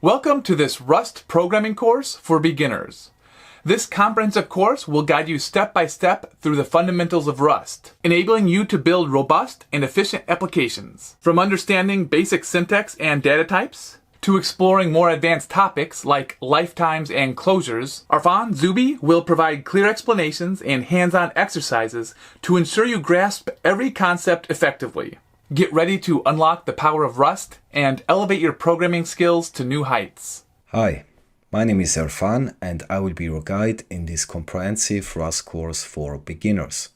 Welcome to this Rust programming course for beginners. This comprehensive course will guide you step by step through the fundamentals of Rust, enabling you to build robust and efficient applications. From understanding basic syntax and data types, to exploring more advanced topics like lifetimes and closures, Arfan Zubi will provide clear explanations and hands-on exercises to ensure you grasp every concept effectively. Get ready to unlock the power of Rust and elevate your programming skills to new heights. Hi, my name is Arfan and I will be your guide in this comprehensive Rust course for beginners.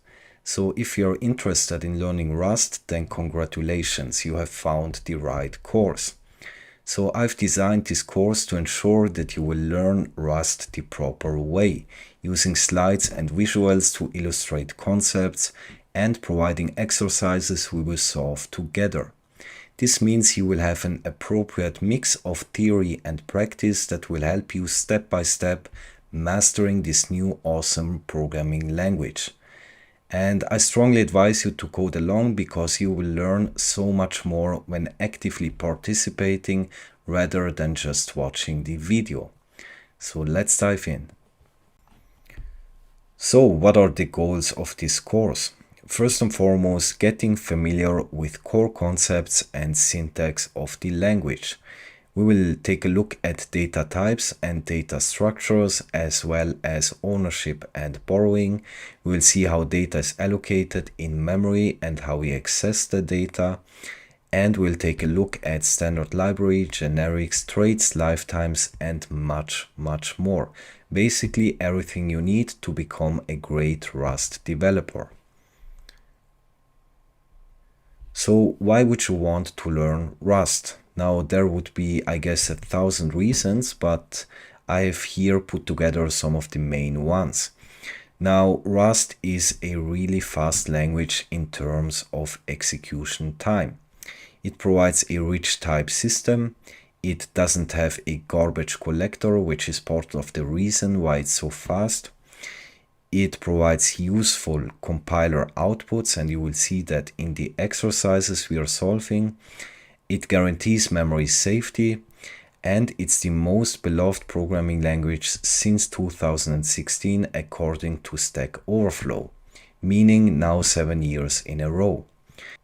So if you're interested in learning Rust, then congratulations, you have found the right course. So I've designed this course to ensure that you will learn Rust the proper way, using slides and visuals to illustrate concepts and providing exercises we will solve together. This means you will have an appropriate mix of theory and practice that will help you step by step mastering this new awesome programming language. And I strongly advise you to code along because you will learn so much more when actively participating rather than just watching the video. So let's dive in. So what are the goals of this course? First and foremost, getting familiar with core concepts and syntax of the language. We will take a look at data types and data structures, as well as ownership and borrowing. We will see how data is allocated in memory and how we access the data. And we'll take a look at standard library, generics, traits, lifetimes, and much more. Basically everything you need to become a great Rust developer. So why would you want to learn Rust? Now there would be, I guess, 1,000 reasons, but I have here put together some of the main ones. Now Rust is a really fast language in terms of execution time. It provides a rich type system. It doesn't have a garbage collector, which is part of the reason why it's so fast. It provides useful compiler outputs, and you will see that in the exercises we are solving. It guarantees memory safety, and it's the most beloved programming language since 2016 according to Stack Overflow, meaning now 7 years in a row.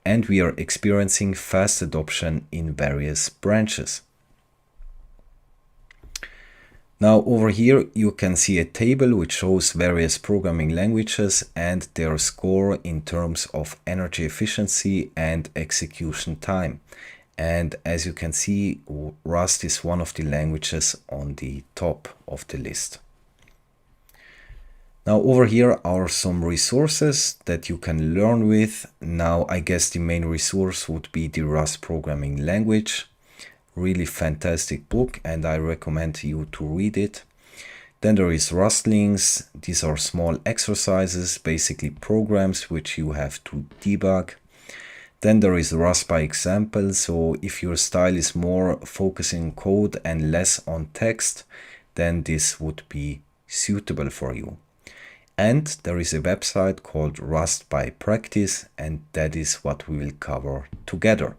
And we are experiencing fast adoption in various branches. Now over here you can see a table which shows various programming languages and their score in terms of energy efficiency and execution time. And as you can see, Rust is one of the languages on the top of the list. Now over here are some resources that you can learn with. Now I guess the main resource would be the Rust programming language. Really fantastic book and I recommend you to read it. Then there is Rustlinks. These are small exercises, basically programs which you have to debug. Then there is Rust by example. So if your style is more focusing code and less on text, then this would be suitable for you. And there is a website called Rust by Practice, and that is what we will cover together.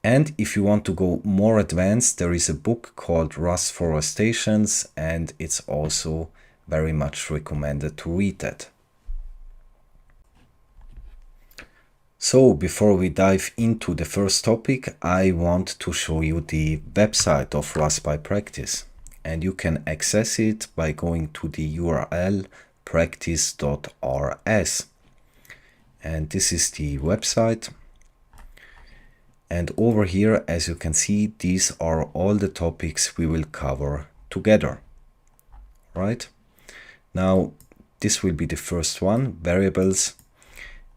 And if you want to go more advanced, there is a book called Rust Forestations, and it's also very much recommended to read that. So before we dive into the first topic, I want to show you the website of Rust by Practice. And you can access it by going to the URL practice.rs. And this is the website. And over here, as you can see, these are all the topics we will cover together, right? Now, this will be the first one, variables.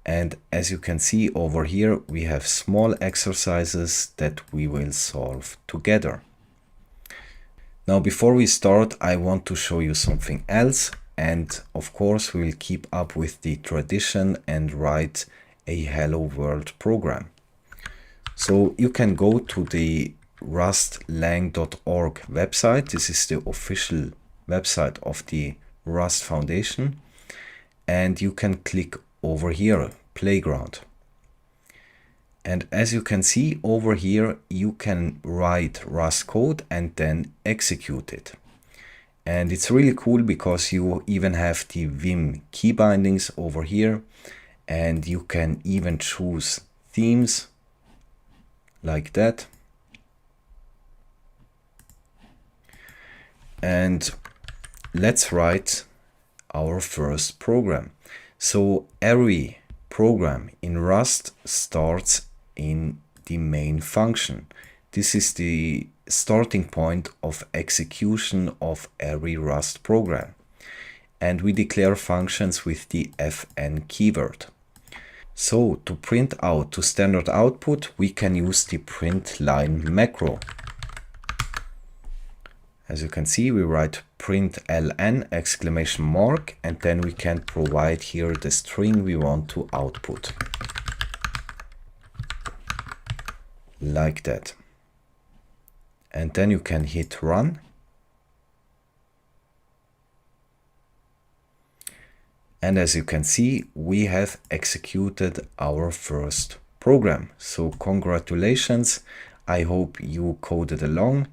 And as you can see over here, we have small exercises that we will solve together. Now, before we start, I want to show you something else. And of course, we will keep up with the tradition and write a Hello World program. So you can go to the rustlang.org website. This is the official website of the Rust Foundation. And you can click over here, Playground. And as you can see over here, you can write Rust code and then execute it. And it's really cool because you even have the Vim key bindings over here, and you can even choose themes like that. And let's write our first program. So every program in Rust starts in the main function. This is the starting point of execution of every Rust program. And we declare functions with the fn keyword. So to print out to standard output, we can use the print line macro. As you can see, we write println exclamation mark, and then we can provide here the string we want to output. Like that. And then you can hit run. And as you can see, we have executed our first program. So congratulations. I hope you coded along.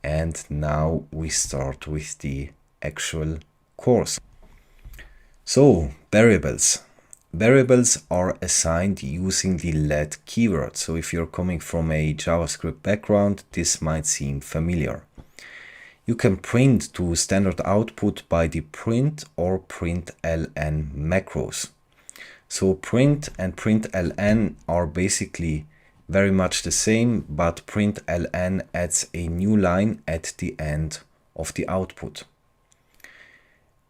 And now we start with the actual course. So variables. Variables are assigned using the let keyword. So if you're coming from a JavaScript background, this might seem familiar. You can print to standard output by the print or println macros. So print and println are basically very much the same, but println adds a new line at the end of the output.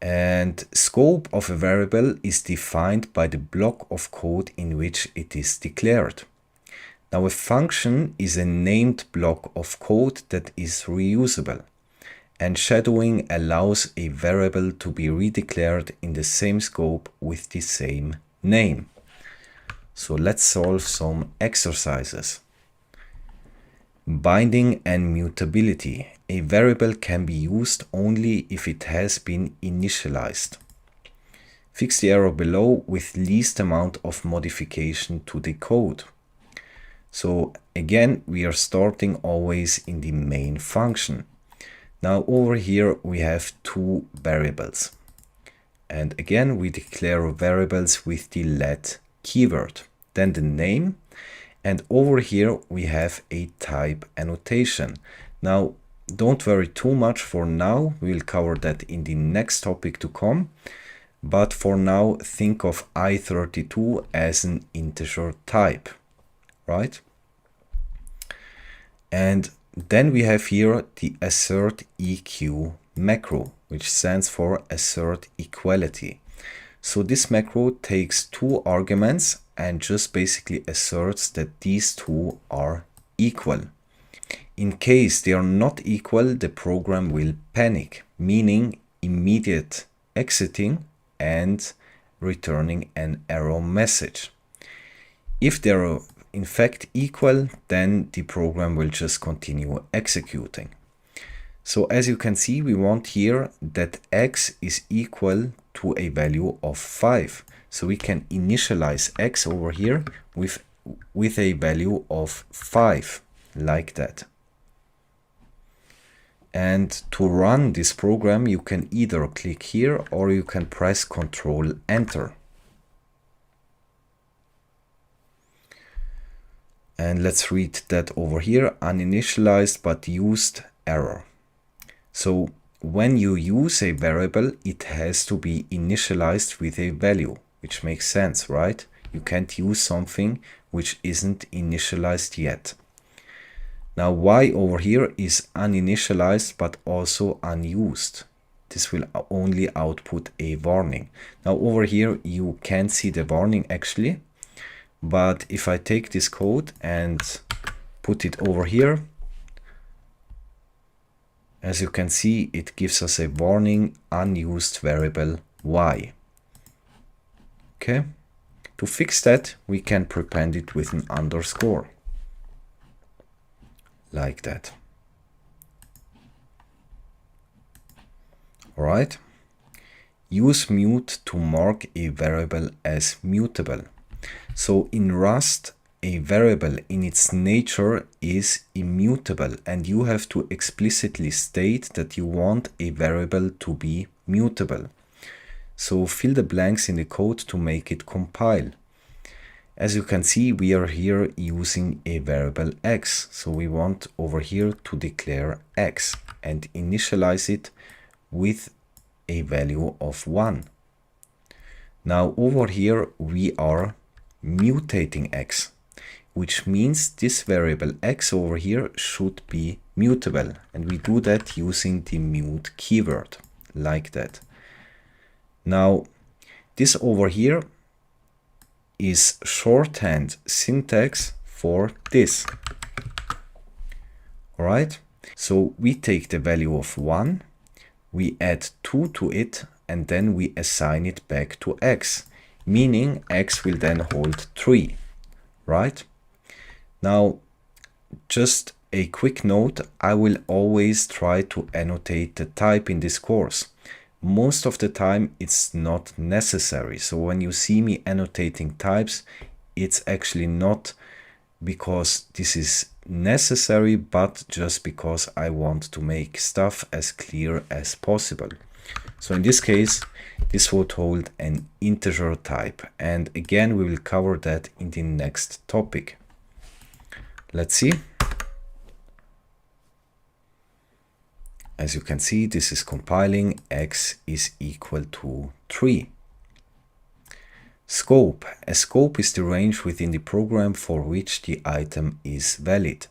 And scope of a variable is defined by the block of code in which it is declared. Now a function is a named block of code that is reusable, and shadowing allows a variable to be redeclared in the same scope with the same name. So let's solve some exercises. Binding and mutability. A variable can be used only if it has been initialized. Fix the error below with least amount of modification to the code. So again, we are starting always in the main function. Now over here we have two variables. And again, we declare variables with the let keyword, then the name. And over here we have a type annotation. Now don't worry too much for now, we'll cover that in the next topic to come. But for now, think of i32 as an integer type, right? And then we have here the assert eq macro, which stands for assert equality. So this macro takes two arguments and just basically asserts that these two are equal. In case they are not equal, the program will panic, meaning immediate exiting and returning an error message. If they are in fact equal, then the program will just continue executing. So as you can see, we want here that x is equal to a value of 5. So we can initialize x over here with a value of 5, like that. And to run this program, you can either click here or you can press Ctrl Enter. And let's read that over here, uninitialized but used error. So when you use a variable, it has to be initialized with a value, which makes sense, right? You can't use something which isn't initialized yet. Now y over here is uninitialized but also unused. This will only output a warning. Now over here you can't see the warning actually, but if I take this code and put it over here, as you can see, it gives us a warning unused variable y. Okay, to fix that we can prepend it with an underscore. Like that. Alright. Use mute to mark a variable as mutable. So in Rust, a variable in its nature is immutable, and you have to explicitly state that you want a variable to be mutable. So fill the blanks in the code to make it compile. As you can see, we are here using a variable x. So we want over here to declare x and initialize it with a value of 1. Now over here we are mutating x, which means this variable x over here should be mutable. And we do that using the mute keyword, like that. Now, this over here is shorthand syntax for this. Alright, so we take the value of 1, we add 2 to it, and then we assign it back to x, meaning x will then hold 3, right? Now, just a quick note, I will always try to annotate the type in this course. Most of the time it's not necessary. So when you see me annotating types, it's actually not because this is necessary, but just because I want to make stuff as clear as possible. So in this case, this would hold an integer type. And again, we will cover that in the next topic. Let's see. As you can see, this is compiling. X is equal to 3. Scope. A scope is the range within the program for which the item is valid.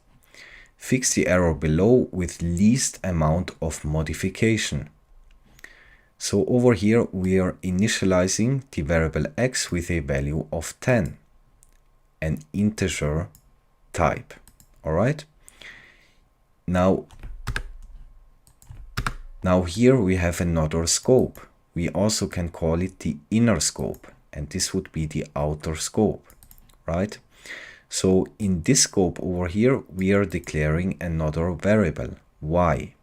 Fix the error below with least amount of modification. So over here we are initializing the variable x with a value of 10, an integer type. All right. Now here we have another scope. We also can call it the inner scope, and this would be the outer scope, right? So in this scope over here, we are declaring another variable, y.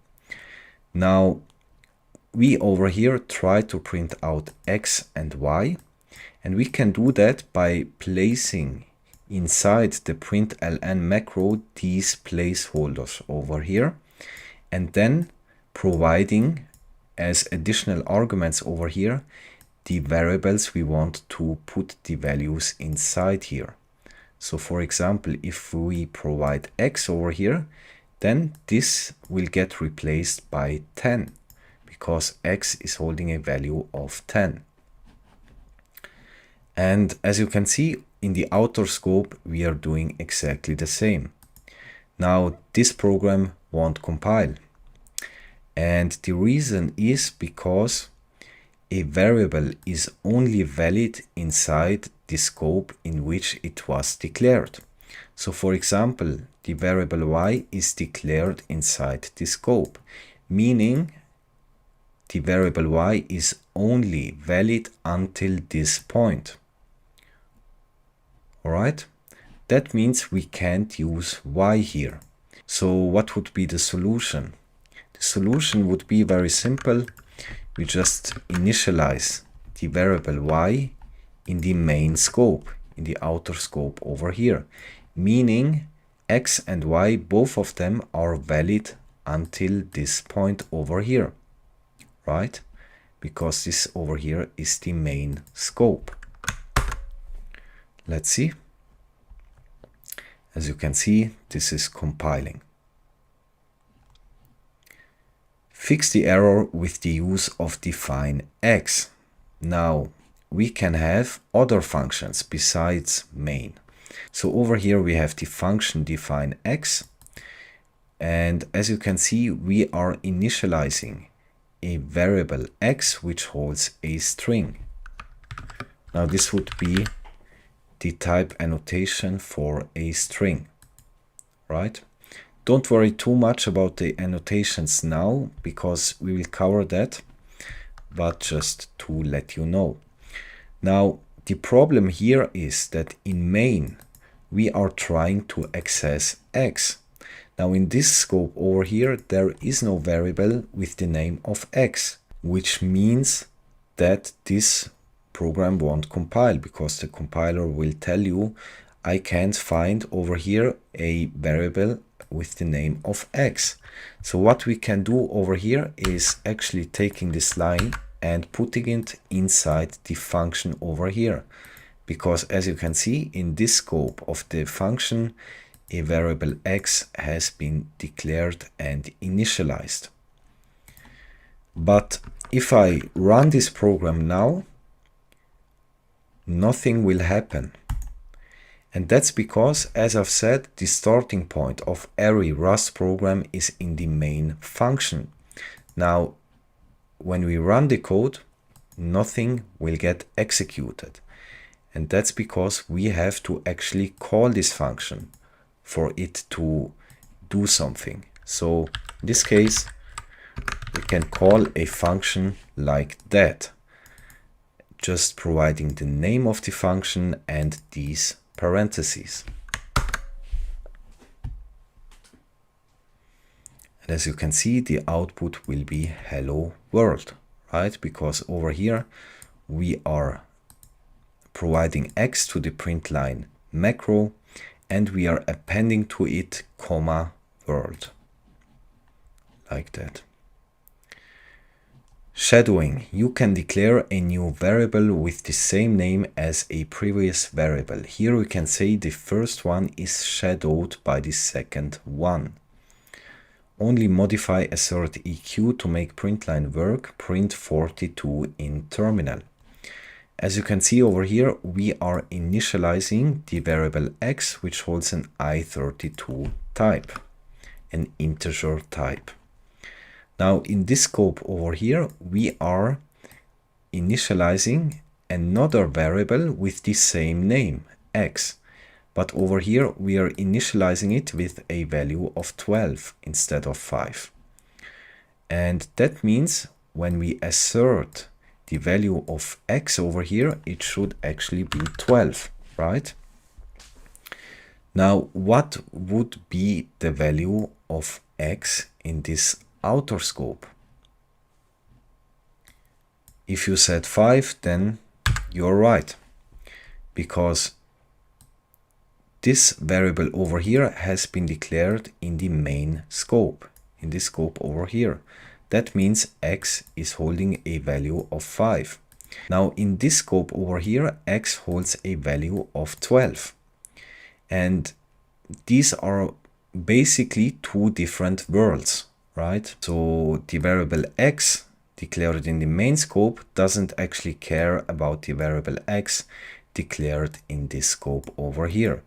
Now we over here try to print out x and y, and we can do that by placing inside the println macro these placeholders over here, and then providing as additional arguments over here the variables we want to put the values inside here. So for example, if we provide x over here, then this will get replaced by 10 because x is holding a value of 10. And as you can see, in the outer scope we are doing exactly the same. Now this program won't compile. And the reason is because a variable is only valid inside the scope in which it was declared. So for example, the variable y is declared inside the scope, meaning the variable y is only valid until this point. Alright, that means we can't use y here. So what would be the solution? The solution would be very simple. We just initialize the variable y in the main scope, in the outer scope over here, meaning x and y, both of them are valid until this point over here, right? Because this over here is the main scope. Let's see. As you can see, this is compiling. Fix the error with the use of define x. Now we can have other functions besides main. So over here we have the function define x, and as you can see, we are initializing a variable x which holds a string. Now this would be the type annotation for a string, right? Don't worry too much about the annotations now, because we will cover that, but just to let you know. Now, the problem here is that in main, we are trying to access x. Now in this scope over here, there is no variable with the name of x, which means that this program won't compile, because the compiler will tell you, I can't find over here a variable with the name of x. So what we can do over here is actually taking this line and putting it inside the function over here. Because as you can see in this scope of the function, a variable x has been declared and initialized. But if I run this program now, nothing will happen. And that's because, as I've said, the starting point of every Rust program is in the main function. Now, when we run the code, nothing will get executed. And that's because we have to actually call this function for it to do something. So in this case, we can call a function like that, just providing the name of the function and these parentheses. And as you can see, the output will be hello world, right? Because over here we are providing x to the print line macro, and we are appending to it comma world, like that. Shadowing. You can declare a new variable with the same name as a previous variable. Here we can say the first one is shadowed by the second one. Only modify assert EQ to make println work, print 42 in terminal. As you can see over here, we are initializing the variable x, which holds an i32 type, an integer type. Now in this scope over here, we are initializing another variable with the same name, x. But over here, we are initializing it with a value of 12 instead of 5. And that means when we assert the value of x over here, it should actually be 12, right? Now, what would be the value of x in this outer scope? If you said 5, then you're right, because this variable over here has been declared in the main scope, in this scope over here. That means x is holding a value of 5. Now in this scope over here, x holds a value of 12. And these are basically two different worlds, right? So the variable x declared in the main scope doesn't actually care about the variable x declared in this scope over here.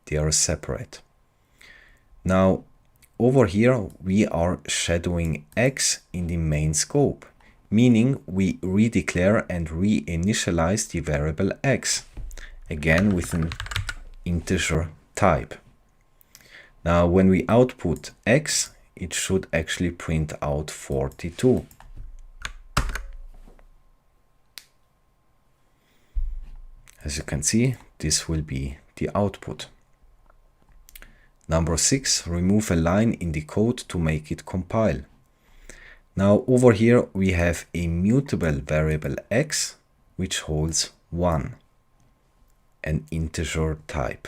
They are separate. Now over here we are shadowing x in the main scope, meaning we redeclare and reinitialize the variable x, again with an integer type. Now when we output x, it should actually print out 42. As you can see, this will be the output. Number 6, remove a line in the code to make it compile. Now over here we have a mutable variable x, which holds 1, an integer type.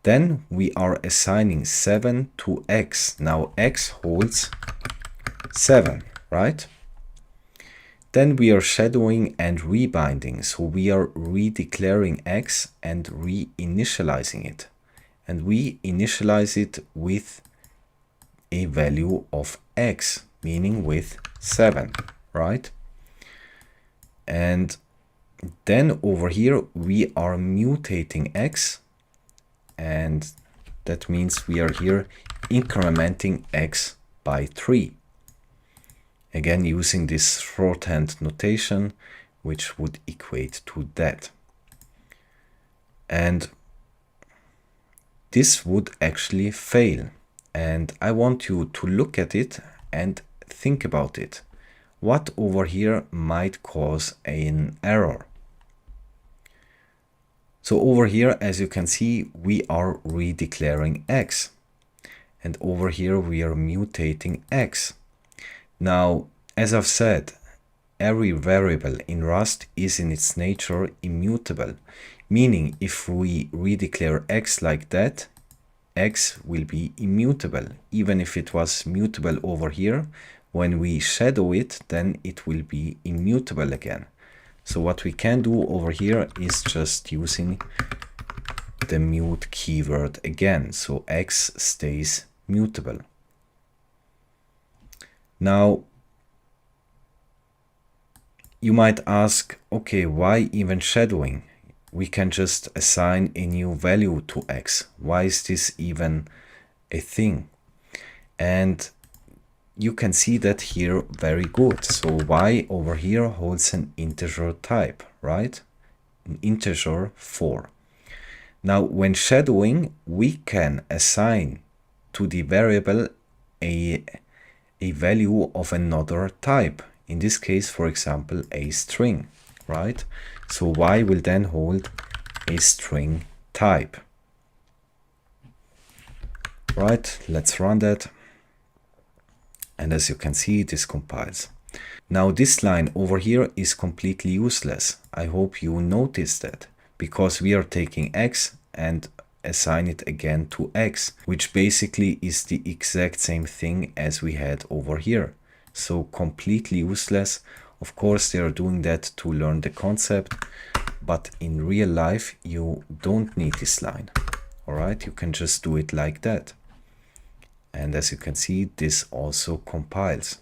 Then we are assigning 7 to x. Now x holds 7, right? Then we are shadowing and rebinding. So we are redeclaring x and reinitializing it. And we initialize it with a value of x, meaning with 7, right? And then over here we are mutating x, and that means we are here incrementing x by 3. Again, using this shorthand notation, which would equate to that. And this would actually fail. And I want you to look at it and think about it. What over here might cause an error? So over here, as you can see, we are redeclaring x. And over here we are mutating x. Now, as I've said, every variable in Rust is in its nature immutable, Meaning if we redeclare x like that, x will be immutable. Even if it was mutable over here, when we shadow it, then it will be immutable again. So what we can do over here is just using the mute keyword again. So x stays mutable. Now, you might ask, okay, why even shadowing? We can just assign a new value to x. Why is this even a thing? And you can see that here very good. So y over here holds an integer type, right? An integer 4. Now, when shadowing, we can assign to the variable a value of another type. In this case, for example, a string, right? So y will then hold a string type. Right, let's run that. And as you can see, this compiles. Now this line over here is completely useless. I hope you noticed that, because we are taking x and assign it again to x, which basically is the exact same thing as we had over here. So completely useless. Of course, they are doing that to learn the concept, but in real life, you don't need this line. All right, you can just do it like that. And as you can see, this also compiles.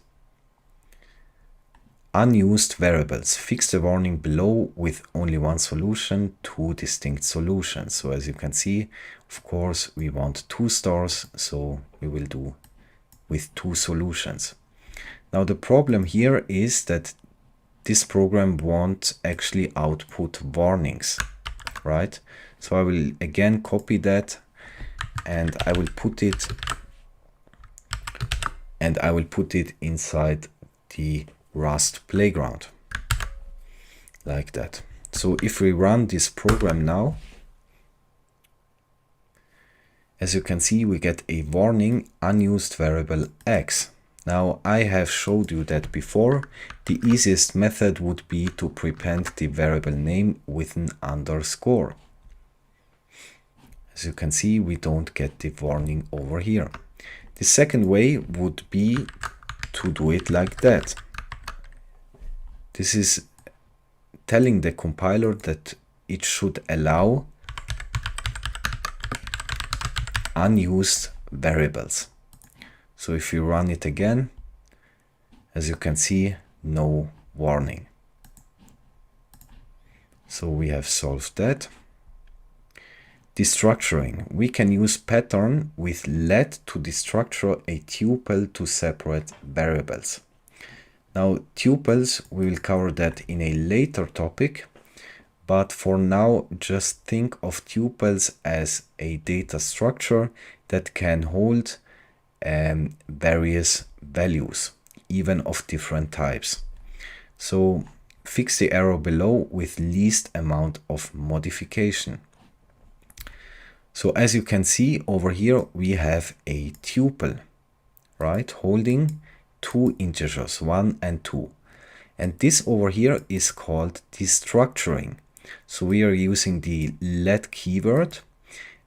Unused variables. Fix the warning below with only one solution, two distinct solutions. So as you can see, of course, we want 2 stars, so we will do with 2 solutions. Now the problem here is that this program won't actually output warnings, right? So I will again copy that and I will put it inside the Rust playground like that. So if we run this program now, as you can see, we get a warning, unused variable x. Now I have showed you that before. The easiest method would be to prepend the variable name with an underscore. As you can see, we don't get the warning over here. The second way would be to do it like that. This is telling the compiler that it should allow unused variables. So if you run it again, as you can see, no warning. So we have solved that. Destructuring. We can use pattern with let to destructure a tuple to separate variables. Now tuples, we will cover that in a later topic, but for now just think of tuples as a data structure that can hold various values, even of different types. So fix the arrow below with least amount of modification. So as you can see over here, we have a tuple, right, holding 2 integers, 1 and 2. And this over here is called destructuring. So we are using the let keyword,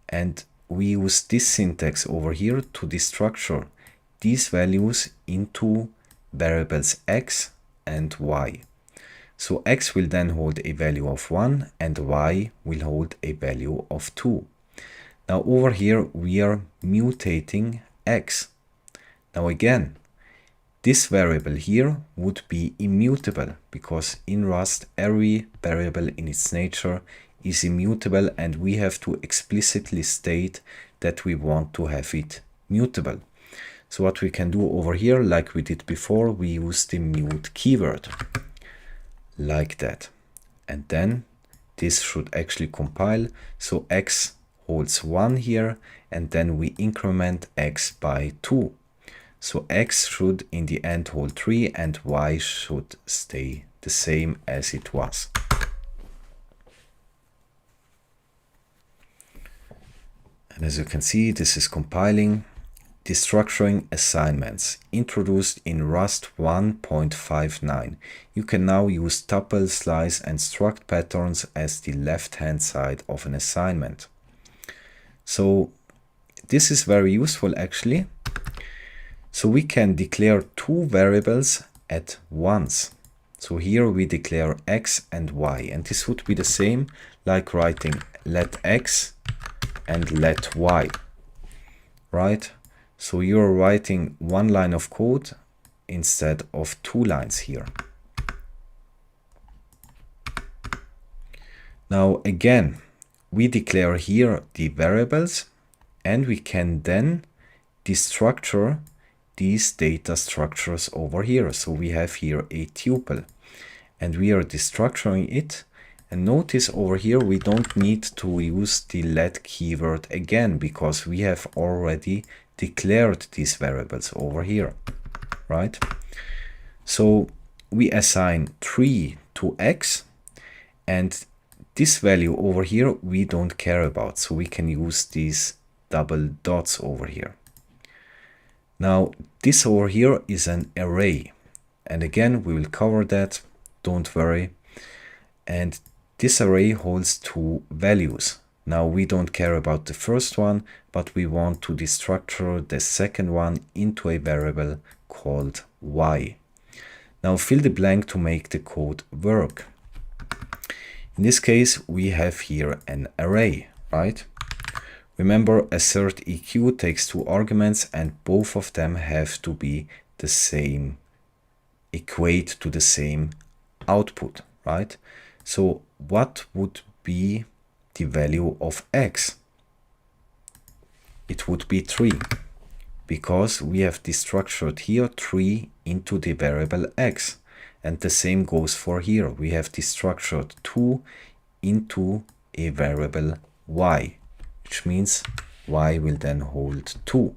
and we use this syntax over here to destructure these values into variables x and y. So x will then hold a value of 1 and y will hold a value of 2. Now over here we are mutating x. Now again, this variable here would be immutable, because in Rust every variable in its nature is immutable, and we have to explicitly state that we want to have it mutable. So what we can do over here, like we did before, we use the mute keyword like that. And then this should actually compile. So x holds 1 here, and then we increment x by 2. So x should in the end hold 3 and y should stay the same as it was. And as you can see, this is compiling. Destructuring assignments, introduced in Rust 1.59. You can now use tuple, slice, and struct patterns as the left-hand side of an assignment. So this is very useful actually. So we can declare two variables at once. So here we declare x and y, and this would be the same like writing let x and let y, right? So you're writing one line of code instead of two lines here. Now again, we declare here the variables, and we can then destructure these data structures over here. So we have here a tuple, and we are destructuring it. And notice over here we don't need to use the let keyword again, because we have already declared these variables over here, right? So we assign 3 to x, and this value over here we don't care about, so we can use these double dots over here. Now this over here is an array, and again we will cover that, don't worry. And this array holds two values. Now we don't care about the first one, but we want to destructure the second one into a variable called y. Now fill the blank to make the code work. In this case we have here an array, right? Remember, assert eq takes two arguments, and both of them have to be the same, equate to the same output, right? So what would be the value of x? It would be 3, because we have destructured here 3 into the variable x, and the same goes for here. We have destructured 2 into a variable y, which means y will then hold 2.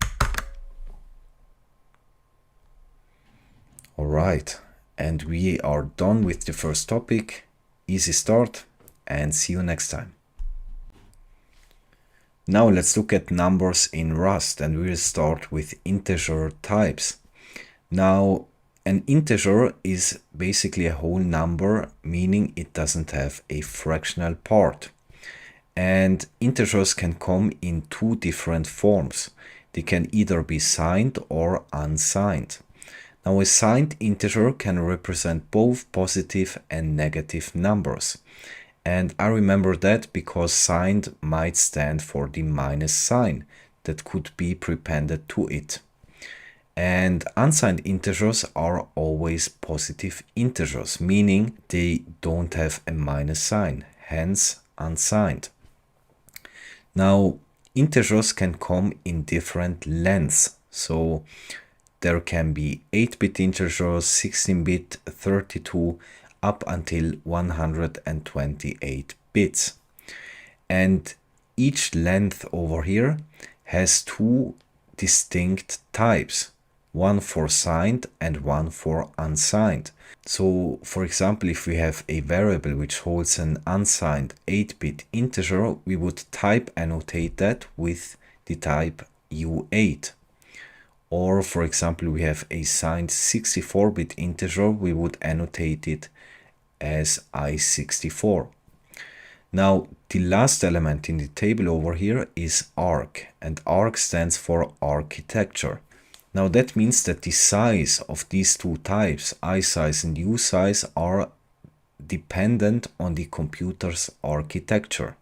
All right, and we are done with the first topic. Easy start, and see you next time. Now let's look at numbers in Rust, and we'll start with integer types. Now an integer is basically a whole number, meaning it doesn't have a fractional part. And integers can come in two different forms. They can either be signed or unsigned. Now a signed integer can represent both positive and negative numbers. And I remember that because signed might stand for the minus sign that could be prepended to it. And unsigned integers are always positive integers, meaning they don't have a minus sign, hence unsigned. Now integers can come in different lengths. So there can be 8-bit integers, 16-bit, 32, up until 128 bits. And each length over here has two distinct types, one for signed and one for unsigned. So for example, if we have a variable which holds an unsigned 8-bit integer, we would type annotate that with the type U8. Or for example, we have a signed 64-bit integer, we would annotate it as I64. Now the last element in the table over here is arg, and arg stands for architecture. Now that means that the size of these two types, isize and usize, are dependent on the computer's architecture.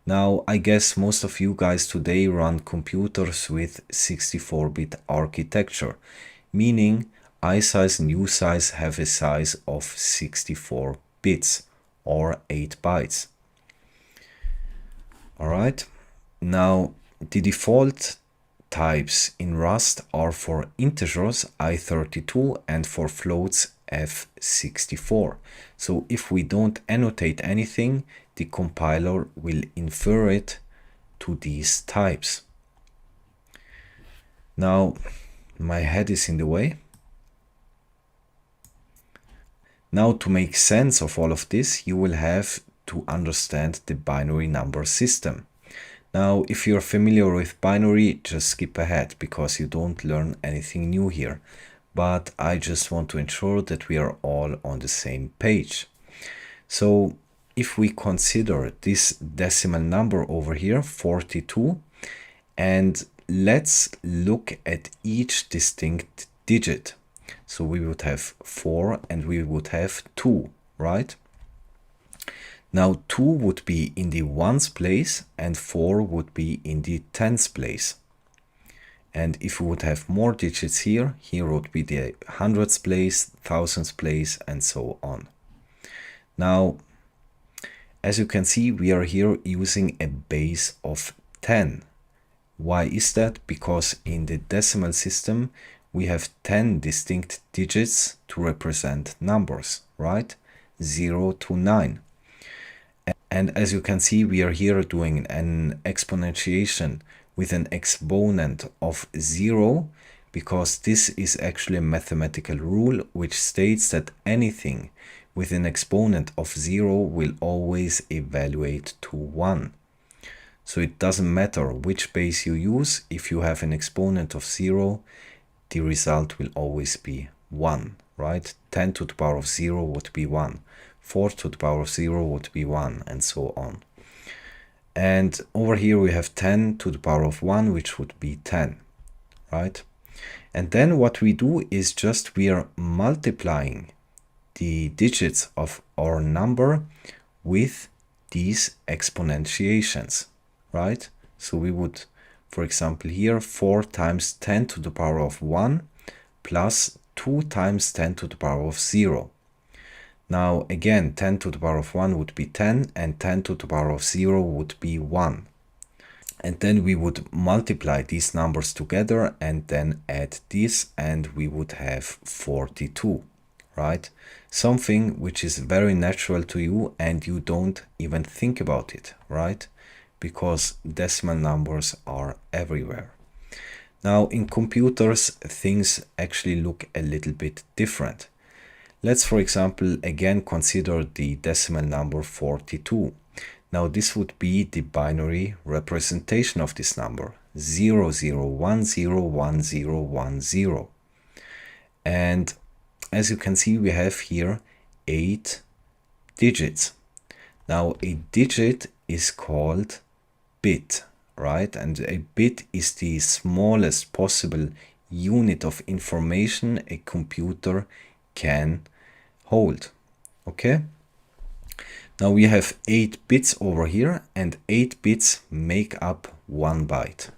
Now I guess most of you guys today run computers with 64-bit architecture, meaning isize and usize have a size of 64 bits or 8 bytes. Alright, now the default types in Rust are for integers I32 and for floats F64. So if we don't annotate anything, the compiler will infer it to these types. Now my head is in the way. Now to make sense of all of this, you will have to understand the binary number system. Now, if you're familiar with binary, just skip ahead because you don't learn anything new here. But I just want to ensure that we are all on the same page. So if we consider this decimal number over here, 42, and let's look at each distinct digit. So we would have 4 and we would have 2, right? Now 2 would be in the ones place and 4 would be in the tens place. And if we would have more digits here, here would be the hundreds place, thousands place, and so on. Now, as you can see, we are here using a base of 10. Why is that? Because in the decimal system, we have 10 distinct digits to represent numbers, right? 0 to 9. And as you can see, we are here doing an exponentiation with an exponent of 0, because this is actually a mathematical rule which states that anything with an exponent of 0 will always evaluate to 1. So it doesn't matter which base you use, if you have an exponent of 0, the result will always be 1, right? 10 to the power of 0 would be 1, 4 to the power of 0 would be 1, and so on. And over here we have 10 to the power of 1, which would be 10, right? And then what we do is just we are multiplying the digits of our number with these exponentiations, right? So we would, for example, here 4 times 10 to the power of 1 plus 2 times 10 to the power of 0. Now again, 10 to the power of 1 would be 10 and 10 to the power of 0 would be 1. And then we would multiply these numbers together and then add this and we would have 42, right? Something which is very natural to you and you don't even think about it, right? Because decimal numbers are everywhere. Now in computers, things actually look a little bit different. Let's, for example, again consider the decimal number 42. Now this would be the binary representation of this number, 00101010. And as you can see, we have here 8 digits. Now a digit is called bit, right? And a bit is the smallest possible unit of information a computer can hold. Okay, now we have 8 bits over here and 8 bits make up 1 byte.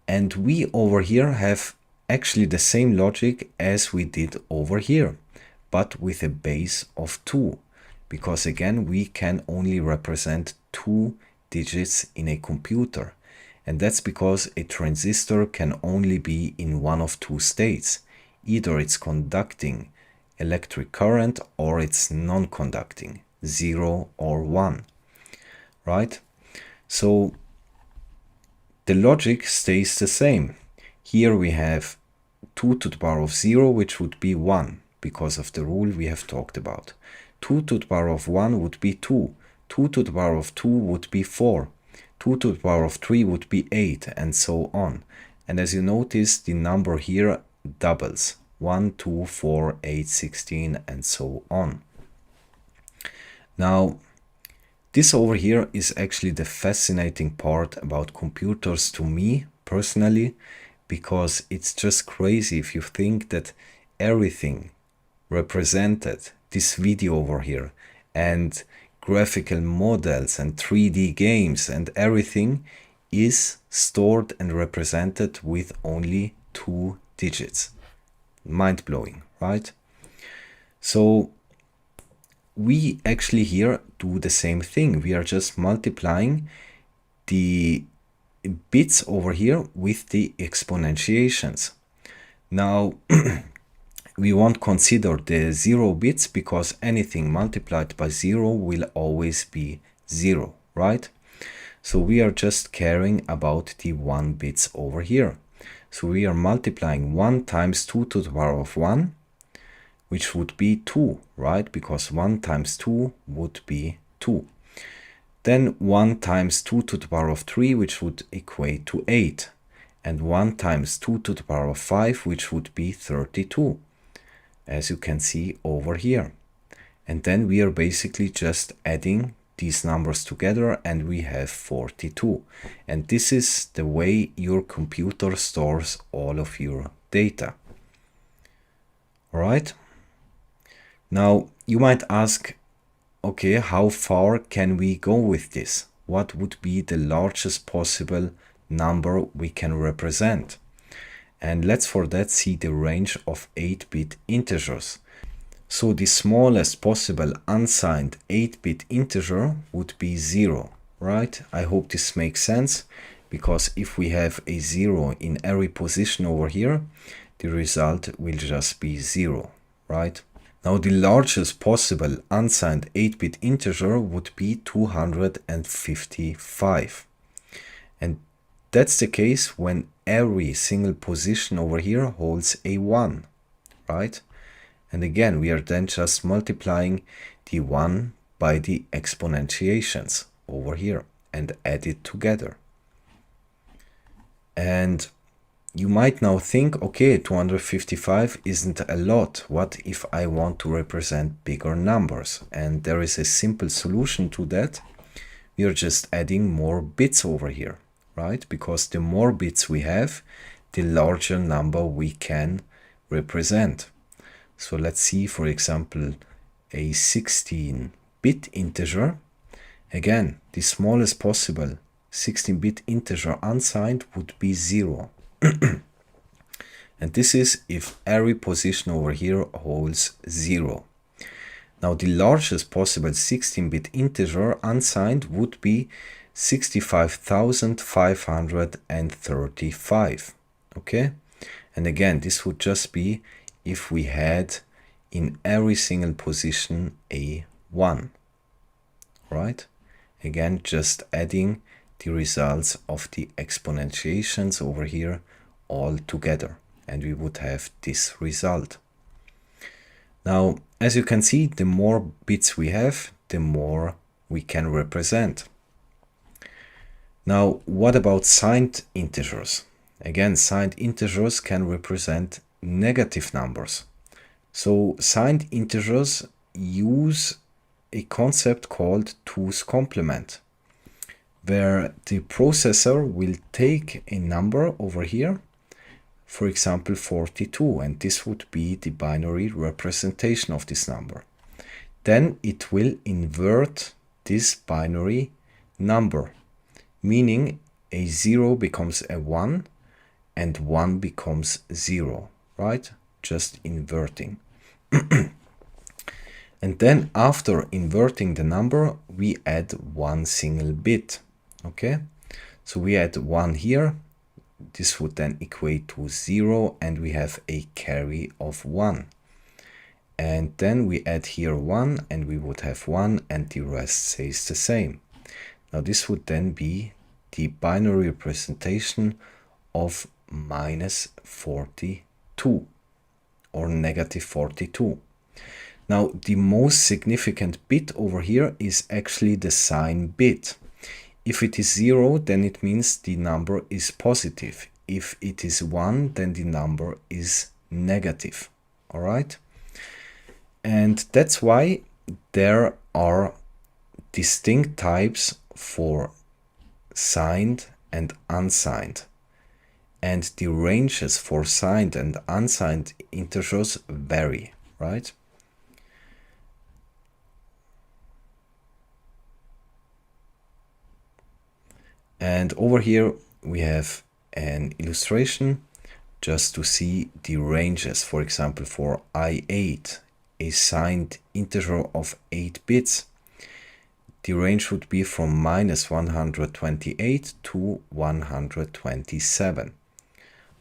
And we over here have actually the same logic as we did over here, but with a base of 2, because again we can only represent 2 digits in a computer, and that's because a transistor can only be in one of 2 states. Either it's conducting electric current or it's non-conducting, 0 or 1, right? So the logic stays the same. Here we have 2 to the power of 0, which would be 1 because of the rule we have talked about. 2 to the power of 1 would be 2. 2 to the power of 2 would be 4. 2 to the power of 3 would be 8, and so on. And as you notice, the number here doubles. 1, 2, 4, 8, 16, and so on. Now, this over here is actually the fascinating part about computers to me personally, because it's just crazy if you think that everything represented, this video over here, and graphical models and 3D games and everything is stored and represented with only 2 digits. Mind-blowing, right? So we actually here do the same thing. We are just multiplying the bits over here with the exponentiations. Now we won't consider the 0 bits because anything multiplied by 0 will always be 0, right? So we are just caring about the 1 bits over here. So we are multiplying 1 times 2 to the power of 1, which would be 2, right? Because 1 times 2 would be 2. Then 1 times 2 to the power of 3, which would equate to 8. And 1 times 2 to the power of 5, which would be 32, as you can see over here. And then we are basically just adding these numbers together and we have 42. And this is the way your computer stores all of your data. All right. Now you might ask, okay, how far can we go with this? What would be the largest possible number we can represent? And let's for that see the range of 8-bit integers. So the smallest possible unsigned 8-bit integer would be 0, right? I hope this makes sense, because if we have a 0 in every position over here, the result will just be 0, right? Now the largest possible unsigned 8-bit integer would be 255. And that's the case when every single position over here holds a 1, right? And again, we are then just multiplying the 1 by the exponentiations over here and add it together. And you might now think, okay, 255 isn't a lot. What if I want to represent bigger numbers? And there is a simple solution to that. We are just adding more bits over here, right? Because the more bits we have, the larger number we can represent. So let's see, for example, a 16-bit integer. Again, the smallest possible 16-bit integer unsigned would be 0. And this is if every position over here holds 0. Now the largest possible 16-bit integer unsigned would be 65,535. Okay? And again, this would just be if we had in every single position a 1, right? Again, just adding the results of the exponentiations over here all together, and we would have this result. Now, as you can see, the more bits we have, the more we can represent. Now, what about signed integers? Again, signed integers can represent negative numbers. So signed integers use a concept called 2's complement, where the processor will take a number over here, for example 42, and this would be the binary representation of this number. Then it will invert this binary number, meaning a 0 becomes a 1 and 1 becomes 0. Right? Just inverting. And then after inverting the number, we add one single bit. Okay? So we add 1 here. This would then equate to 0, and we have a carry of 1. And then we add here 1, and we would have 1, and the rest stays the same. Now this would then be the binary representation of minus 42 or negative 42. Now the most significant bit over here is actually the sign bit. If it is 0, then it means the number is positive. If it is 1, then the number is negative. All right? And that's why there are distinct types for signed and unsigned. And the ranges for signed and unsigned integers vary, right? And over here we have an illustration just to see the ranges. For example, for I8, a signed integer of 8 bits, the range would be from minus 128 to 127.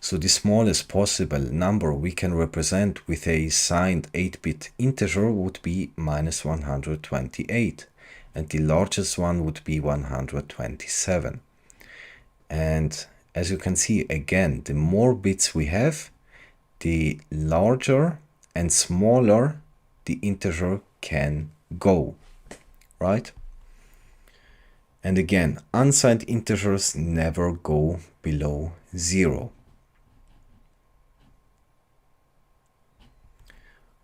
So the smallest possible number we can represent with a signed 8-bit integer would be minus 128. And the largest one would be 127. And as you can see, again, the more bits we have, the larger and smaller the integer can go, right? And again, unsigned integers never go below 0.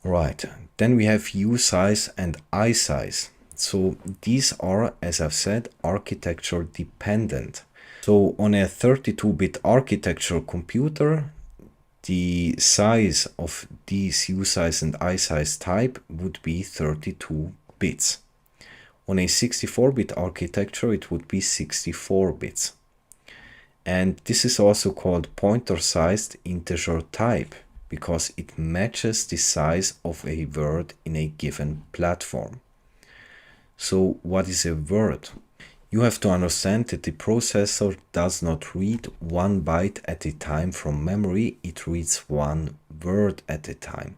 Right, then we have usize and isize. So these are, as I've said, architecture dependent. So on a 32-bit architecture computer, the size of these usize and isize type would be 32 bits. On a 64-bit architecture, it would be 64 bits. And this is also called pointer-sized integer type, because it matches the size of a word in a given platform. So what is a word? You have to understand that the processor does not read 1 byte at a time from memory, it reads 1 word at a time.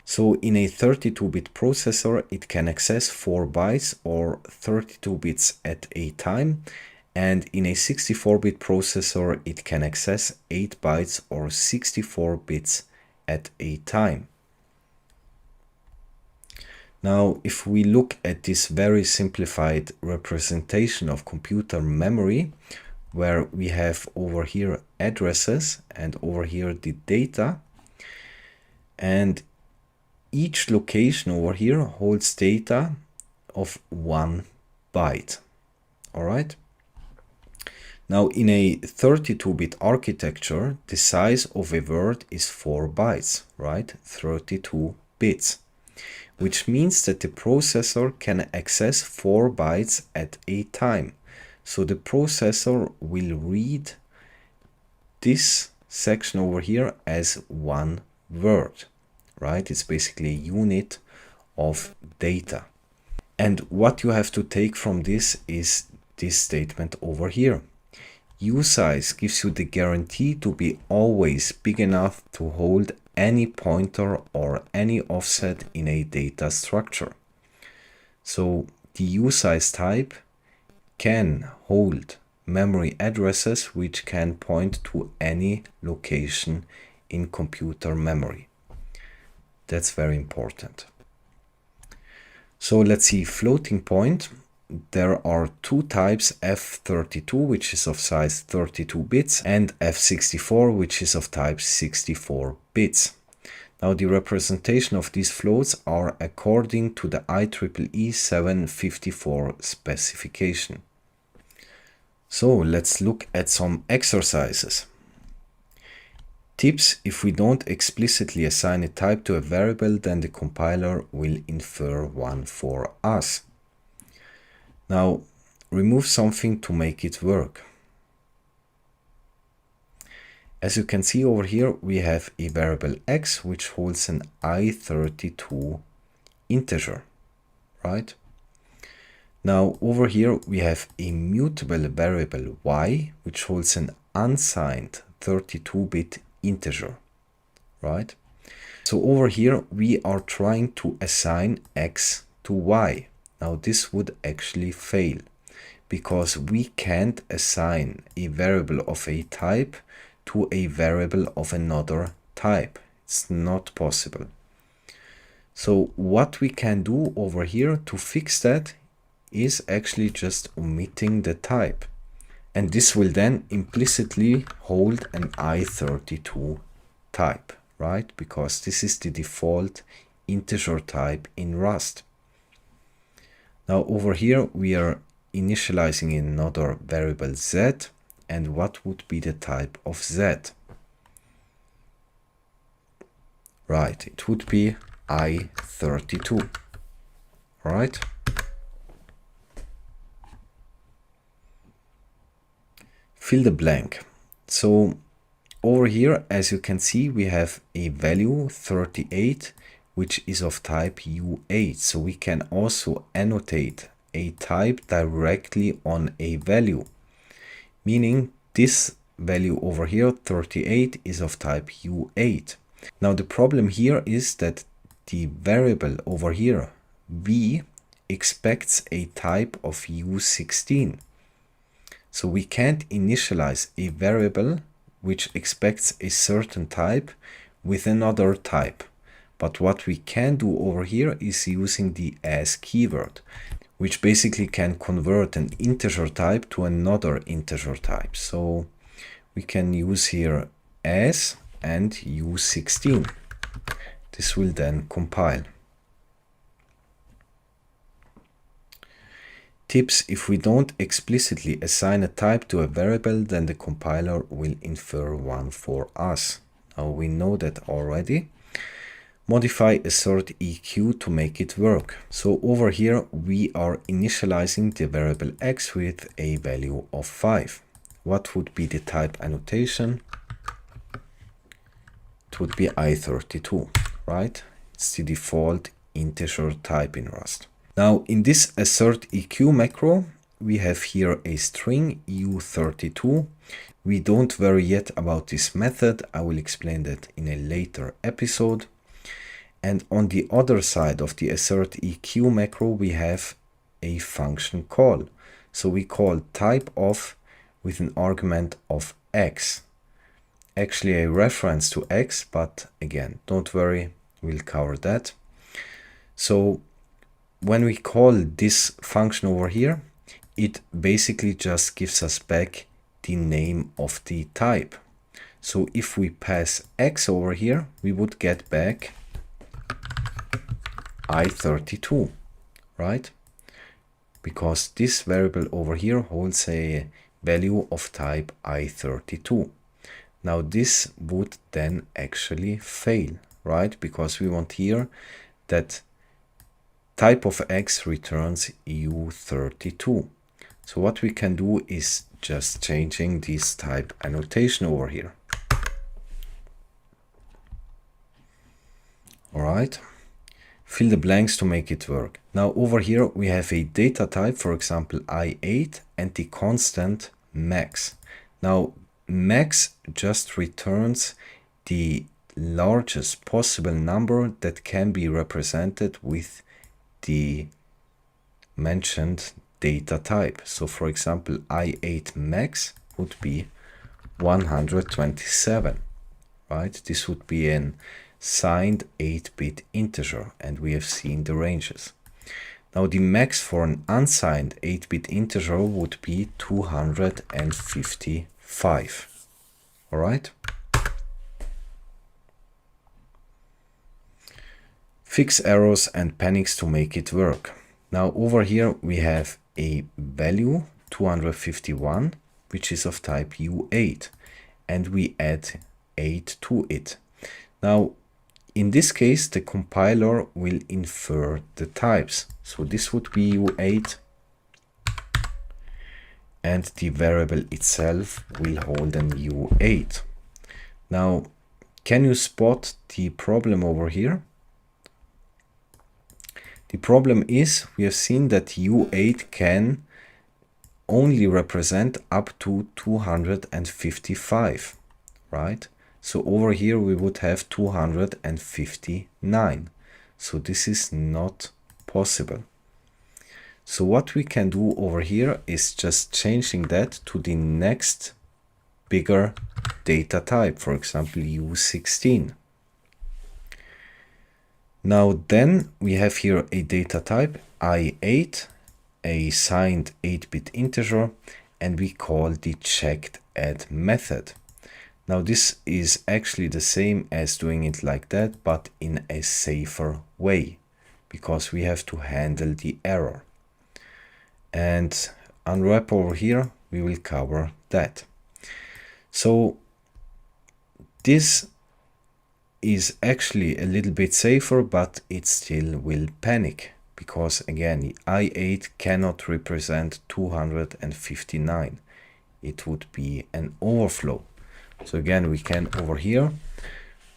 So in a 32-bit processor, it can access 4 bytes or 32 bits at a time, and in a 64-bit processor, it can access 8 bytes or 64 bits at a time. Now, if we look at this very simplified representation of computer memory, where we have over here addresses and over here the data, and each location over here holds data of 1 byte. All right. Now, in a 32-bit architecture, the size of a word is 4 bytes, right? 32 bits, which means that the processor can access 4 bytes at a time. So the processor will read this section over here as 1 word, right? It's basically a unit of data. And what you have to take from this is this statement over here. Usize gives you the guarantee to be always big enough to hold any pointer or any offset in a data structure. So the usize type can hold memory addresses which can point to any location in computer memory. That's very important. So let's see, floating point. There are two types, F32, which is of size 32 bits, and F64, which is of type 64 bits. Now the representation of these floats are according to the IEEE 754 specification. So let's look at some exercises. Tips: if we don't explicitly assign a type to a variable, then the compiler will infer one for us. Now, remove something to make it work. As you can see over here, we have a variable x which holds an I32 integer, right? Now, over here we have a mutable variable y which holds an unsigned 32-bit integer, right? So over here we are trying to assign x to y. Now this would actually fail because we can't assign a variable of a type to a variable of another type. It's not possible. So what we can do over here to fix that is actually just omitting the type. And this will then implicitly hold an I32 type, right? Because this is the default integer type in Rust. Now over here we are initializing another variable z, and what would be the type of z? Right, it would be I32, right? Fill the blank. So over here, as you can see, we have a value 38 which is of type U8. So we can also annotate a type directly on a value, meaning this value over here, 38, is of type U8. Now the problem here is that the variable over here, v, expects a type of U16. So we can't initialize a variable which expects a certain type with another type. But what we can do over here is using the as keyword. which basically can convert an integer type to another integer type. So we can use here as and U16. This will then compile. Tips: if we don't explicitly assign a type to a variable, then the compiler will infer one for us. Now we know that already. Modify assert EQ to make it work. So over here we are initializing the variable x with a value of 5. What would be the type annotation? It would be i32, right? It's the default integer type in Rust. Now in this assert EQ macro, we have here a string u32. We don't worry yet about this method. I will explain that in a later episode. And on the other side of the assert EQ macro, we have a function call. So we call type of with an argument of x. Actually a reference to x, but again, don't worry, we'll cover that. So when we call this function over here, it basically just gives us back the name of the type. So if we pass x over here, we would get back i32, right? Because this variable over here holds a value of type i32. Now this would then actually fail, right? Because we want here that type of x returns u32. So what we can do is just changing this type annotation over here. All right. Fill the blanks to make it work. Now over here we have a data type, for example i8, and the constant max. Now max just returns the largest possible number that can be represented with the mentioned data type. So for example i8 max would be 127, right? This would be an signed 8-bit integer, and we have seen the ranges. Now the max for an unsigned 8-bit integer would be 255. All right. Fix errors and panics to make it work. Now over here we have a value 251, which is of type U8, and we add 8 to it. Now in this case, the compiler will infer the types. So this would be U8, and the variable itself will hold an U8. Now, can you spot the problem over here? The problem is we have seen that U8 can only represent up to 255, right? So over here we would have 259. So this is not possible. So what we can do over here is just changing that to the next bigger data type, for example U16. Now then we have here a data type i8, a signed 8-bit integer, and we call the checked add method. Now this is actually the same as doing it like that, but in a safer way, because we have to handle the error. And unwrap over here, we will cover that. So this is actually a little bit safer, but it still will panic, because again, i8 cannot represent 259. It would be an overflow. So again, we can over here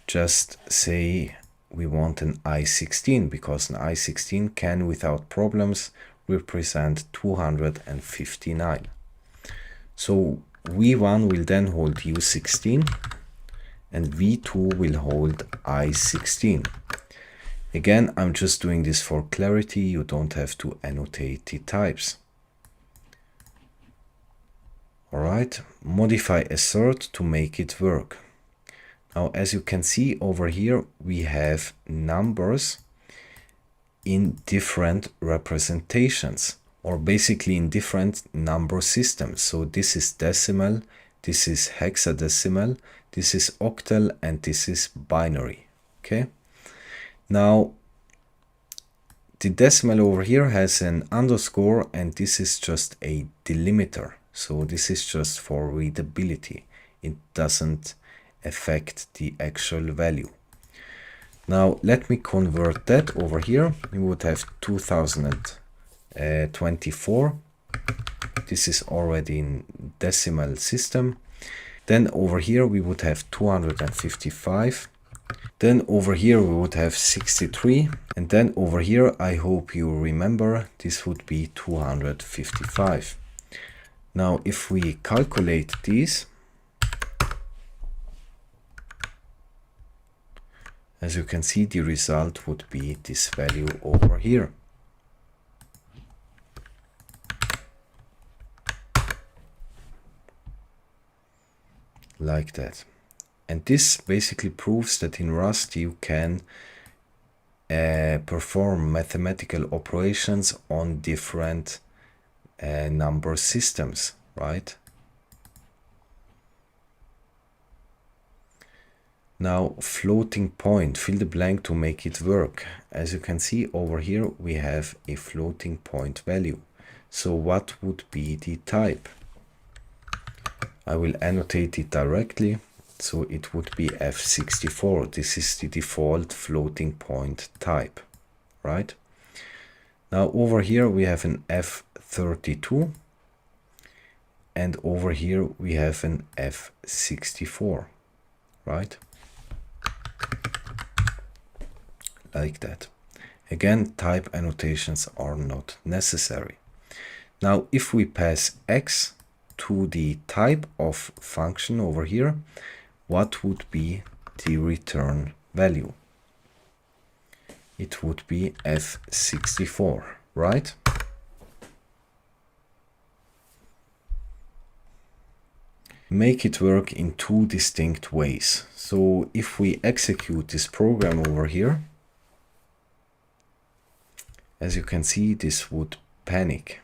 just say we want an i16, because an i16 can without problems represent 259. So v1 will then hold u16 and v2 will hold i16. Again, I'm just doing this for clarity. You don't have to annotate the types. All right, modify assert to make it work. Now, as you can see over here, we have numbers in different representations, or basically in different number systems. So this is decimal, this is hexadecimal, this is octal, and this is binary. Okay. Now the decimal over here has an underscore, and this is just a delimiter. So this is just for readability. It doesn't affect the actual value. Now let me convert that over here. We would have 2024. This is already in decimal system. Then over here we would have 255. Then over here we would have 63. And then over here, I hope you remember, this would be 255. Now if we calculate these, as you can see, the result would be this value over here. Like that. And this basically proves that in Rust you can perform mathematical operations on different number systems, right? Now floating point, fill the blank to make it work. As you can see over here, we have a floating point value. So what would be the type? I will annotate it directly. So it would be F64. This is the default floating point type, right? Now over here we have an F32, and over here we have an F64, right? Like that. Again, type annotations are not necessary. Now if we pass X to the type of function over here, what would be the return value? It would be F64, right? Make it work in two distinct ways. So if we execute this program over here, as you can see, this would panic.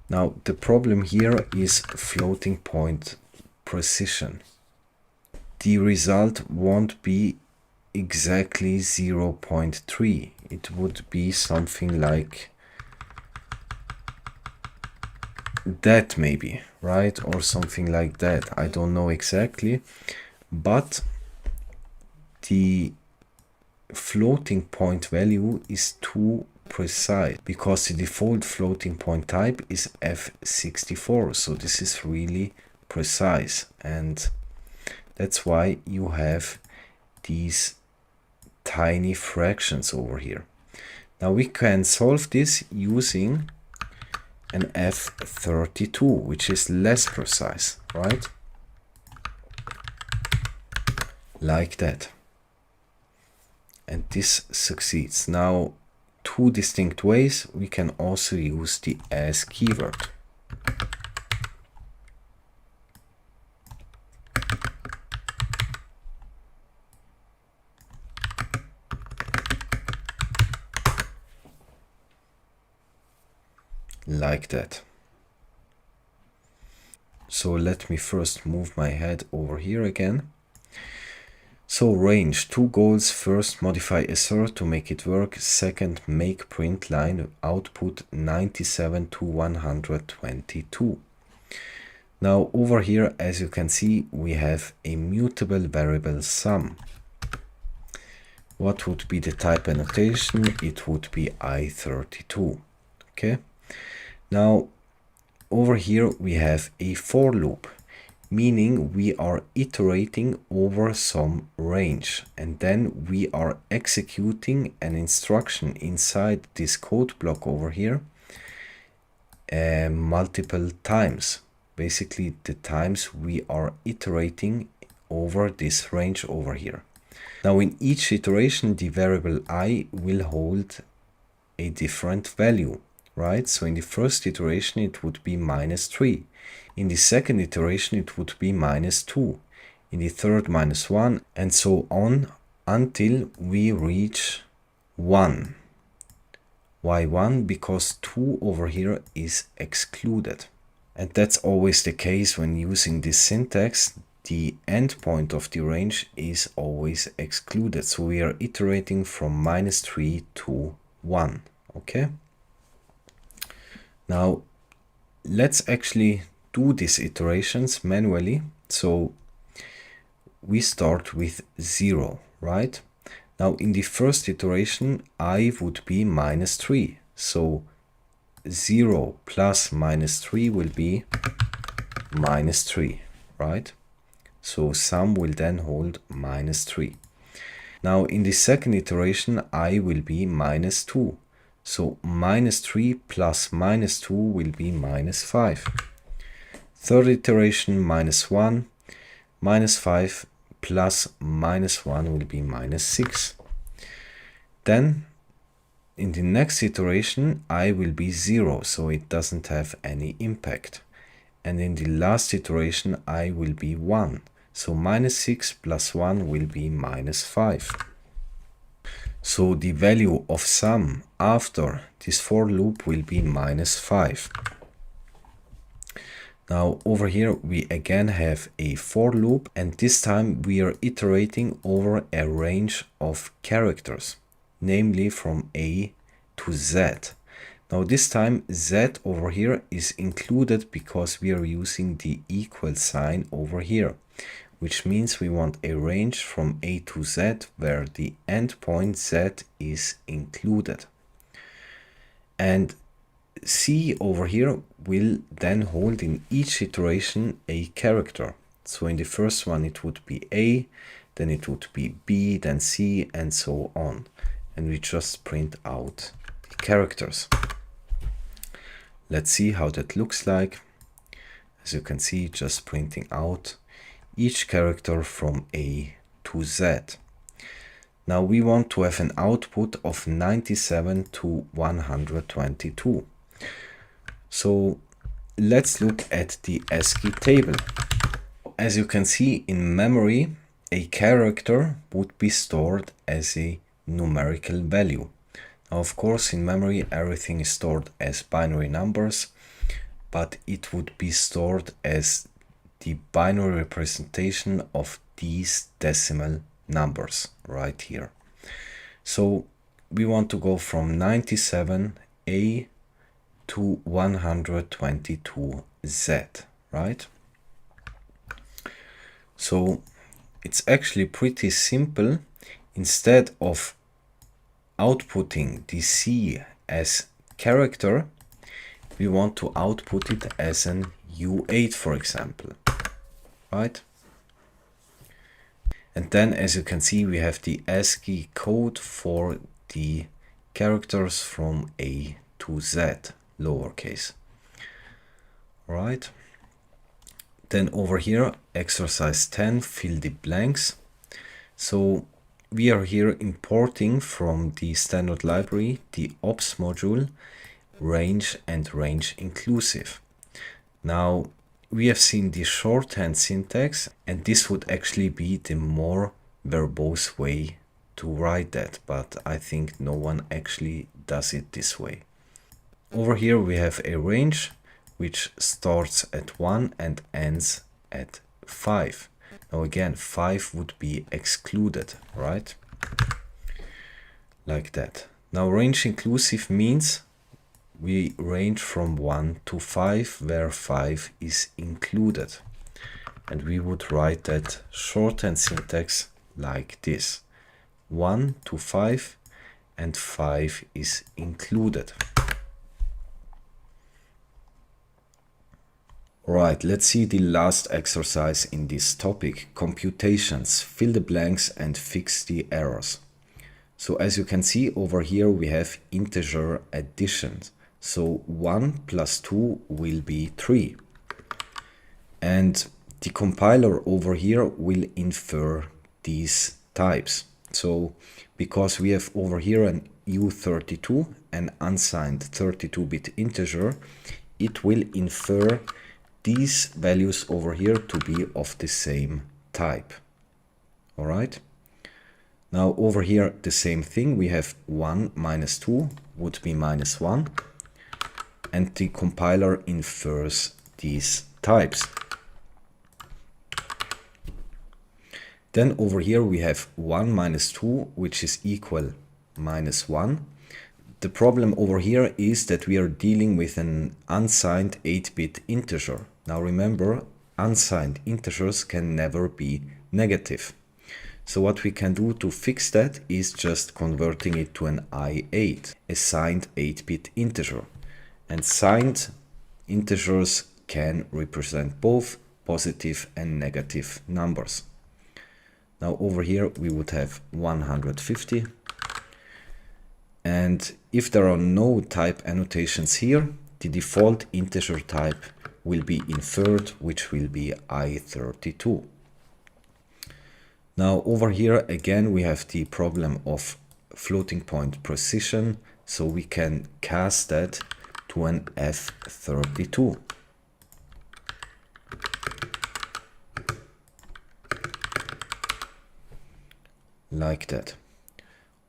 Now the problem here is floating point precision. The result won't be exactly 0.3. It would be something like that maybe, right? Or something like that. I don't know exactly, but the floating point value is too precise because the default floating point type is F64. So this is really precise, and that's why you have these tiny fractions over here. Now we can solve this using an F32, which is less precise, right? Like that. And this succeeds. Now, two distinct ways. We can also use the as keyword. Like that. So let me first move my head over here again. So range, two goals. First, modify assert to make it work. Second, make print line output 97 to 122. Now over here, as you can see, we have a mutable variable sum. What would be the type annotation? It would be I32. Okay. Now over here we have a for loop, meaning we are iterating over some range, and then we are executing an instruction inside this code block over here multiple times. Basically the times we are iterating over this range over here. Now in each iteration the variable I will hold a different value, right? So in the first iteration it would be -3. In the second iteration it would be -2. In the third -1, and so on until we reach 1. Why 1? Because 2 over here is excluded. And that's always the case when using this syntax. The endpoint of the range is always excluded. So we are iterating from -3 to 1. Okay? Now, let's actually do these iterations manually. So we start with 0, right? Now, in the first iteration, I would be -3. So 0 plus -3 will be -3, right? So sum will then hold -3. Now in the second iteration, I will be -2. So -3 plus -2 will be -5. Third iteration, -1, -5 plus -1 will be -6. Then in the next iteration, I will be 0, so it doesn't have any impact. And in the last iteration, I will be 1. So -6 plus 1 will be -5. So the value of sum after this for loop will be -5. Now over here we again have a for loop, and this time we are iterating over a range of characters, namely from A to Z. Now this time Z over here is included because we are using the equal sign over here, which means we want a range from A to Z where the endpoint Z is included. And C over here will then hold in each iteration a character. So in the first one it would be A, then it would be B, then C, and so on. And we just print out the characters. Let's see how that looks like. As you can see, just printing out each character from A to Z. Now we want to have an output of 97 to 122. So let's look at the ASCII table. As you can see, in memory, a character would be stored as a numerical value. Now, of course, in memory, everything is stored as binary numbers, but it would be stored as the binary representation of these decimal numbers right here. So we want to go from 97A to 122Z, right? So it's actually pretty simple. Instead of outputting the C as character, we want to output it as an U8, for example, right? And then, as you can see, we have the ASCII code for the characters from A to Z, lowercase. Right. Then over here, exercise 10, fill the blanks. So we are here importing from the standard library the ops module, range and range inclusive. Now we have seen the shorthand syntax, and this would actually be the more verbose way to write that, but I think no one actually does it this way. Over here we have a range which starts at 1 and ends at 5. Now again, 5 would be excluded, right? Like that. Now range inclusive means we range from 1 to 5, where 5 is included. And we would write that shorthand syntax like this. 1 to 5 and 5 is included. Right, let's see the last exercise in this topic, computations. Fill the blanks and fix the errors. So as you can see over here we have integer addition. So 1 plus 2 will be 3. And the compiler over here will infer these types. So because we have over here an U32, an unsigned 32-bit integer, it will infer these values over here to be of the same type. All right. Now over here, the same thing. We have 1 minus 2, would be -1, and the compiler infers these types. Then over here we have 1 minus 2, which is equal -1. The problem over here is that we are dealing with an unsigned 8-bit integer. Now remember, unsigned integers can never be negative. So what we can do to fix that is just converting it to an I8, a signed 8-bit integer. And signed integers can represent both positive and negative numbers. Now over here we would have 150. And if there are no type annotations here, the default integer type will be inferred, which will be I32. Now over here again we have the problem of floating point precision, so we can cast that to an F32. Like that.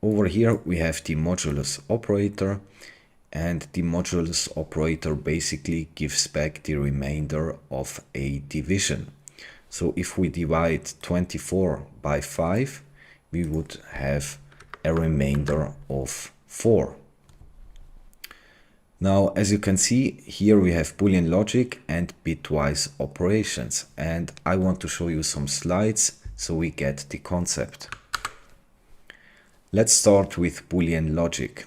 Over here we have the modulus operator, and the modulus operator basically gives back the remainder of a division. So if we divide 24 by 5, we would have a remainder of 4. Now, as you can see, here we have Boolean logic and bitwise operations, and I want to show you some slides so we get the concept. Let's start with Boolean logic.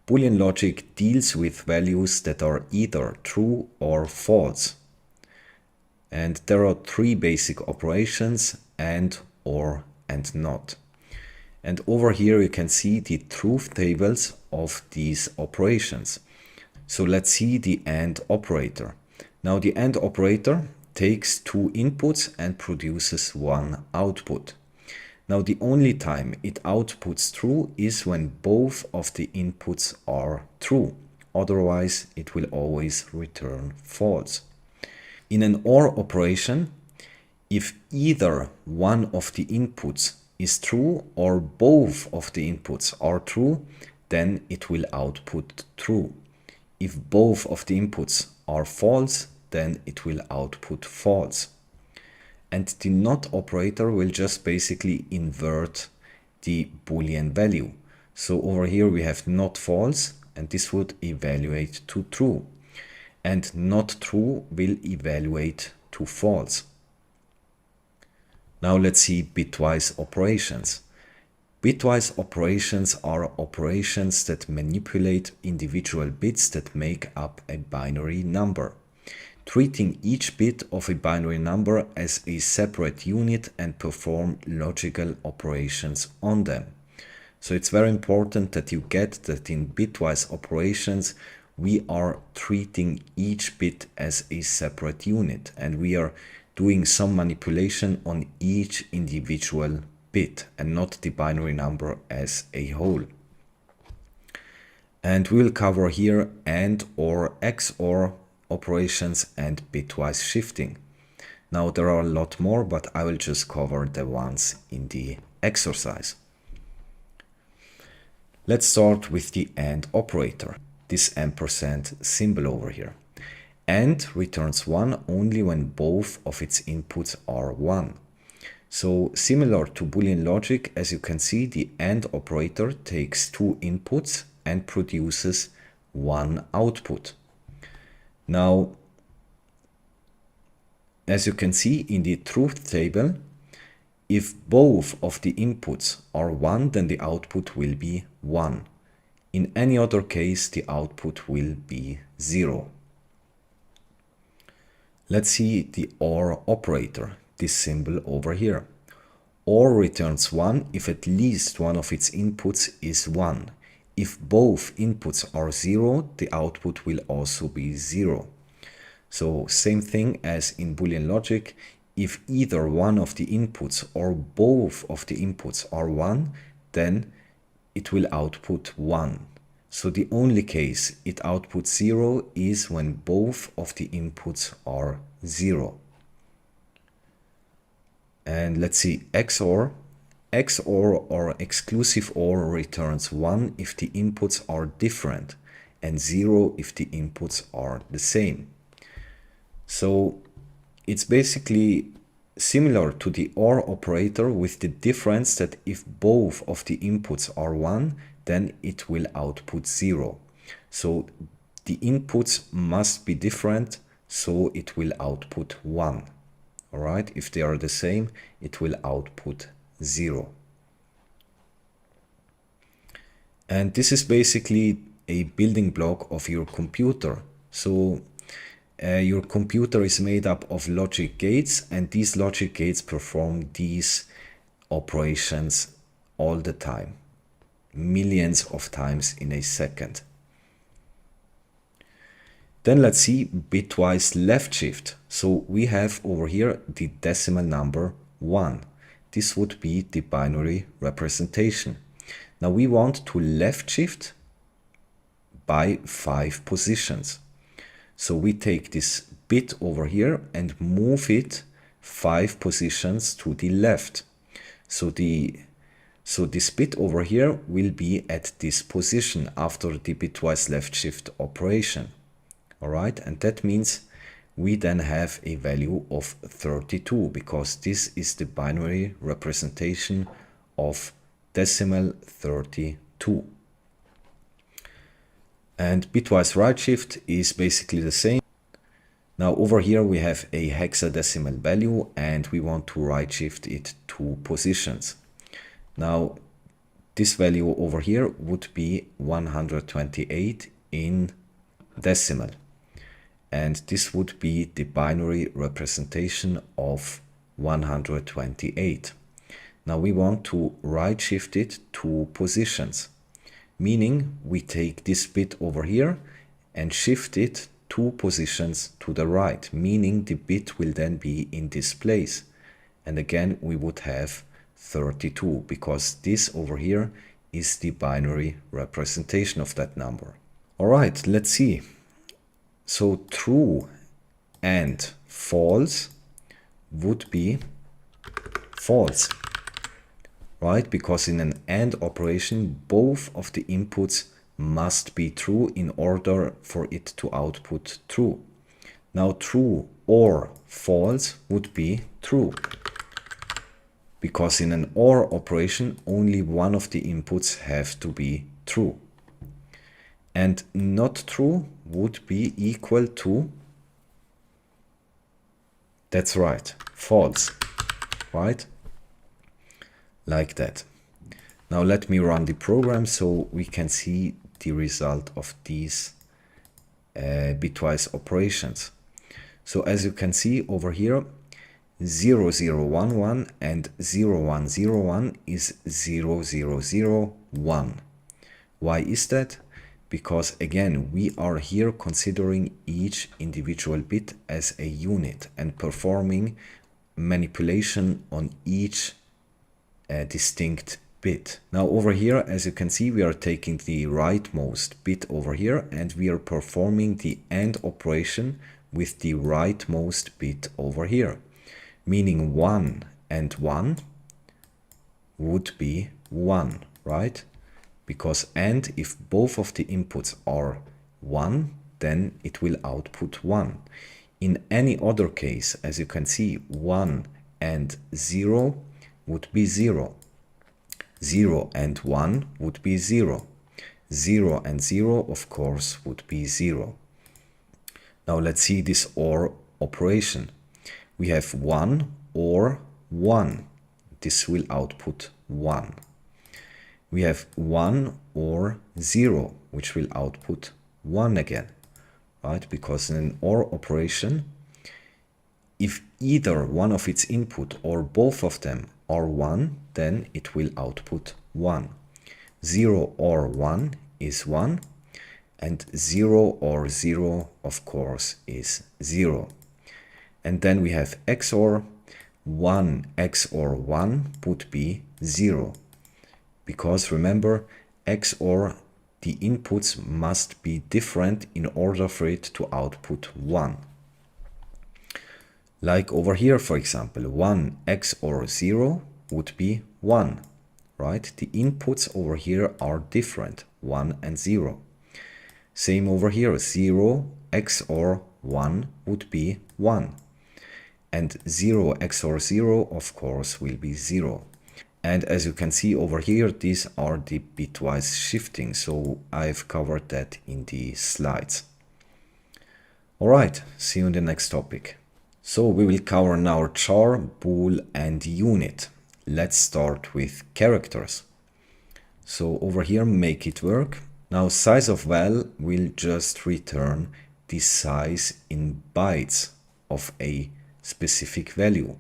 Boolean logic deals with values that are either true or false. And there are 3 basic operations: and, or, and not. And over here you can see the truth tables of these operations. So let's see the AND operator. Now the AND operator takes 2 inputs and produces 1 output. Now the only time it outputs true is when both of the inputs are true. Otherwise it will always return false. In an OR operation, if either one of the inputs is true or both of the inputs are true, then it will output true. If both of the inputs are false, then it will output false. And the NOT operator will just basically invert the Boolean value. So over here we have not false, and this would evaluate to true. And not true will evaluate to false. Now let's see bitwise operations. Bitwise operations are operations that manipulate individual bits that make up a binary number, treating each bit of a binary number as a separate unit and perform logical operations on them. So it's very important that you get that in bitwise operations we are treating each bit as a separate unit, and we are doing some manipulation on each individual bit and not the binary number as a whole. And we'll cover here AND, OR, XOR operations and bitwise shifting. Now there are a lot more, but I will just cover the ones in the exercise. Let's start with the AND operator, this ampersand symbol over here. AND returns 1 only when both of its inputs are 1. So similar to Boolean logic, as you can see, the AND operator takes 2 inputs and produces 1 output. Now, as you can see in the truth table, if both of the inputs are 1, then the output will be 1. In any other case, the output will be 0. Let's see the OR operator, this symbol over here. OR returns 1 if at least one of its inputs is 1. If both inputs are 0, the output will also be 0. So same thing as in Boolean logic, if either one of the inputs or both of the inputs are 1, then it will output 1. So the only case it outputs 0 is when both of the inputs are 0. And let's see, XOR XOR or exclusive OR returns 1 if the inputs are different and 0 if the inputs are the same. So it's basically similar to the OR operator with the difference that if both of the inputs are 1, then it will output 0. So the inputs must be different, so it will output 1. All right, if they are the same, it will output 0. And this is basically a building block of your computer. So your computer is made up of logic gates, and these logic gates perform these operations all the time, millions of times in a second. Then let's see bitwise left shift. So we have over here the decimal number 1. This would be the binary representation. Now we want to left shift by 5 positions. So we take this bit over here and move it 5 positions to the left. So this bit over here will be at this position after the bitwise left shift operation. All right, and that means we then have a value of 32 because this is the binary representation of decimal 32. And bitwise right shift is basically the same. Now over here we have a hexadecimal value and we want to right shift it 2 positions. Now this value over here would be 128 in decimal. And this would be the binary representation of 128. Now we want to right shift it 2 positions, meaning we take this bit over here and shift it 2 positions to the right, meaning the bit will then be in this place. And again, we would have 32 because this over here is the binary representation of that number. All right, let's see. So true and false would be false, right? Because in an AND operation, both of the inputs must be true in order for it to output true. Now true or false would be true, because in an OR operation, only one of the inputs have to be true. And not true would be equal to, that's right, false, right? Like that. Now let me run the program so we can see the result of these bitwise operations. So as you can see over here, 0011 and 0101 is 0001. Why is that? Because again, we are here considering each individual bit as a unit and performing manipulation on each distinct bit. Now over here, as you can see, we are taking the rightmost bit over here and we are performing the AND operation with the rightmost bit over here, meaning 1 and 1 would be 1, right? Because AND, if both of the inputs are 1, then it will output 1. In any other case, as you can see, 1 and 0 would be 0. 0 and 1 would be 0. 0 and 0, of course, would be 0. Now let's see this OR operation. We have 1 or 1. This will output 1. We have 1 or 0, which will output 1 again, right? Because in an OR operation, if either one of its input or both of them are 1, then it will output 1. 0 or 1 is 1, and 0 or 0, of course, is 0. And then we have XOR. 1 XOR 1 would be 0. Because remember, XOR, the inputs must be different in order for it to output 1. Like over here, for example, 1 XOR 0 would be 1, right? The inputs over here are different, 1 and 0. Same over here, 0 XOR 1 would be 1. And 0 XOR 0, of course, will be 0. And as you can see over here, these are the bitwise shifting, so I've covered that in the slides. Alright, see you in the next topic. So we will cover now char, bool and unit. Let's start with characters. So over here, make it work. Now size of val will just return the size in bytes of a specific value.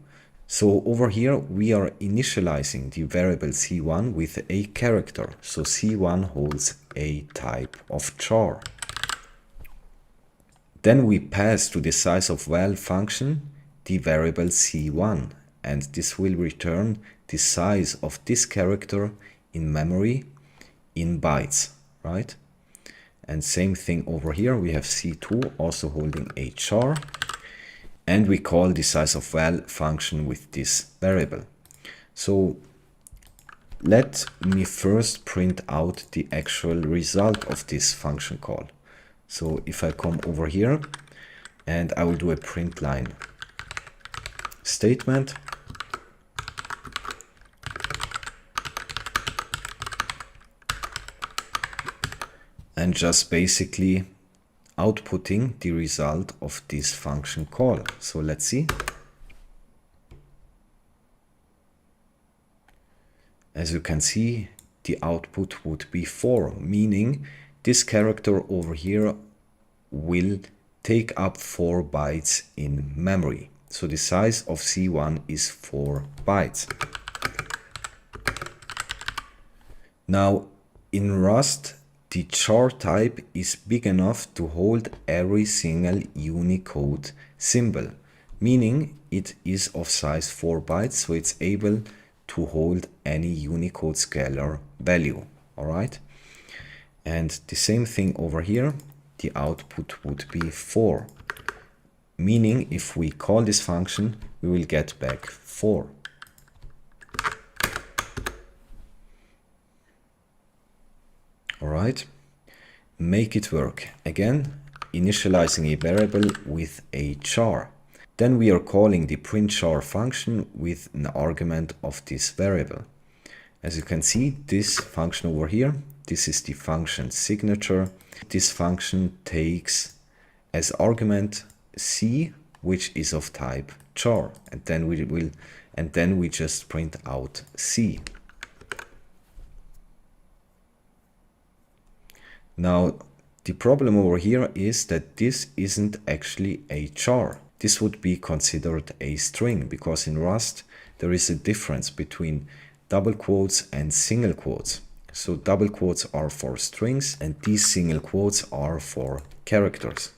So over here we are initializing the variable c1 with a character. So c1 holds a type of char. Then we pass to the size of val function the variable c1, and this will return the size of this character in memory in bytes, right? And same thing over here, we have c2 also holding a char, and we call the size of val function with this variable. So let me first print out the actual result of this function call. So if I come over here and I will do a print line statement, and just basically outputting the result of this function call. So let's see. As you can see, the output would be 4, meaning this character over here will take up 4 bytes in memory. So the size of C1 is 4 bytes. Now in Rust, the char type is big enough to hold every single Unicode symbol, meaning it is of size 4 bytes, so it's able to hold any Unicode scalar value. Alright? And the same thing over here, the output would be 4, meaning if we call this function, we will get back 4. Alright, make it work. Again, initializing a variable with a char. Then we are calling the print char function with an argument of this variable. As you can see, this function over here, this is the function signature. This function takes as argument c, which is of type char, and then we just print out c. Now, the problem over here is that this isn't actually a char. This would be considered a string, because in Rust there is a difference between double quotes and single quotes. So double quotes are for strings and these single quotes are for characters.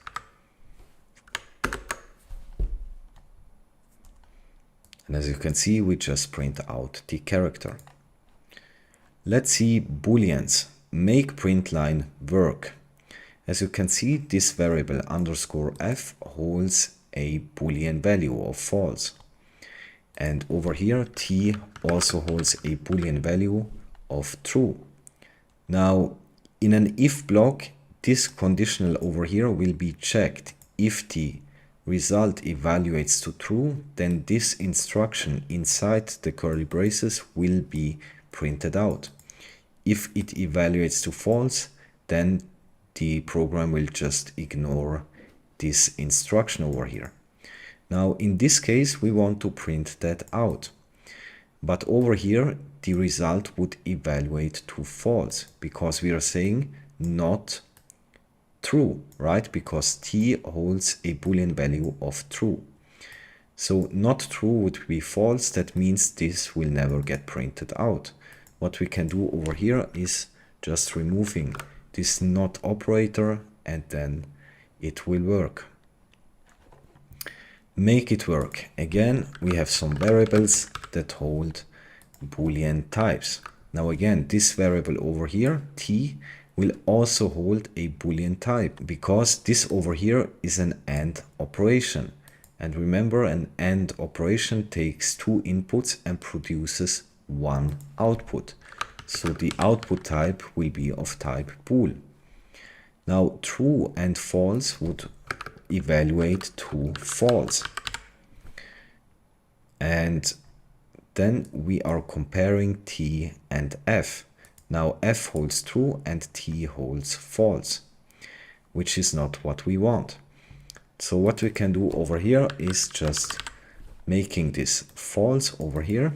And as you can see, we just print out the character. Let's see booleans. Make print line work. As you can see, this variable _f holds a boolean value of false. And over here, t also holds a boolean value of true. Now, in an if block, this conditional over here will be checked. If the result evaluates to true, then this instruction inside the curly braces will be printed out. If it evaluates to false, then the program will just ignore this instruction over here. Now in this case we want to print that out, but over here the result would evaluate to false because we are saying not true, right? Because t holds a boolean value of true. So not true would be false. That means this will never get printed out. What we can do over here is just removing this not operator and then it will work. Make it work. Again, we have some variables that hold boolean types. Now again, this variable over here, t, will also hold a boolean type because this over here is an AND operation. And remember, an AND operation takes two inputs and produces one output. So the output type will be of type bool. Now true and false would evaluate to false. And then we are comparing T and F. Now F holds true and T holds false, which is not what we want. So what we can do over here is just making this false over here.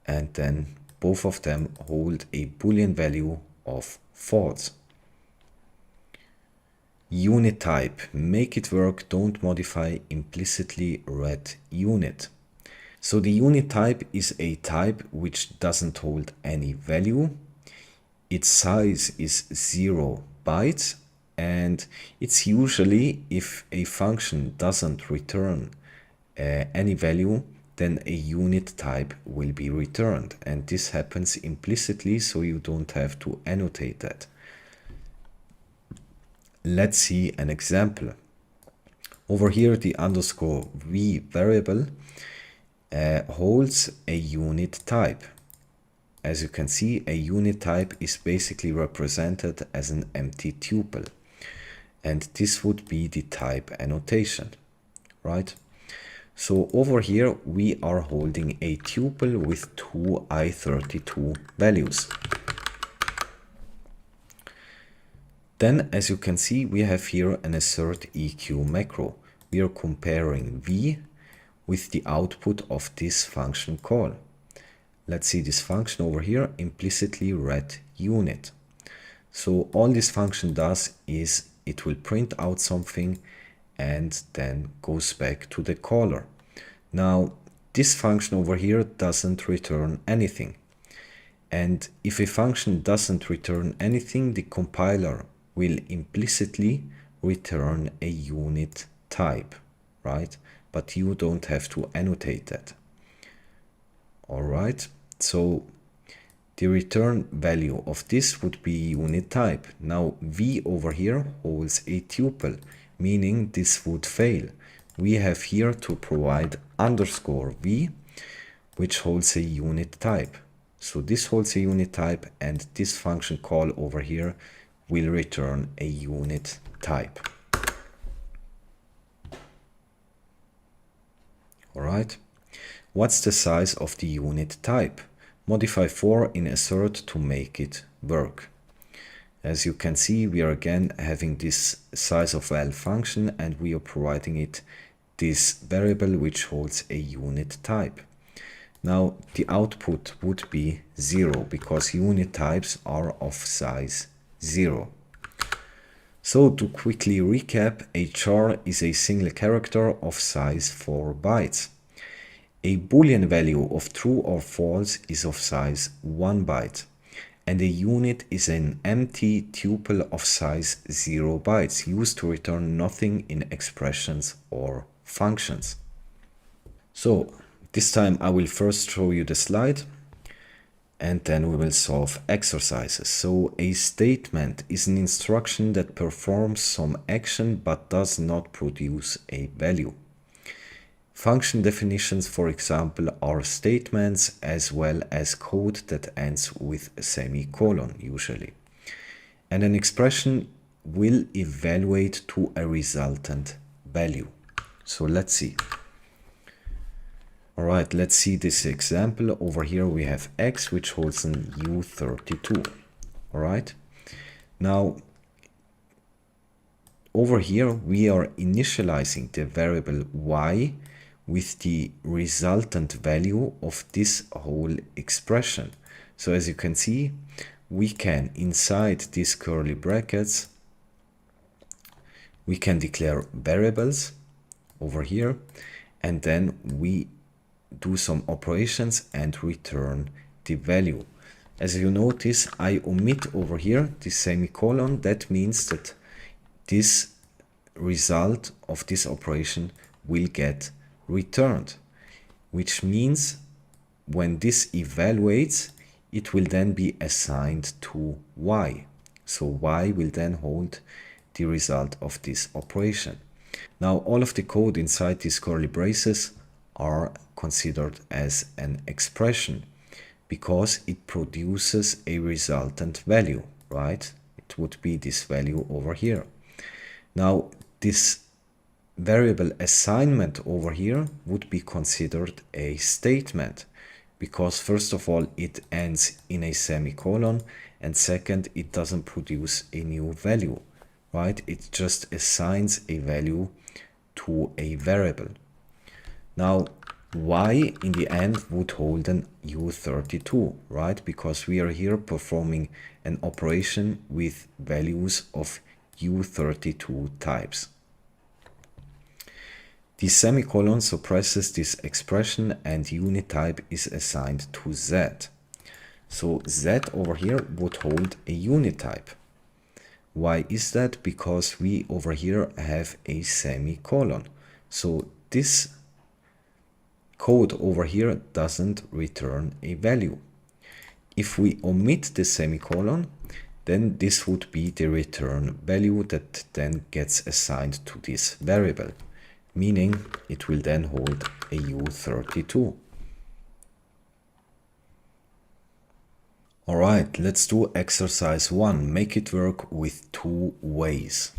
And then both of them hold a Boolean value of false. Unit type, make it work, don't modify implicitly read unit. So the unit type is a type which doesn't hold any value. Its size is 0 bytes, and it's usually, if a function doesn't return any value, then a unit type will be returned, and this happens implicitly, so you don't have to annotate that. Let's see an example. Over here, the underscore v variable holds a unit type. As you can see, a unit type is basically represented as an empty tuple, and this would be the type annotation, right? So over here we are holding a tuple with two i32 values. Then, as you can see, we have here an assert EQ macro. We are comparing v with the output of this function call. Let's see this function over here, implicitly read unit. So all this function does is it will print out something and then goes back to the caller. Now this function over here doesn't return anything. And if a function doesn't return anything, the compiler will implicitly return a unit type, right? But you don't have to annotate that. All right, so the return value of this would be unit type. Now v over here holds a tuple, meaning this would fail. We have here to provide underscore v, which holds a unit type. So this holds a unit type, and this function call over here will return a unit type. All right. What's the size of the unit type? Modify 4 in assert to make it work. As you can see, we are again having this size of val function, and we are providing it this variable which holds a unit type. Now the output would be 0 because unit types are of size 0. So to quickly recap, a char is a single character of size 4 bytes. A Boolean value of true or false is of size 1 byte, and a unit is an empty tuple of size 0 bytes used to return nothing in expressions or functions. So this time I will first show you the slide, and then we will solve exercises. So a statement is an instruction that performs some action but does not produce a value. Function definitions, for example, are statements as well as code that ends with a semicolon usually. And an expression will evaluate to a resultant value. So let's see. All right, let's see this example. Over here we have x, which holds an u32. All right. Now, over here we are initializing the variable y with the resultant value of this whole expression. So as you can see, we can, inside these curly brackets, we can declare variables over here, and then we do some operations and return the value. As you notice, I omit over here the semicolon. That means that this result of this operation will get returned, which means when this evaluates, it will then be assigned to y. So y will then hold the result of this operation. Now all of the code inside these curly braces are considered as an expression because it produces a resultant value, right? It would be this value over here. Now this variable assignment over here would be considered a statement because first of all it ends in a semicolon, and second, it doesn't produce a new value, right? It just assigns a value to a variable. Now y in the end would hold an u32, right? Because we are here performing an operation with values of u32 types. The semicolon suppresses this expression and unit type is assigned to z. So z over here would hold a unit type. Why is that? Because we over here have a semicolon. So this code over here doesn't return a value. If we omit the semicolon, then this would be the return value that then gets assigned to this variable, meaning it will then hold a u32. Alright, let's do exercise 1. Make it work with two ways.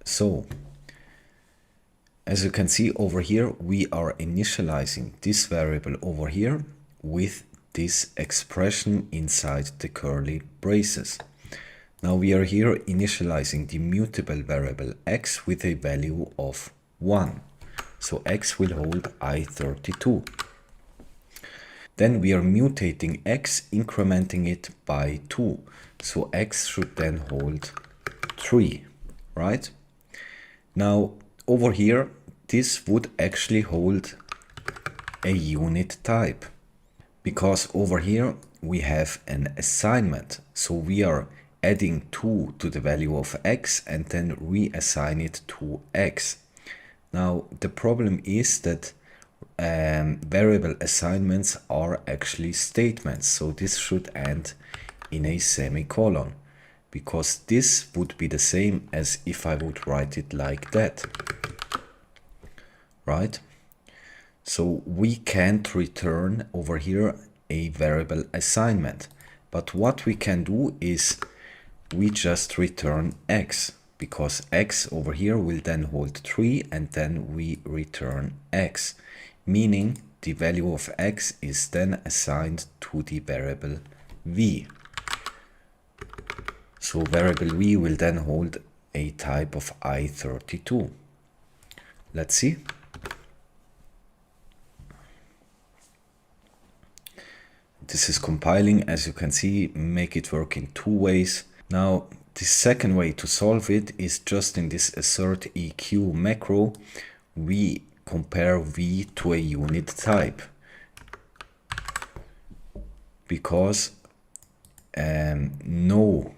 So, as you can see over here, we are initializing this variable over here with this expression inside the curly braces. Now we are here initializing the mutable variable x with a value of 1. So x will hold i32. Then we are mutating x, incrementing it by 2. So x should then hold 3, right? Now over here, this would actually hold a unit type, because over here we have an assignment. So we are adding 2 to the value of x and then reassign it to x. Now the problem is that variable assignments are actually statements, so this should end in a semicolon, because this would be the same as if I would write it like that, right? So we can't return over here a variable assignment, but what we can do is we just return x, because x over here will then hold 3 and then we return x, meaning the value of x is then assigned to the variable v. So variable v will then hold a type of i32. Let's see. This is compiling. As you can see, make it work in two ways. Now the second way to solve it is just in this assert eq macro, we compare v to a unit type, because no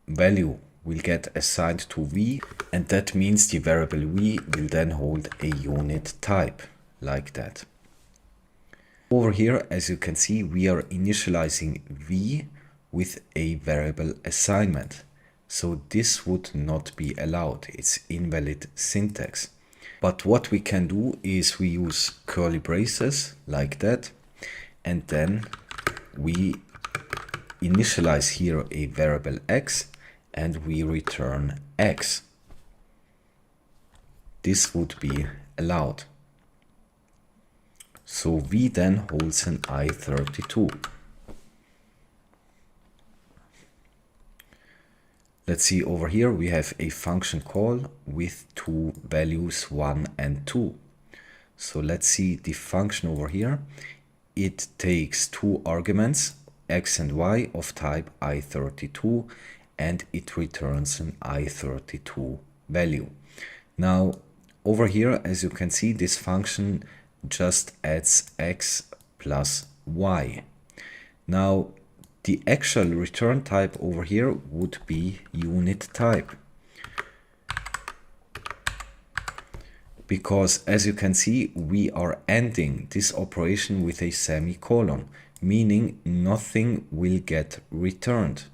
value will get assigned to v, and that means the variable v will then hold a unit type like that. Over here, as you can see, we are initializing v with a variable assignment. So this would not be allowed. It's invalid syntax. But what we can do is we use curly braces like that, and then we initialize here a variable x and we return x. This would be allowed. So v then holds an i32. Let's see, over here we have a function call with two values 1 and 2. So let's see the function over here. It takes two arguments, x and y, of type i32, and it returns an i32 value. Now over here, as you can see, this function just adds x plus y. Now the actual return type over here would be unit type, because as you can see, we are ending this operation with a semicolon, meaning nothing will get returned.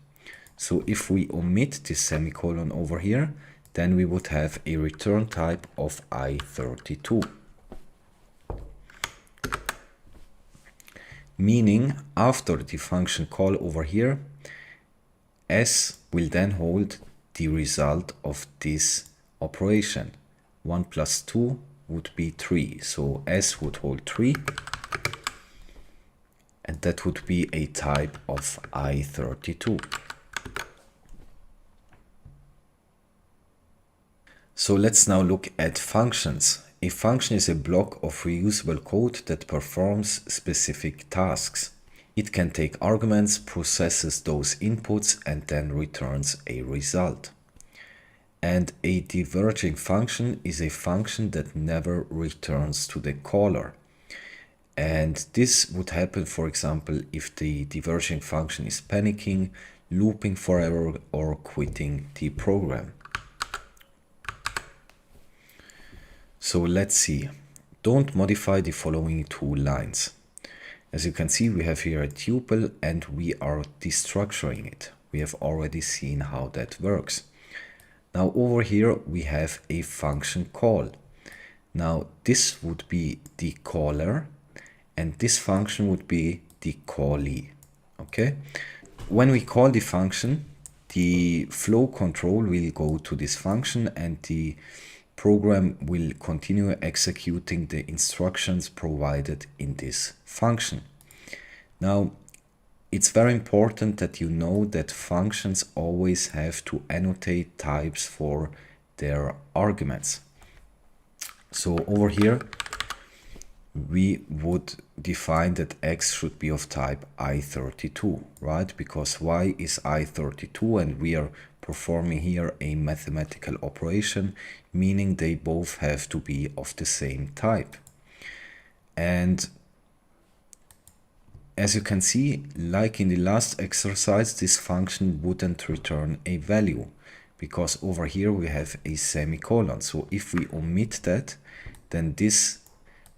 So if we omit this semicolon over here, then we would have a return type of i32. Meaning, after the function call over here, s will then hold the result of this operation. 1 plus 2 would be 3, so s would hold 3, and that would be a type of i32. So let's now look at functions. A function is a block of reusable code that performs specific tasks. It can take arguments, processes those inputs, and then returns a result. And a diverging function is a function that never returns to the caller. And this would happen, for example, if the diverging function is panicking, looping forever, or quitting the program. So let's see. Don't modify the following two lines. As you can see, we have here a tuple and we are destructuring it. We have already seen how that works. Now over here we have a function call. Now this would be the caller and this function would be the callee. Okay? When we call the function, the flow control will go to this function and the program will continue executing the instructions provided in this function. Now, it's very important that you know that functions always have to annotate types for their arguments. So over here, we would define that x should be of type i32, right? Because y is i32 and we are performing here a mathematical operation, meaning they both have to be of the same type. And as you can see, like in the last exercise, this function wouldn't return a value because over here we have a semicolon. So if we omit that, then this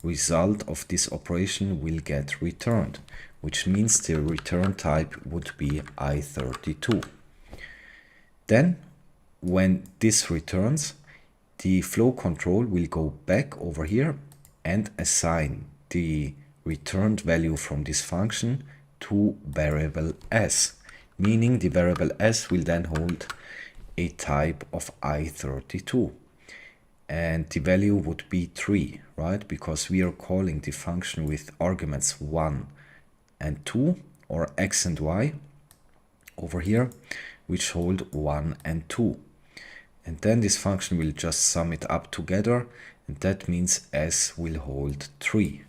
result of this operation will get returned, which means the return type would be i32. Then, when this returns, the flow control will go back over here and assign the returned value from this function to variable s, meaning the variable s will then hold a type of i32. And the value would be 3, right? Because we are calling the function with arguments 1 and 2, or x and y, over here, which hold 1 and 2. And then this function will just sum it up together, and that means s will hold 3.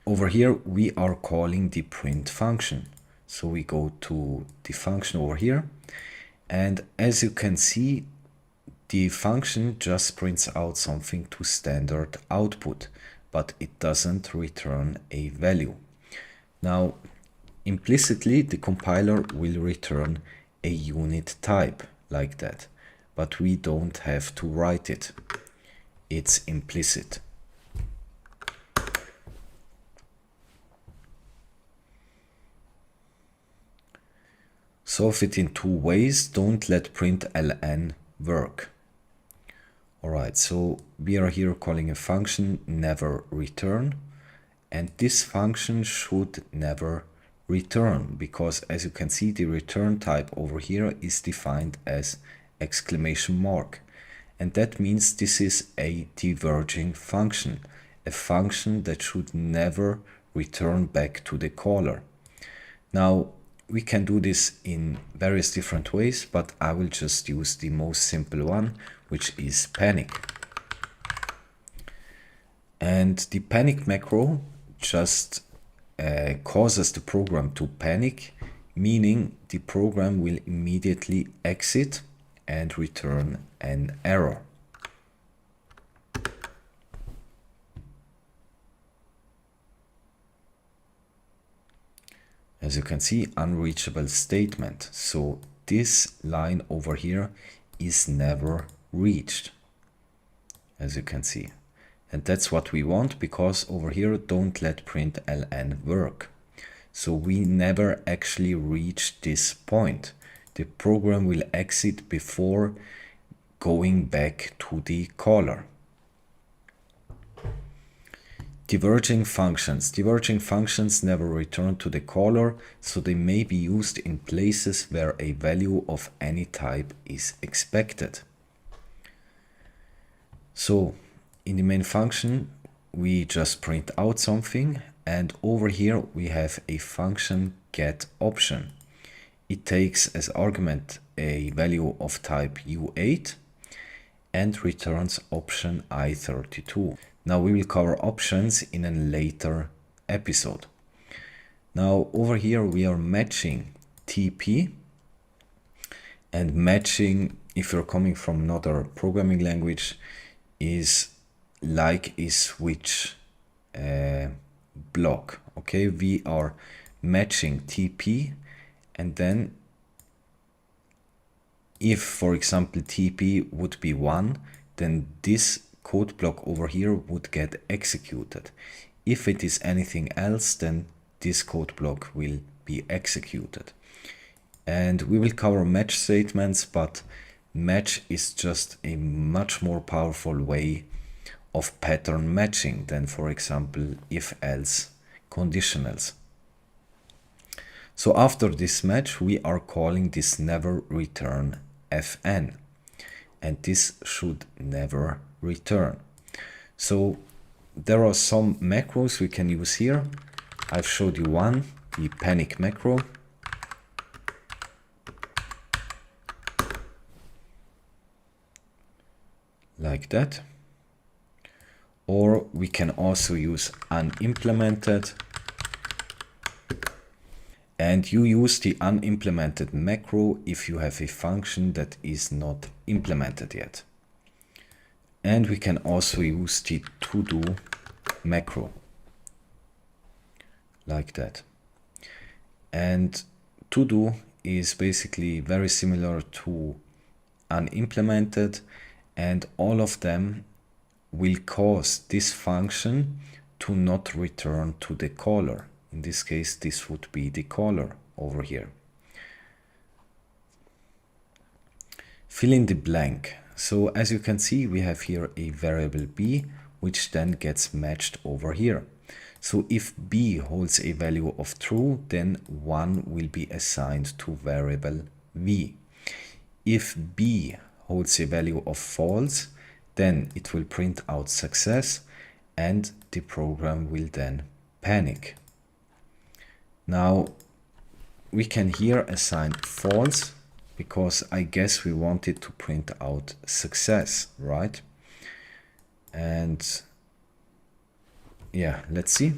Over here, we are calling the print function. So we go to the function over here, and as you can see, the function just prints out something to standard output, but it doesn't return a value. Now, implicitly, the compiler will return a unit type like that, but we don't have to write it. It's implicit. Solve it in two ways. Don't let println work. Alright, so we are here calling a function never return, and this function should never return because, as you can see, the return type over here is defined as exclamation mark, and that means this is a diverging function, a function that should never return back to the caller. Now, we can do this in various different ways, but I will just use the most simple one, which is panic. And the panic macro just causes the program to panic, meaning the program will immediately exit and return an error. As you can see, unreachable statement. So this line over here is never reached, as you can see. And that's what we want, because over here, don't let println work. So we never actually reach this point. The program will exit before going back to the caller. Diverging functions. Diverging functions never return to the caller, so they may be used in places where a value of any type is expected. So in the main function, we just print out something, and over here we have a function getOption. It takes as argument a value of type U8 and returns option I32. Now we will cover options in a later episode. Now over here we are matching TP, and matching, if you're coming from another programming language, is like a switch block. Okay, we are matching TP, and then if, for example, TP would be 1, then this code block over here would get executed. If it is anything else, then this code block will be executed. And we will cover match statements, but match is just a much more powerful way of pattern matching than, for example, if-else conditionals. So after this match, we are calling this never return fn, and this should never return. So there are some macros we can use here. I've showed you one, the panic macro. Like that. Or we can also use unimplemented, and you use the unimplemented macro if you have a function that is not implemented yet. And we can also use the to-do macro, like that. And to-do is basically very similar to unimplemented, and all of them will cause this function to not return to the caller. In this case, this would be the caller over here. Fill in the blank. So as you can see, we have here a variable b, which then gets matched over here. So if b holds a value of true, then 1 will be assigned to variable v. If b holds a value of false, then it will print out success, and the program will then panic. Now we can here assign false, because I guess we wanted to print out success, right? And yeah, let's see.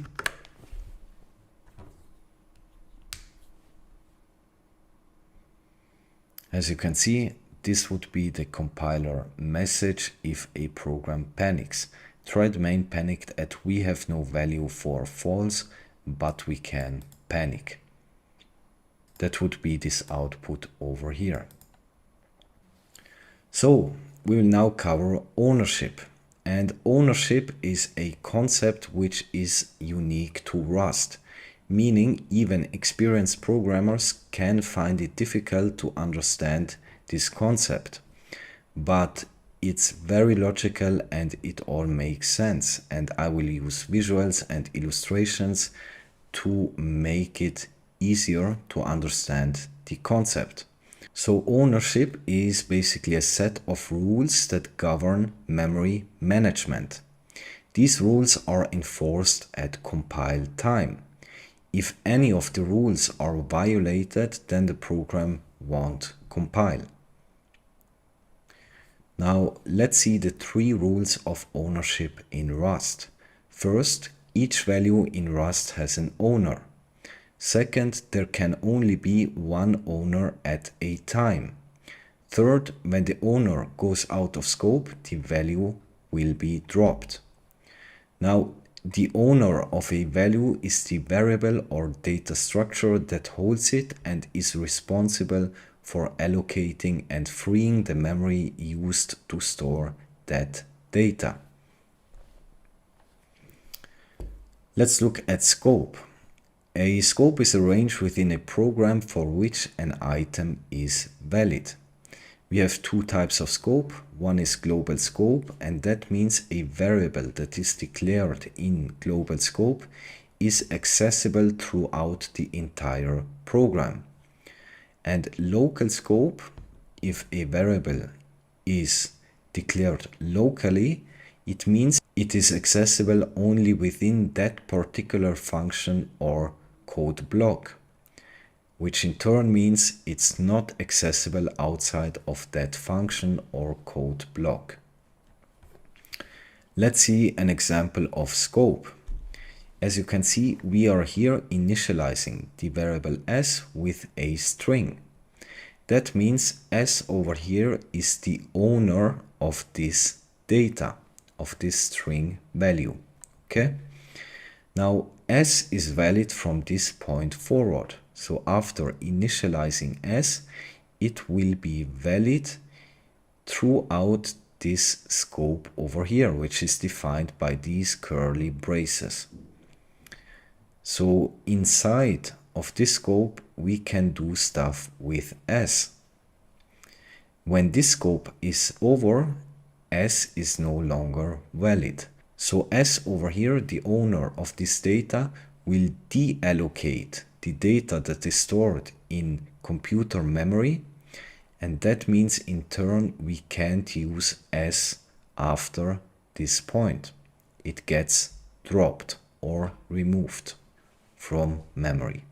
As you can see, this would be the compiler message if a program panics. Thread main panicked at we have no value for false, but we can panic. That would be this output over here. So we will now cover ownership. And ownership is a concept which is unique to Rust, meaning even experienced programmers can find it difficult to understand this concept. But it's very logical and it all makes sense. And I will use visuals and illustrations to make it easier to understand the concept. So ownership is basically a set of rules that govern memory management. These rules are enforced at compile time. If any of the rules are violated, then the program won't compile. Now let's see the 3 rules of ownership in Rust. First, each value in Rust has an owner. Second, there can only be one owner at a time. Third, when the owner goes out of scope, the value will be dropped. Now, the owner of a value is the variable or data structure that holds it and is responsible for allocating and freeing the memory used to store that data. Let's look at scope. A scope is a range within a program for which an item is valid. We have two types of scope. One is global scope, and that means a variable that is declared in global scope is accessible throughout the entire program. And local scope, if a variable is declared locally, it means it is accessible only within that particular function or code block, which in turn means it's not accessible outside of that function or code block. Let's see an example of scope. As you can see, we are here initializing the variable s with a string. That means s over here is the owner of this data, of this string value. Okay? Now s is valid from this point forward. So after initializing s, it will be valid throughout this scope over here, which is defined by these curly braces. So inside of this scope, we can do stuff with s. When this scope is over, s is no longer valid. So s over here, the owner of this data, will deallocate the data that is stored in computer memory, and that means in turn we can't use s after this point. It gets dropped or removed from memory.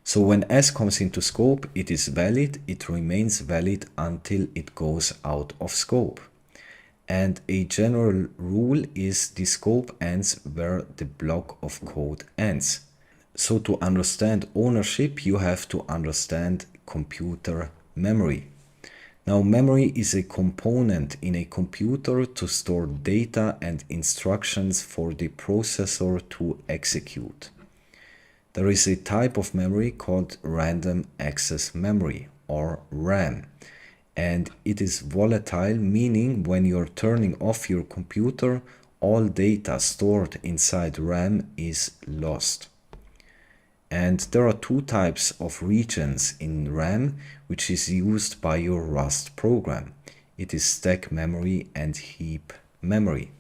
So when s comes into scope, it is valid, it remains valid until it goes out of scope. And a general rule is the scope ends where the block of code ends. So to understand ownership, you have to understand computer memory. Now, memory is a component in a computer to store data and instructions for the processor to execute. There is a type of memory called random access memory, or RAM. And it is volatile, meaning when you're turning off your computer, all data stored inside RAM is lost. And there are two types of regions in RAM, which is used by your Rust program. It is stack memory and heap memory.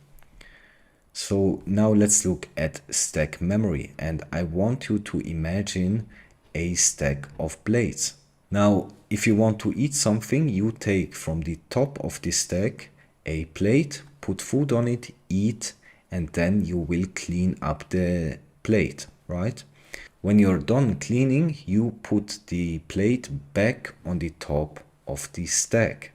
So now let's look at stack memory, and I want you to imagine a stack of plates. Now, if you want to eat something, you take from the top of the stack a plate, put food on it, eat, and then you will clean up the plate, right? When you're done cleaning, you put the plate back on the top of the stack.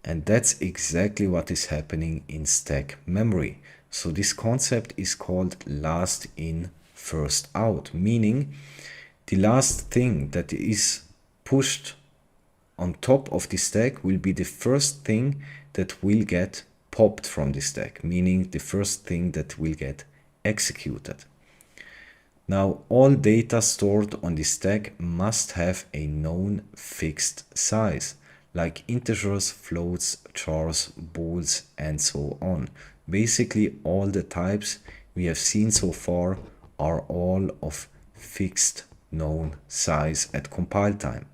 And that's exactly what is happening in stack memory. So this concept is called last in, first out, meaning the last thing that is pushed on top of the stack will be the first thing that will get popped from the stack, meaning the first thing that will get executed. Now, all data stored on the stack must have a known fixed size, like integers, floats, chars, bools, and so on. Basically, all the types we have seen so far are all of fixed known size at compile time.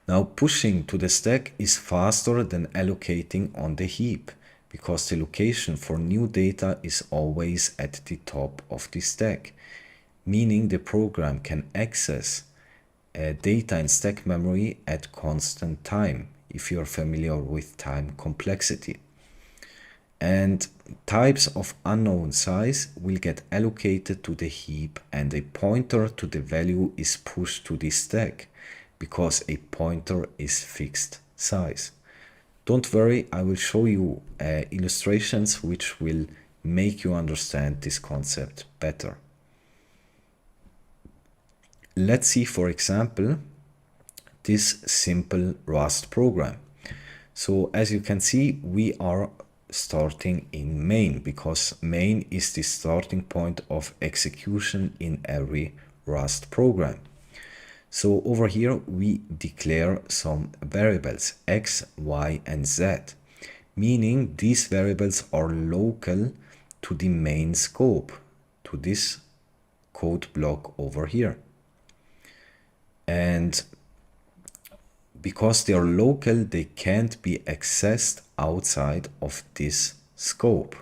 Now, pushing to the stack is faster than allocating on the heap, because the location for new data is always at the top of the stack, meaning the program can access data in stack memory at constant time, if you're familiar with time complexity. And types of unknown size will get allocated to the heap, and a pointer to the value is pushed to the stack, because a pointer is fixed size. Don't worry, I will show you illustrations which will make you understand this concept better. Let's see, for example, this simple Rust program. So as you can see, we are starting in main, because main is the starting point of execution in every Rust program. So over here we declare some variables x, y, and z, meaning these variables are local to the main scope. to this code block over here. And because they are local, they can't be accessed outside of this scope.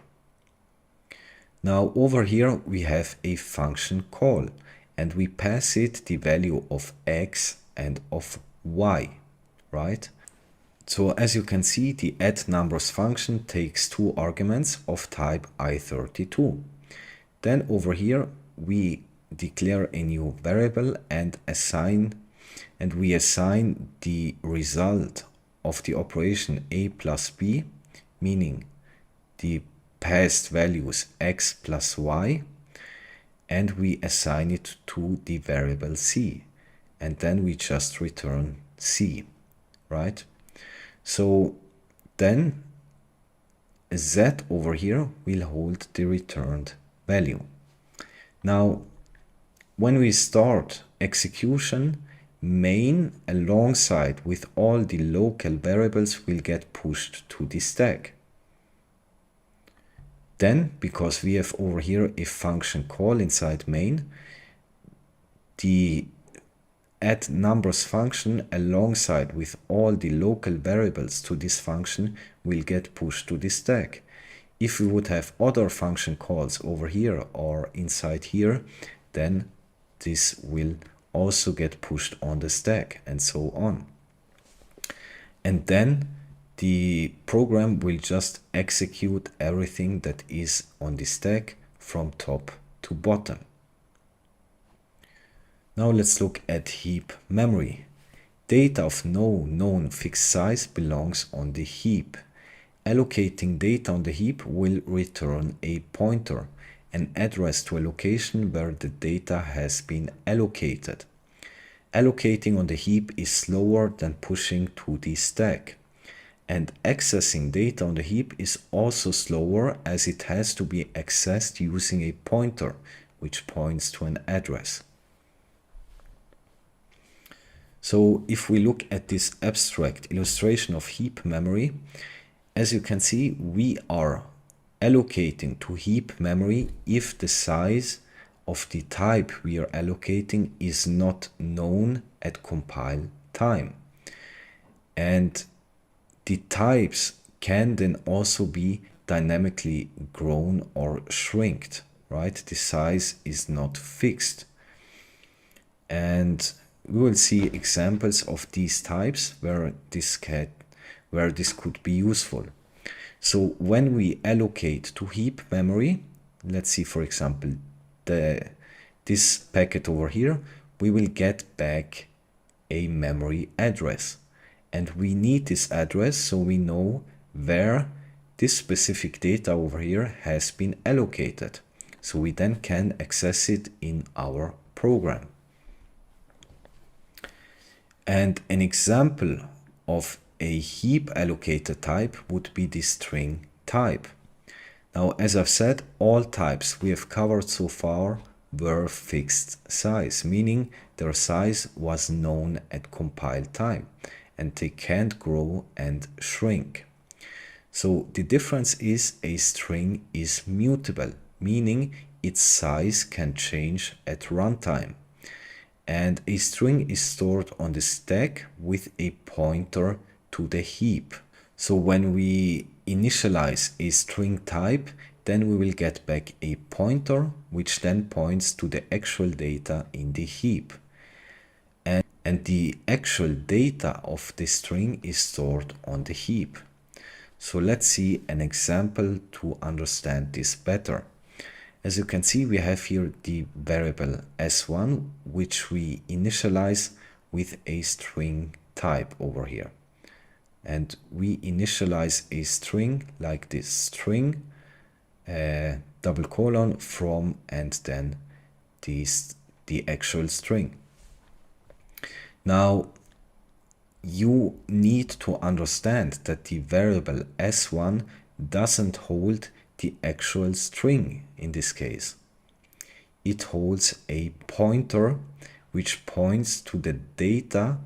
Now over here we have a function call, and we pass it the value of x and of y, right? So as you can see, the addNumbers function takes two arguments of type i32. Then over here we declare a new variable and we assign the result of the operation a plus b, meaning the passed values x plus y, and we assign it to the variable c, and then we just return c, right? So then z over here will hold the returned value. Now when we start execution, main alongside with all the local variables will get pushed to the stack. Then, because we have over here a function call inside main, the addNumbers function alongside with all the local variables to this function will get pushed to the stack. If we would have other function calls over here or inside here, then this will also get pushed on the stack, and so on. And then the program will just execute everything that is on the stack from top to bottom. Now let's look at heap memory. Data of no known fixed size belongs on the heap. Allocating data on the heap will return a pointer, an address to a location where the data has been allocated. Allocating on the heap is slower than pushing to the stack. And accessing data on the heap is also slower, as it has to be accessed using a pointer, which points to an address. So if we look at this abstract illustration of heap memory, as you can see, we are allocating to heap memory if the size of the type we are allocating is not known at compile time. And the types can then also be dynamically grown or shrinked, right? The size is not fixed. And we will see examples of these types where this could be useful. So when we allocate to heap memory, let's see, for example, this packet over here, we will get back a memory address. And we need this address so we know where this specific data over here has been allocated. So we then can access it in our program. And an example of a heap allocated type would be the string type. Now, as I've said, all types we have covered so far were fixed size, meaning their size was known at compile time, and they can't grow and shrink. So the difference is a string is mutable, meaning its size can change at runtime. And a string is stored on the stack with a pointer to the heap. So when we initialize a string type, then we will get back a pointer, which then points to the actual data in the heap. And the actual data of the string is stored on the heap. So let's see an example to understand this better. As you can see, we have here the variable s1, which we initialize with a string type over here. And we initialize a string like this, string, double colon, from, and then the actual string. Now, you need to understand that the variable s1 doesn't hold the actual string in this case. It holds a pointer which points to the data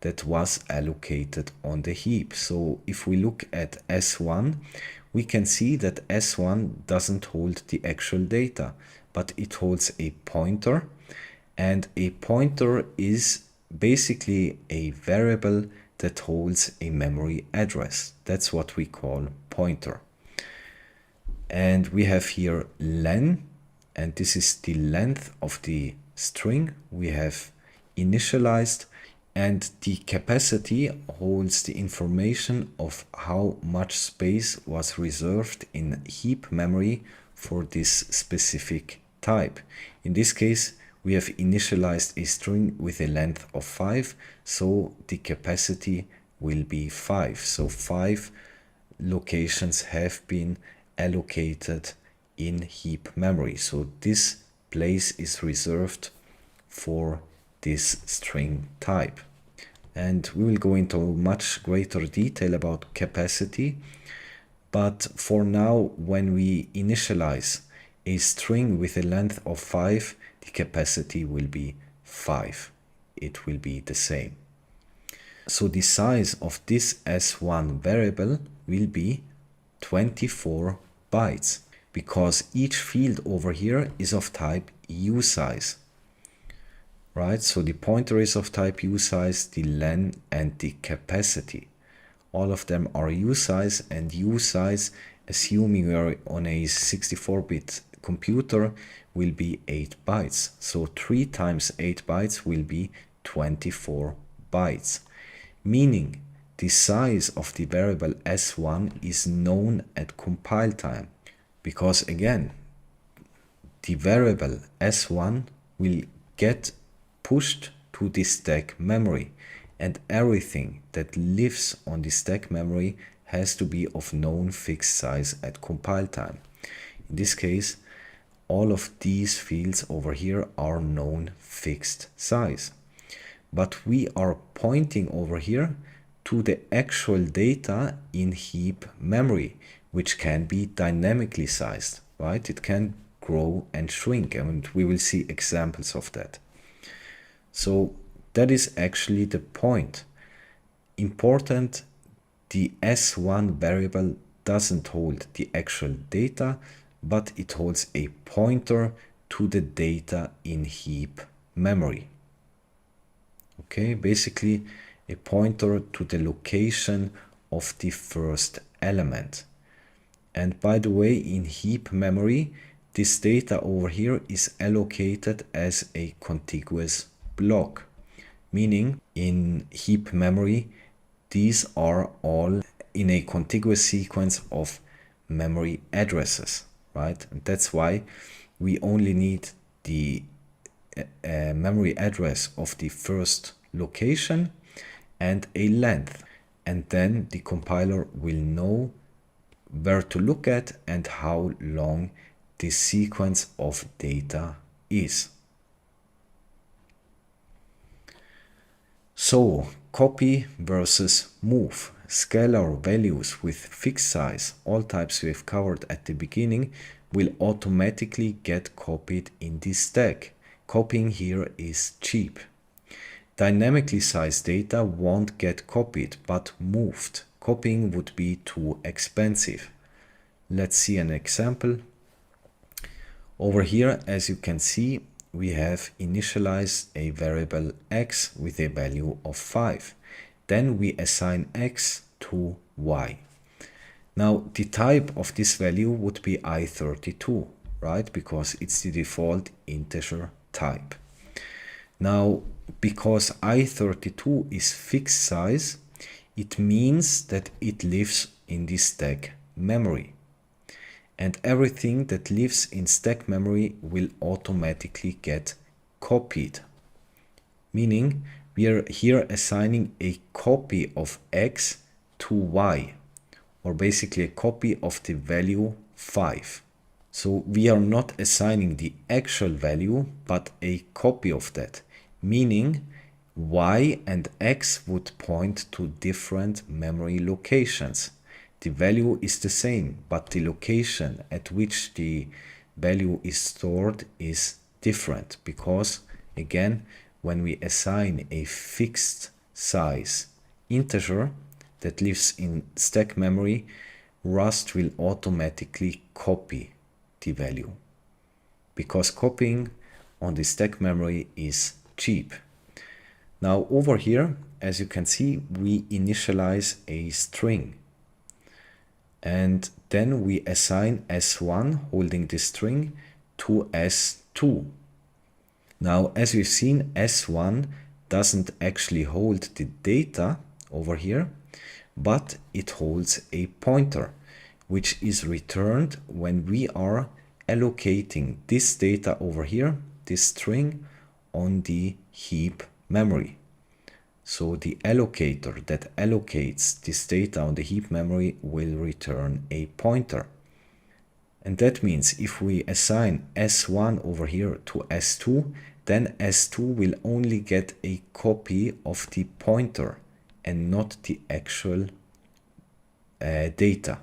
that was allocated on the heap. So if we look at s1, we can see that S1 doesn't hold the actual data, but it holds a pointer, and a pointer is basically a variable that holds a memory address. That's what we call pointer. And we have here len, and this is the length of the string we have initialized, and the capacity holds the information of how much space was reserved in heap memory for this specific type. In this case, we have initialized a string with a length of 5, so the capacity will be 5. So 5 locations have been allocated in heap memory. So this place is reserved for this string type. And we will go into much greater detail about capacity. But for now, when we initialize a string with a length of 5, the capacity will be 5. It will be the same. So the size of this S1 variable will be 24 bytes, because each field over here is of type usize. Right, so the pointer is of type usize, the len and the capacity. All of them are usize, and usize, assuming we are on a 64-bit computer, will be 8 bytes. So 3 times 8 bytes will be 24 bytes. Meaning the size of the variable S1 is known at compile time. Because again, the variable S1 will get pushed to the stack memory, and everything that lives on the stack memory has to be of known fixed size at compile time. In this case, all of these fields over here are known fixed size. But we are pointing over here to the actual data in heap memory, which can be dynamically sized, right? It can grow and shrink, and we will see examples of that. So that is actually the point. Important, the S1 variable doesn't hold the actual data, but it holds a pointer to the data in heap memory. Okay, basically a pointer to the location of the first element. And by the way, in heap memory, this data over here is allocated as a contiguous block, meaning in heap memory, these are all in a contiguous sequence of memory addresses, right? And that's why we only need the memory address of the first location and a length, and then the compiler will know where to look at and how long this sequence of data is. So copy versus move. Scalar values with fixed size, all types we have covered at the beginning, will automatically get copied in this stack. Copying here is cheap. Dynamically sized data won't get copied but moved. Copying would be too expensive. Let's see an example. Over here, as you can see, we have initialized a variable x with a value of 5. Then we assign x to y. Now the type of this value would be i32, right? Because it's the default integer type. Now, because i32 is fixed size, it means that it lives in the stack memory. And everything that lives in stack memory will automatically get copied. Meaning we are here assigning a copy of x to y, or basically a copy of the value 5. So we are not assigning the actual value, but a copy of that, meaning y and x would point to different memory locations. The value is the same, but the location at which the value is stored is different, because again, when we assign a fixed size integer that lives in stack memory, Rust will automatically copy the value, because copying on the stack memory is cheap. Now over here, as you can see, we initialize a string, and then we assign S1 holding the string to S2. Now, as we've seen, S1 doesn't actually hold the data over here, but it holds a pointer, which is returned when we are allocating this data over here, this string, on the heap memory. So the allocator that allocates this data on the heap memory will return a pointer. And that means if we assign S1 over here to S2, then S2 will only get a copy of the pointer and not the actual data.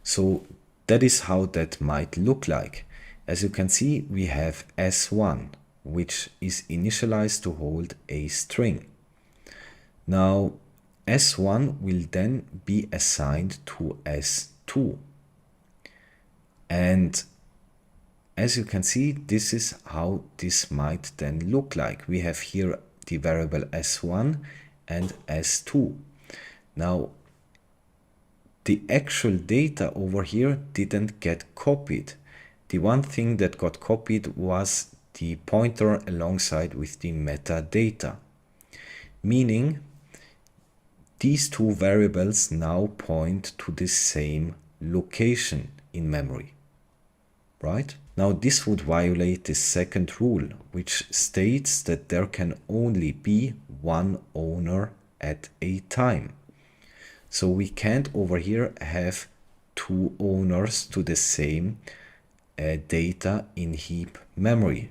So that is how that might look like. As you can see, we have S1, which is initialized to hold a string. Now, S1 will then be assigned to S2. And as you can see, this is how this might then look like. We have here the variable S1 and S2. Now, the actual data over here didn't get copied. The one thing that got copied was the pointer alongside with the metadata, meaning these two variables now point to the same location in memory, right? Now this would violate the second rule, which states that there can only be one owner at a time. So we can't over here have two owners to the same data in heap memory.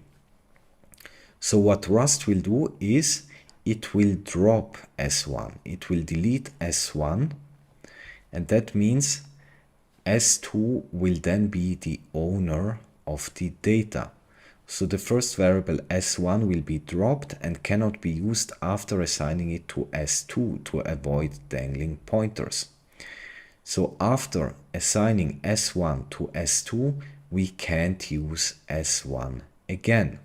So what Rust will do is it will drop S1. It will delete S1, and that means S2 will then be the owner of the data. So the first variable S1 will be dropped and cannot be used after assigning it to S2 to avoid dangling pointers. So after assigning S1 to S2, we can't use S1 again.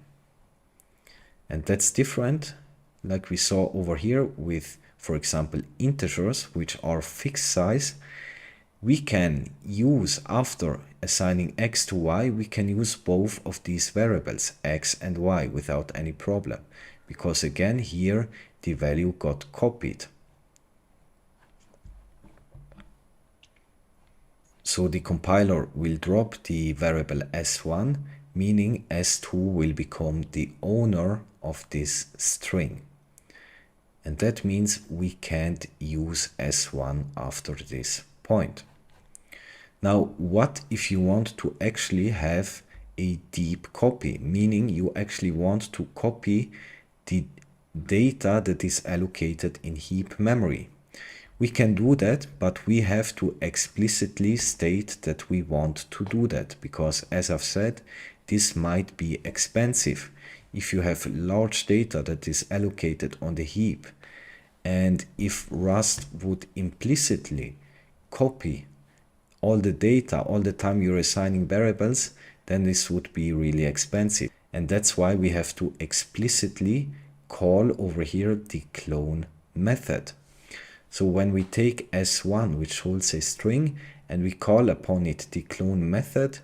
And that's different, like we saw over here with, for example, integers, which are fixed size. We can use, after assigning x to y, we can use both of these variables, x and y, without any problem. Because again, here the value got copied. So the compiler will drop the variable s1, meaning s2 will become the owner of this string. And that means we can't use s1 after this point. Now, what if you want to actually have a deep copy, meaning you actually want to copy the data that is allocated in heap memory? We can do that, but we have to explicitly state that we want to do that, because as I've said, this might be expensive. If you have large data that is allocated on the heap, and if Rust would implicitly copy all the data all the time you're assigning variables, then this would be really expensive. And that's why we have to explicitly call over here the clone method. So when we take s1, which holds a string, and we call upon it the clone method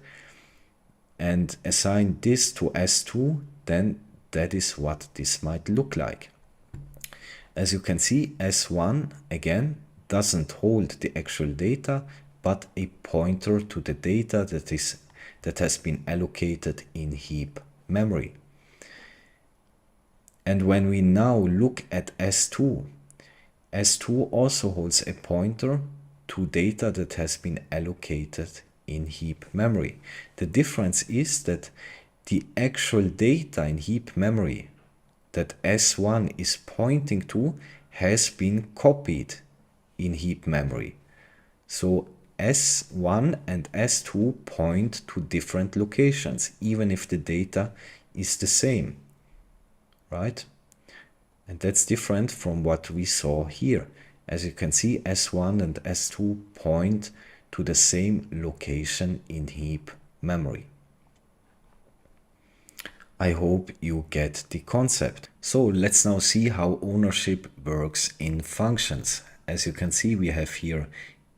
and assign this to s2, then that is what this might look like. As you can see, s1 again doesn't hold the actual data, but a pointer to the data that has been allocated in heap memory. And when we now look at s2, s2 also holds a pointer to data that has been allocated in heap memory. The difference is that the actual data in heap memory that s1 is pointing to has been copied in heap memory. So S1 and S2 point to different locations, even if the data is the same, right? And that's different from what we saw here. As you can see, S1 and S2 point to the same location in heap memory. I hope you get the concept. So let's now see how ownership works in functions. As you can see, we have here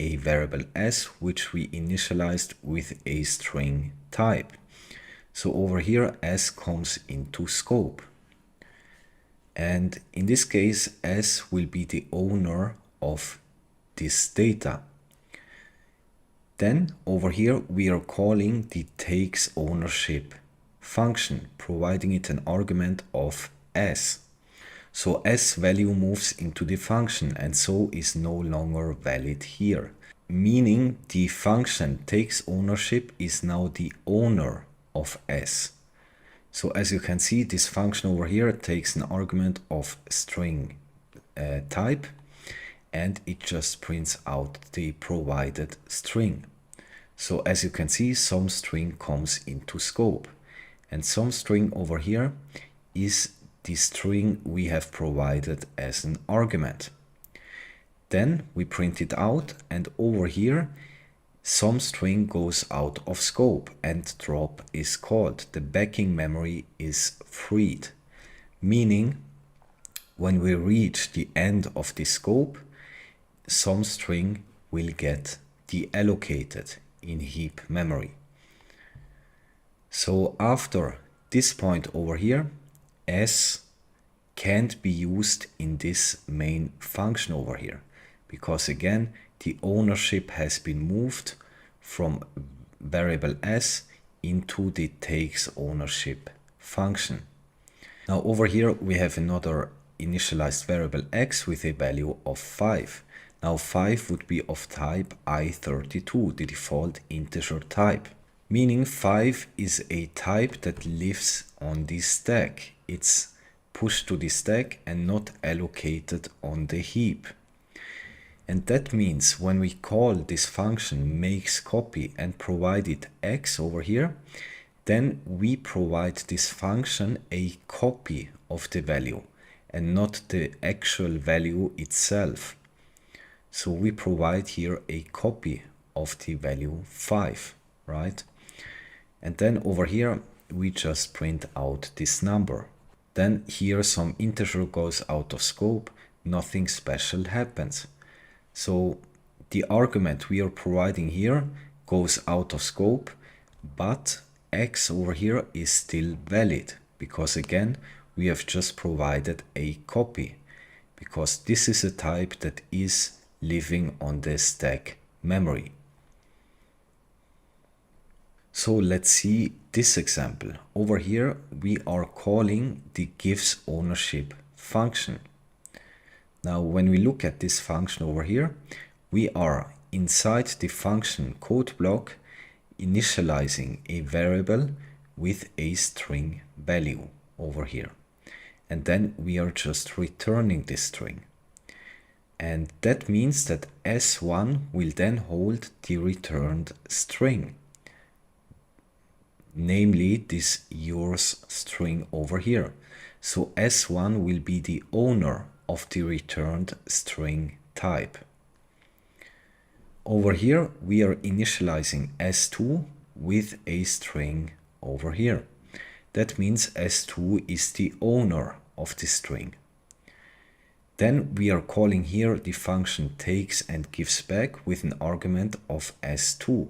a variable s, which we initialized with a string type. So over here, s comes into scope. And in this case, s will be the owner of this data. Then over here, we are calling the takes ownership function, providing it an argument of s. So s value moves into the function and so is no longer valid here. Meaning the function takes ownership is now the owner of s. So as you can see, this function over here takes an argument of string type and it just prints out the provided string. So as you can see, some string comes into scope. And some string over here is the string we have provided as an argument. Then we print it out, and over here some string goes out of scope and drop is called. The backing memory is freed, meaning when we reach the end of the scope, some string will get deallocated in heap memory. So after this point over here, s can't be used in this main function over here, because again, the ownership has been moved from variable s into the takes ownership function. Now over here, we have another initialized variable x with a value of 5. Now 5 would be of type i32, the default integer type. Meaning 5 is a type that lives on the stack. It's pushed to the stack and not allocated on the heap. And that means when we call this function makes copy and provide it x over here, then we provide this function a copy of the value and not the actual value itself. So we provide here a copy of the value 5, right? And then over here, we just print out this number. Then here some integer goes out of scope, nothing special happens. So the argument we are providing here goes out of scope, but x over here is still valid because again, we have just provided a copy because this is a type that is living on the stack memory. So let's see this example. Over here, we are calling the gives ownership function. Now, when we look at this function over here, we are inside the function code block initializing a variable with a string value over here. And then we are just returning this string. And that means that S1 will then hold the returned string, namely this yours string over here. So S1 will be the owner of the returned string type. Over here, we are initializing S2 with a string over here. That means S2 is the owner of the string. Then we are calling here the function takes and gives back with an argument of S2,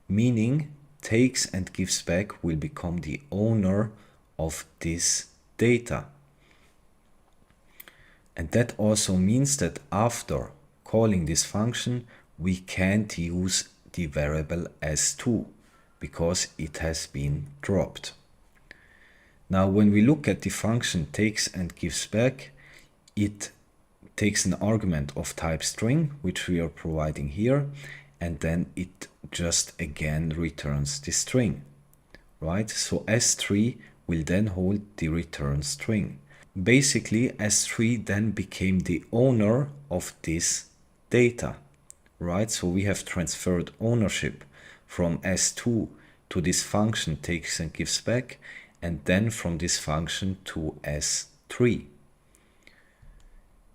meaning takes and gives back will become the owner of this data. And that also means that after calling this function, we can't use the variable S2 because it has been dropped. Now, when we look at the function takes and gives back, it takes an argument of type string, which we are providing here, and then it just again returns the string, right? So S3 will then hold the return string. Basically, S3 then became the owner of this data, right? So we have transferred ownership from S2 to this function takes and gives back, and then from this function to S3.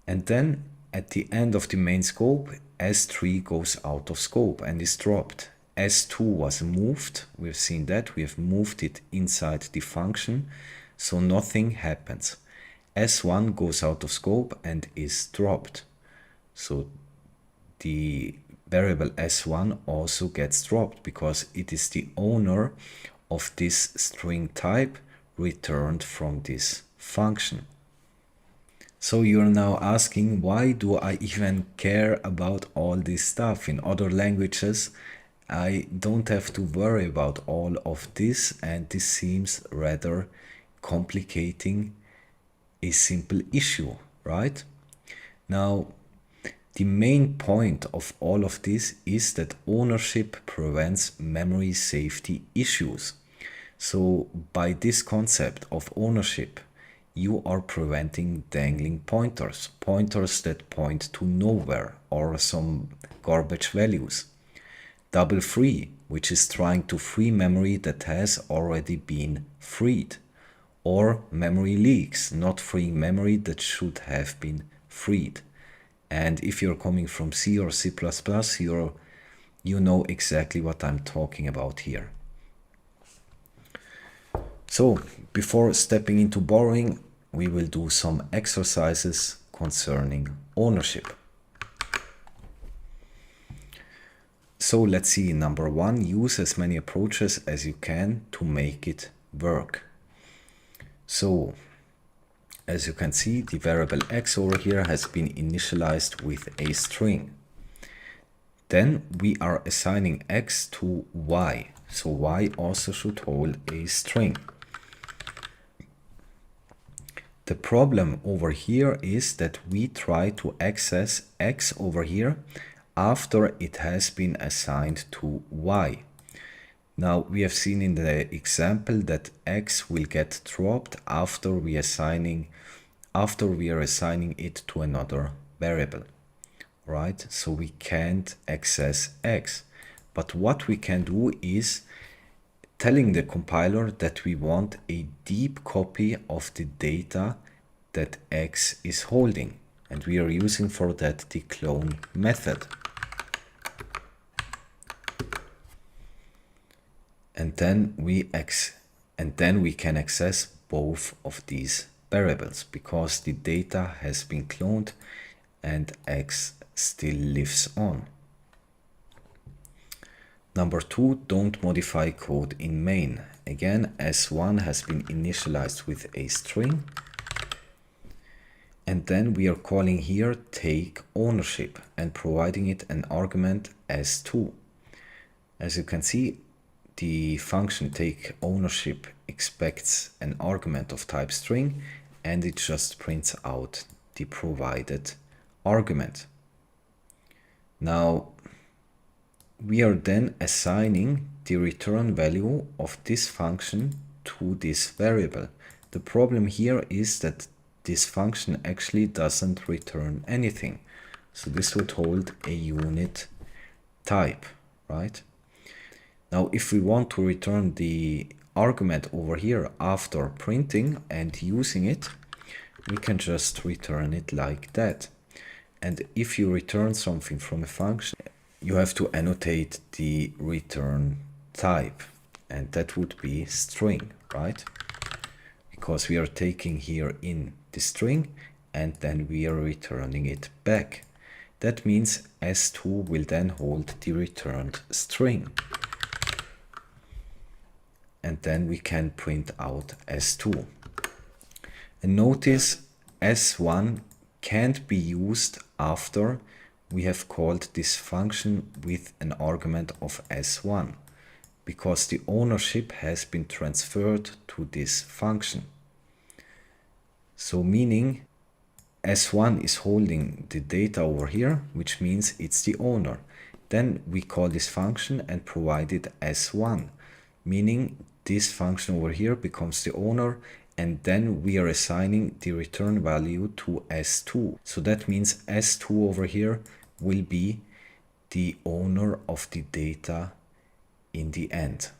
And then at the end of the main scope, S3 goes out of scope and is dropped. S2 was moved, we've seen that, we have moved it inside the function, so nothing happens. S1 goes out of scope and is dropped. So the variable S1 also gets dropped because it is the owner of this string type returned from this function. So you're now asking, why do I even care about all this stuff? In other languages, I don't have to worry about all of this, and this seems rather complicating a simple issue, right? Now, the main point of all of this is that ownership prevents memory safety issues. So by this concept of ownership, you are preventing dangling pointers, pointers that point to nowhere or some garbage values. Double free, which is trying to free memory that has already been freed. Or memory leaks, not freeing memory that should have been freed. And if you're coming from C or C++, you know exactly what I'm talking about here. So, before stepping into borrowing, we will do some exercises concerning ownership. So let's see, number one, use as many approaches as you can to make it work. So, as you can see, the variable x over here has been initialized with a string. Then we are assigning x to y, so y also should hold a string. The problem over here is that we try to access x over here after it has been assigned to y. Now we have seen in the example that x will get dropped after we are assigning it to another variable, right? So we can't access x. But what we can do is telling the compiler that we want a deep copy of the data that x is holding, and we are using for that the clone method. And then we can access both of these variables because the data has been cloned and x still lives on. Number two, don't modify code in main. Again, S1 has been initialized with a string. And then we are calling here take ownership and providing it an argument S2. As you can see, the function take ownership expects an argument of type string and it just prints out the provided argument. Now we are then assigning the return value of this function to this variable. The problem here is that this function actually doesn't return anything. So this would hold a unit type, right? Now, if we want to return the argument over here after printing and using it, we can just return it like that. And if you return something from a function, you have to annotate the return type, and that would be string, right? Because we are taking here in the string and then we are returning it back. That means S2 will then hold the returned string. And then we can print out S2. And notice S1 can't be used after we have called this function with an argument of S1 because the ownership has been transferred to this function. So meaning S1 is holding the data over here, which means it's the owner. Then we call this function and provide it S1, meaning this function over here becomes the owner, and then we are assigning the return value to S2. So that means S2 over here will be the owner of the data in the end.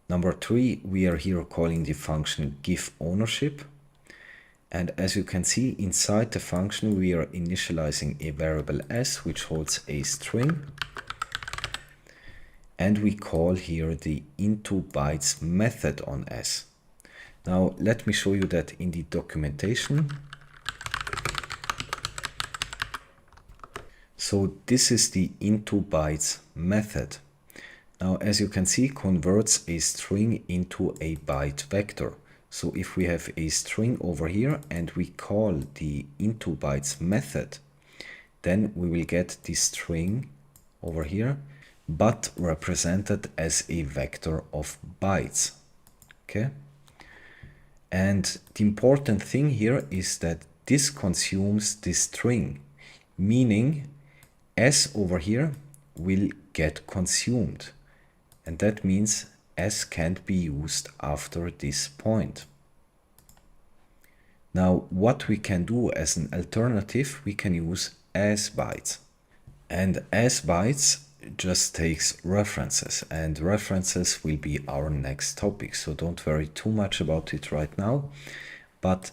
Number 3, we are here calling the function give ownership. And as you can see, inside the function we are initializing a variable s which holds a string, and we call here the into_bytes method on s. Now let me show you that in the documentation. So this is the into_bytes method. Now as you can see, converts a string into a byte vector. So if we have a string over here and we call the into_bytes method, then we will get the string over here, but represented as a vector of bytes. Okay. And the important thing here is that this consumes this string, meaning s over here will get consumed. And that means s can't be used after this point. Now, what we can do as an alternative, we can use as_bytes. And as_bytes just takes references, and references will be our next topic. So don't worry too much about it right now. But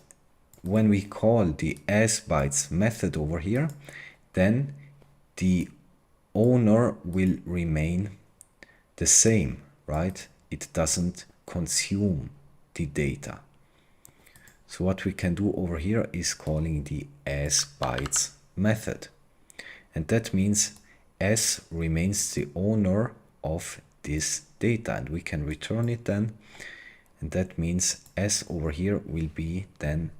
when we call the as_bytes method over here, then the owner will remain the same, right? It doesn't consume the data. So what we can do over here is calling the as_bytes method. And that means s remains the owner of this data, and we can return it then. And that means s over here will be then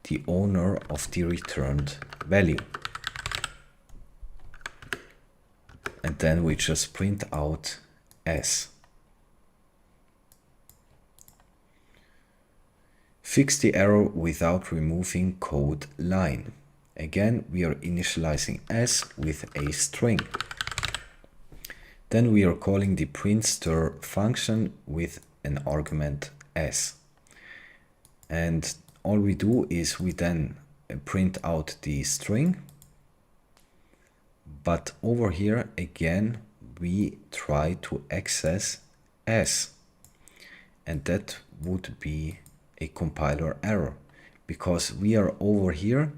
the owner of the returned value. And then we just print out s. Fix the error without removing code line. Again, we are initializing s with a string. Then we are calling the print_stir function with an argument s. And all we do is we then print out the string. But over here again, we try to access s. And that would be a compiler error, because we are over here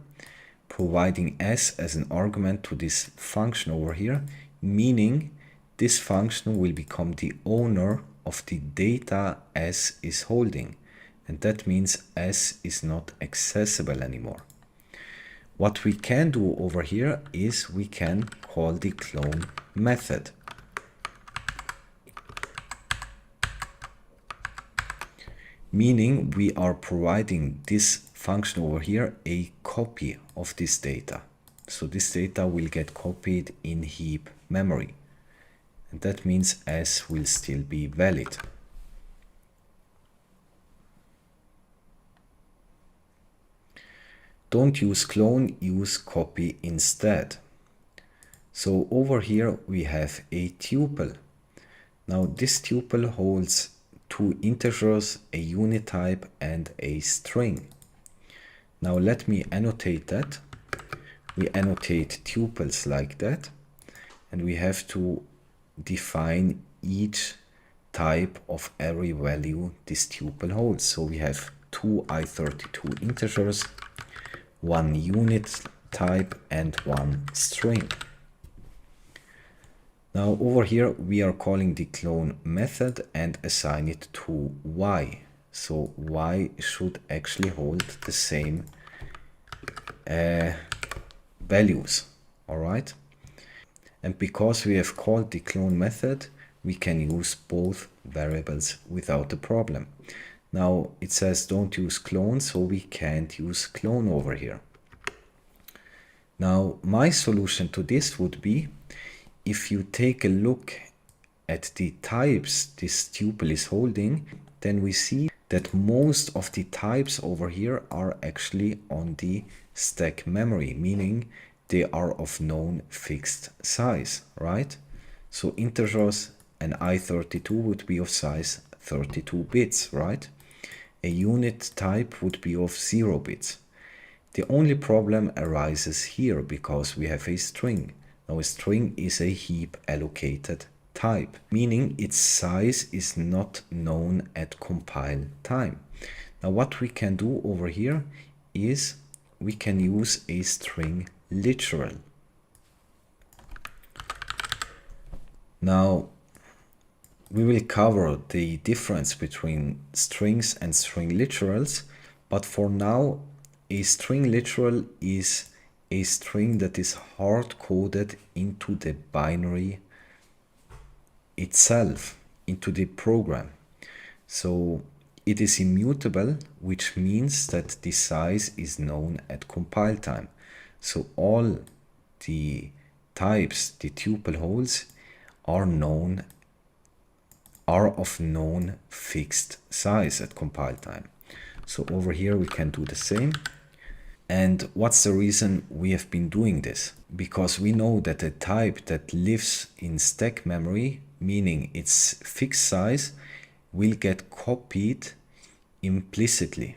providing s as an argument to this function over here, meaning this function will become the owner of the data s is holding, and that means s is not accessible anymore. What we can do over here is we can call the clone method. Meaning we are providing this function over here a copy of this data. So this data will get copied in heap memory. And that means s will still be valid. Don't use clone, use copy instead. So over here we have a tuple. Now this tuple holds two integers, a unit type and a string. Now let me annotate that. We annotate tuples like that, and we have to define each type of every value this tuple holds. So we have two i32 integers, one unit type and one string. Now over here we are calling the clone method and assign it to y. So y should actually hold the same values, all right? And because we have called the clone method, we can use both variables without a problem. Now it says don't use clone, so we can't use clone over here. Now my solution to this would be, if you take a look at the types this tuple is holding, then we see that most of the types over here are actually on the stack memory, meaning they are of known fixed size, right? So integers and i32 would be of size 32 bits, right? A unit type would be of 0 bits. The only problem arises here because we have a string. Now a string is a heap allocated type, meaning its size is not known at compile time. Now what we can do over here is we can use a string literal. Now, we will cover the difference between strings and string literals, but for now, a string literal is a string that is hard-coded into the binary itself, into the program. So it is immutable, which means that the size is known at compile time. So all the types, the tuple holes, are of known fixed size at compile time. So over here we can do the same. And what's the reason we have been doing this? Because we know that a type that lives in stack memory, meaning its fixed size, will get copied implicitly.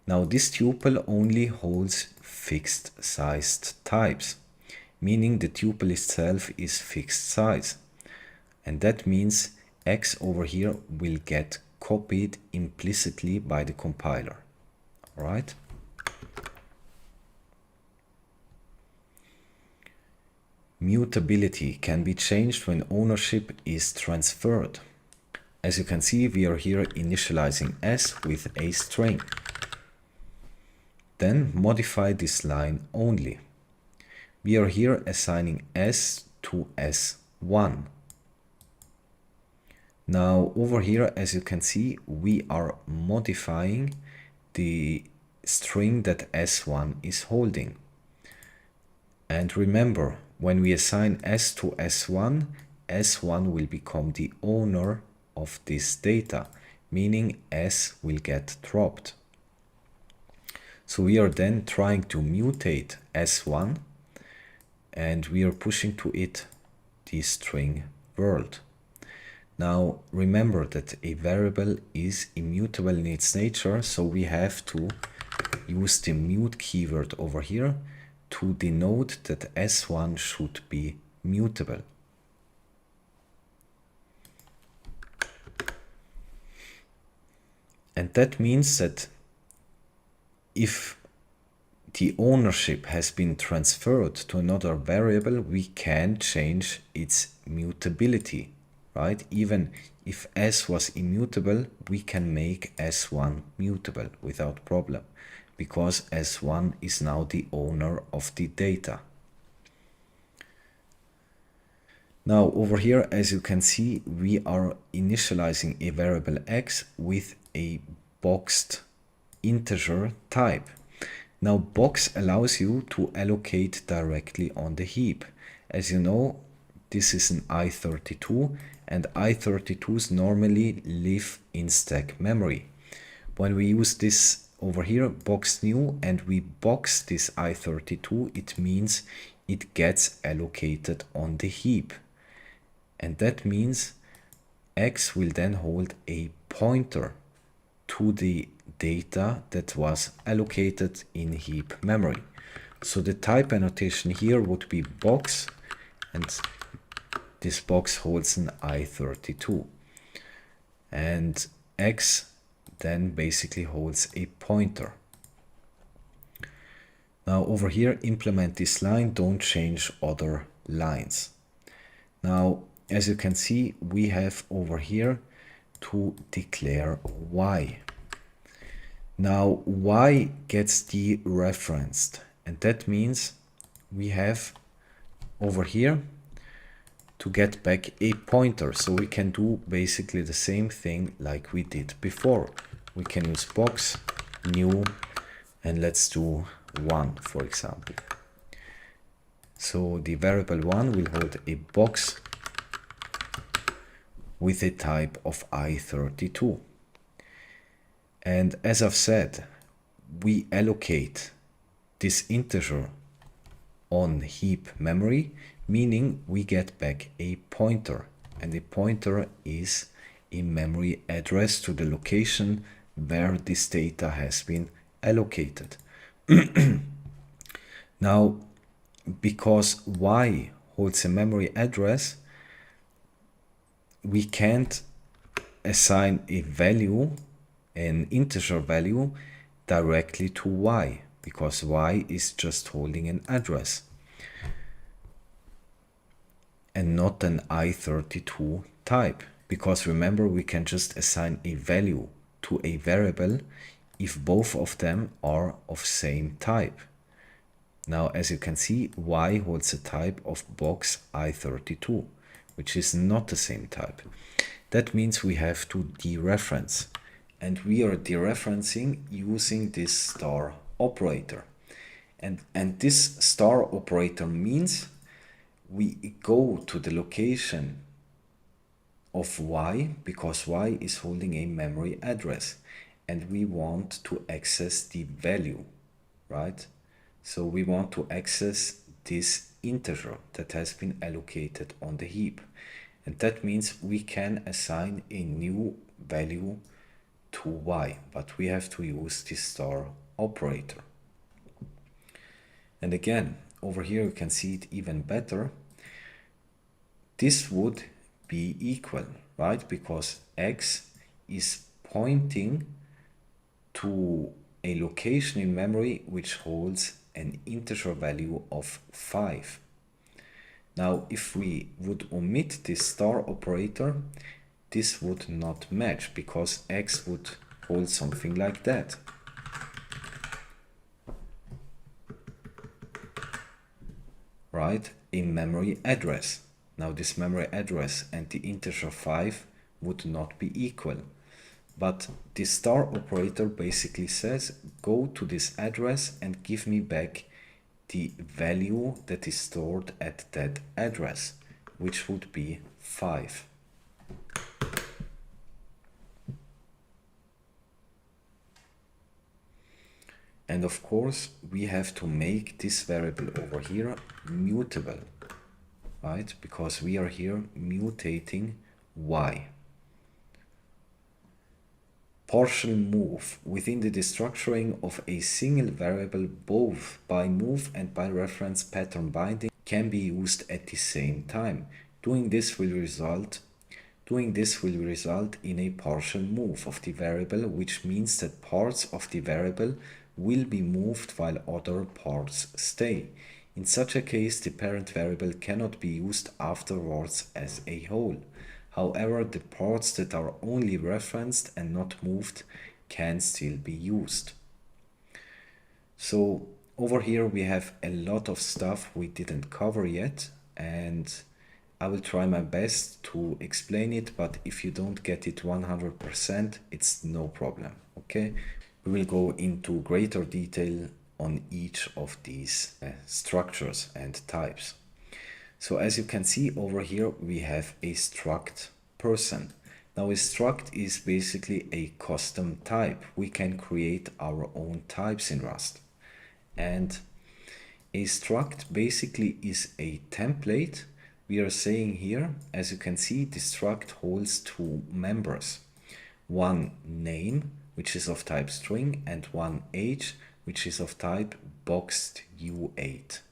Now this tuple only holds fixed sized types, meaning the tuple itself is fixed size. And that means X over here will get copied implicitly by the compiler. All right? Mutability can be changed when ownership is transferred. As you can see, we are here initializing S with a string. Then modify this line only. We are here assigning S to S1. Now over here, as you can see, we are modifying the string that S1 is holding. And remember, when we assign S to S1, S1 will become the owner of this data, meaning S will get dropped. So we are then trying to mutate S1, and we are pushing to it the string world. Now remember that a variable is immutable in its nature, so we have to use the mute keyword over here to denote that S1 should be mutable. And that means that if the ownership has been transferred to another variable, we can change its mutability, right? Even if S was immutable, we can make S1 mutable without problem, because S1 is now the owner of the data. Now over here, as you can see, we are initializing a variable X with a boxed integer type. Now box allows you to allocate directly on the heap. As you know, this is an i32, and i32s normally live in stack memory. When we use this over here, box new, and we box this i32, it means it gets allocated on the heap. And that means X will then hold a pointer to the data that was allocated in heap memory. So the type annotation here would be box, and this box holds an i32. And X then basically holds a pointer. Now over here, implement this line, don't change other lines. Now, as you can see, we have over here to declare Y. Now Y gets dereferenced, and that means we have over here to get back a pointer. So we can do basically the same thing like we did before. We can use box new, and let's do 1, for example. So the variable 1 will hold a box with a type of i32. And as I've said, we allocate this integer on heap memory, meaning we get back a pointer, and the pointer is a memory address to the location where this data has been allocated. Now, because Y holds a memory address, we can't assign a value, an integer value, directly to y, because y is just holding an address and not an i32 type. Because remember, we can just assign a value to a variable if both of them are of same type. Now, as you can see, y holds a type of box i32, which is not the same type. That means we have to dereference, and we are dereferencing using this star operator. And this star operator means we go to the location of y, because y is holding a memory address, and we want to access the value, right? So we want to access this integer that has been allocated on the heap. And that means we can assign a new value to y, but we have to use this star operator. And again, over here you can see it even better. This would be equal, right? Because x is pointing to a location in memory which holds an integer value of 5. Now, if we would omit this star operator, this would not match, because x would hold something like that. Right? A memory address. Now, this memory address and the integer 5 would not be equal. But this star operator basically says, go to this address and give me back the value that is stored at that address, which would be 5. And of course, we have to make this variable over here mutable, right? Because we are here mutating y. Partial move within the destructuring of a single variable, both by move and by reference pattern binding, can be used at the same time. Doing this will result in a partial move of the variable, which means that parts of the variable will be moved while other parts stay. In such a case, the parent variable cannot be used afterwards as a whole. However, the parts that are only referenced and not moved can still be used. So over here we have a lot of stuff we didn't cover yet, and I will try my best to explain it, but if you don't get it 100%, it's no problem, okay? We will go into greater detail on each of these structures and types. So as you can see over here, we have a struct person. Now a struct is basically a custom type. We can create our own types in Rust. And a struct basically is a template. We are saying here, as you can see, the struct holds two members. One name, which is of type string, and one age, which is of type boxed U8.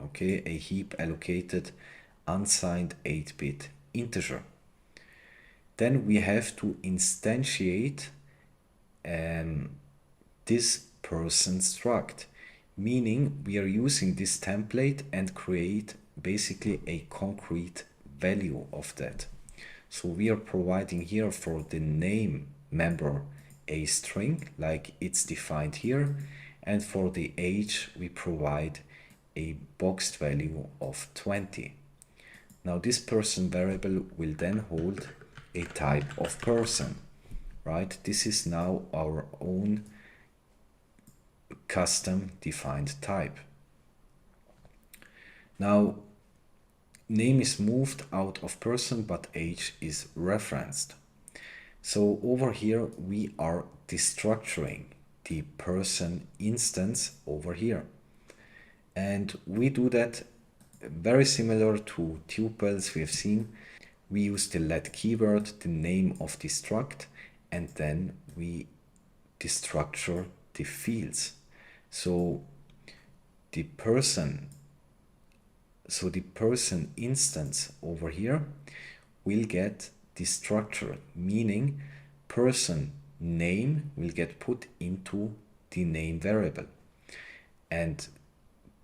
Okay, a heap allocated unsigned 8-bit integer. Then we have to instantiate this person struct, meaning we are using this template and create basically a concrete value of that. So we are providing here for the name member a string like it's defined here, and for the age we provide a boxed value of 20. Now this person variable will then hold a type of person, right? This is now our own custom defined type. Now name is moved out of person, but age is referenced. So over here we are destructuring the person instance over here. And we do that very similar to tuples we have seen. We use the let keyword, the name of the struct, and then we destructure the fields. So the person instance over here will get destructured, meaning person name will get put into the name variable. And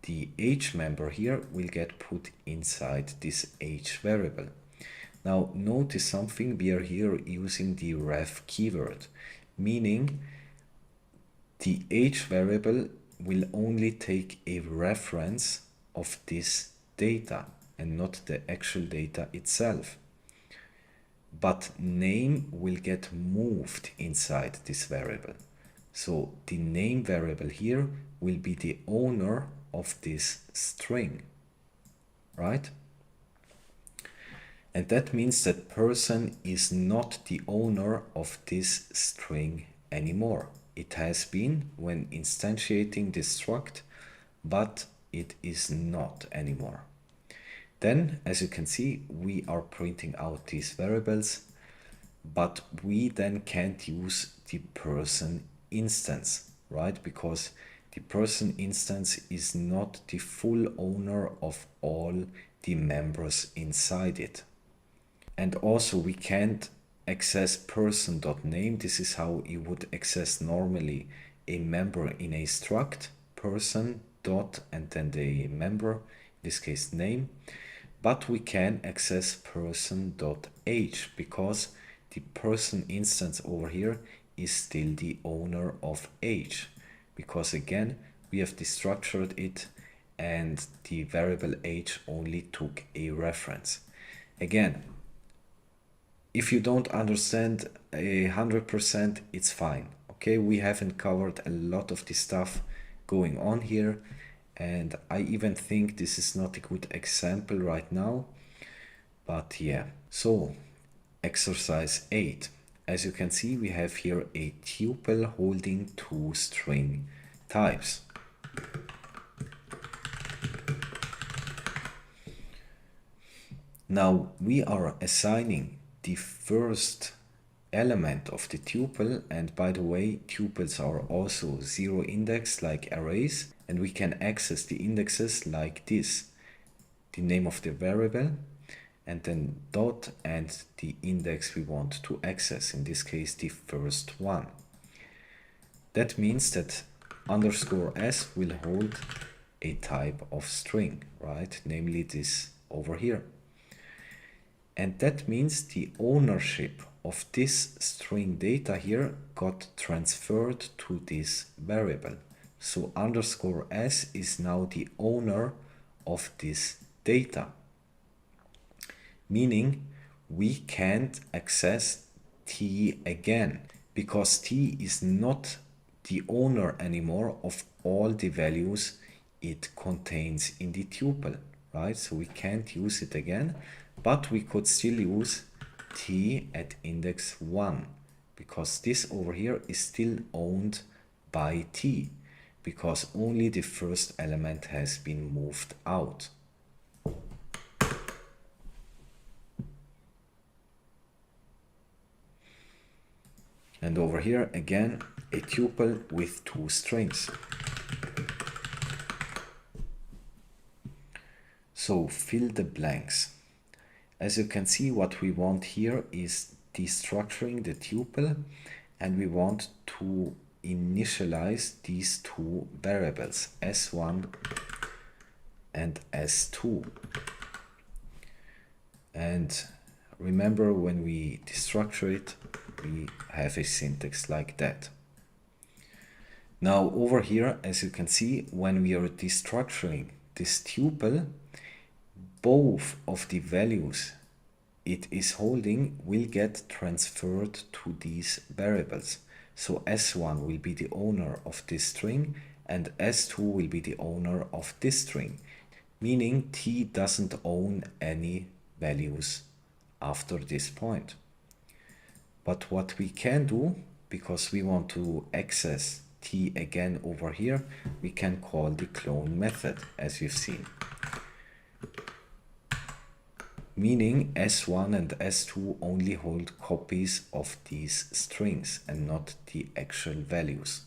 the age member here will get put inside this age variable. Now notice something, we are here using the ref keyword, meaning the age variable will only take a reference of this data and not the actual data itself. But name will get moved inside this variable. So the name variable here will be the owner of this string, right? And that means that person is not the owner of this string anymore. It has been when instantiating this struct, but it is not anymore. Then, as you can see, we are printing out these variables, but we then can't use the person instance, right? Because the person instance is not the full owner of all the members inside it. And also we can't access person.name. This is how you would access normally a member in a struct, person dot and then the member, in this case name. But we can access person.age because the person instance over here is still the owner of age. Because again, we have destructured it and the variable age only took a reference. Again, if you don't understand 100%, it's fine. Okay, we haven't covered a lot of the stuff going on here. And I even think this is not a good example right now. But yeah, so exercise 8. As you can see, we have here a tuple holding two string types. Now we are assigning the first element of the tuple, and by the way, tuples are also zero index like arrays, and we can access the indexes like this: the name of the variable and then dot and the index we want to access, in this case the first one. That means that underscore s will hold a type of string, right? Namely this over here. And that means the ownership of this string data here got transferred to this variable. So underscore s is now the owner of this data. Meaning we can't access t again because t is not the owner anymore of all the values it contains in the tuple, right? So we can't use it again, but we could still use t at index 1 because this over here is still owned by t because only the first element has been moved out. And over here again a tuple with two strings. So fill the blanks. As you can see, what we want here is destructuring the tuple, and we want to initialize these two variables, s1 and s2. And remember, when we destructure it, we have a syntax like that. Now over here, as you can see, when we are destructuring this tuple, both of the values it is holding will get transferred to these variables. So s1 will be the owner of this string and s2 will be the owner of this string, meaning t doesn't own any values after this point. But what we can do, because we want to access t again over here, we can call the clone method, as you've seen. Meaning s1 and s2 only hold copies of these strings and not the actual values.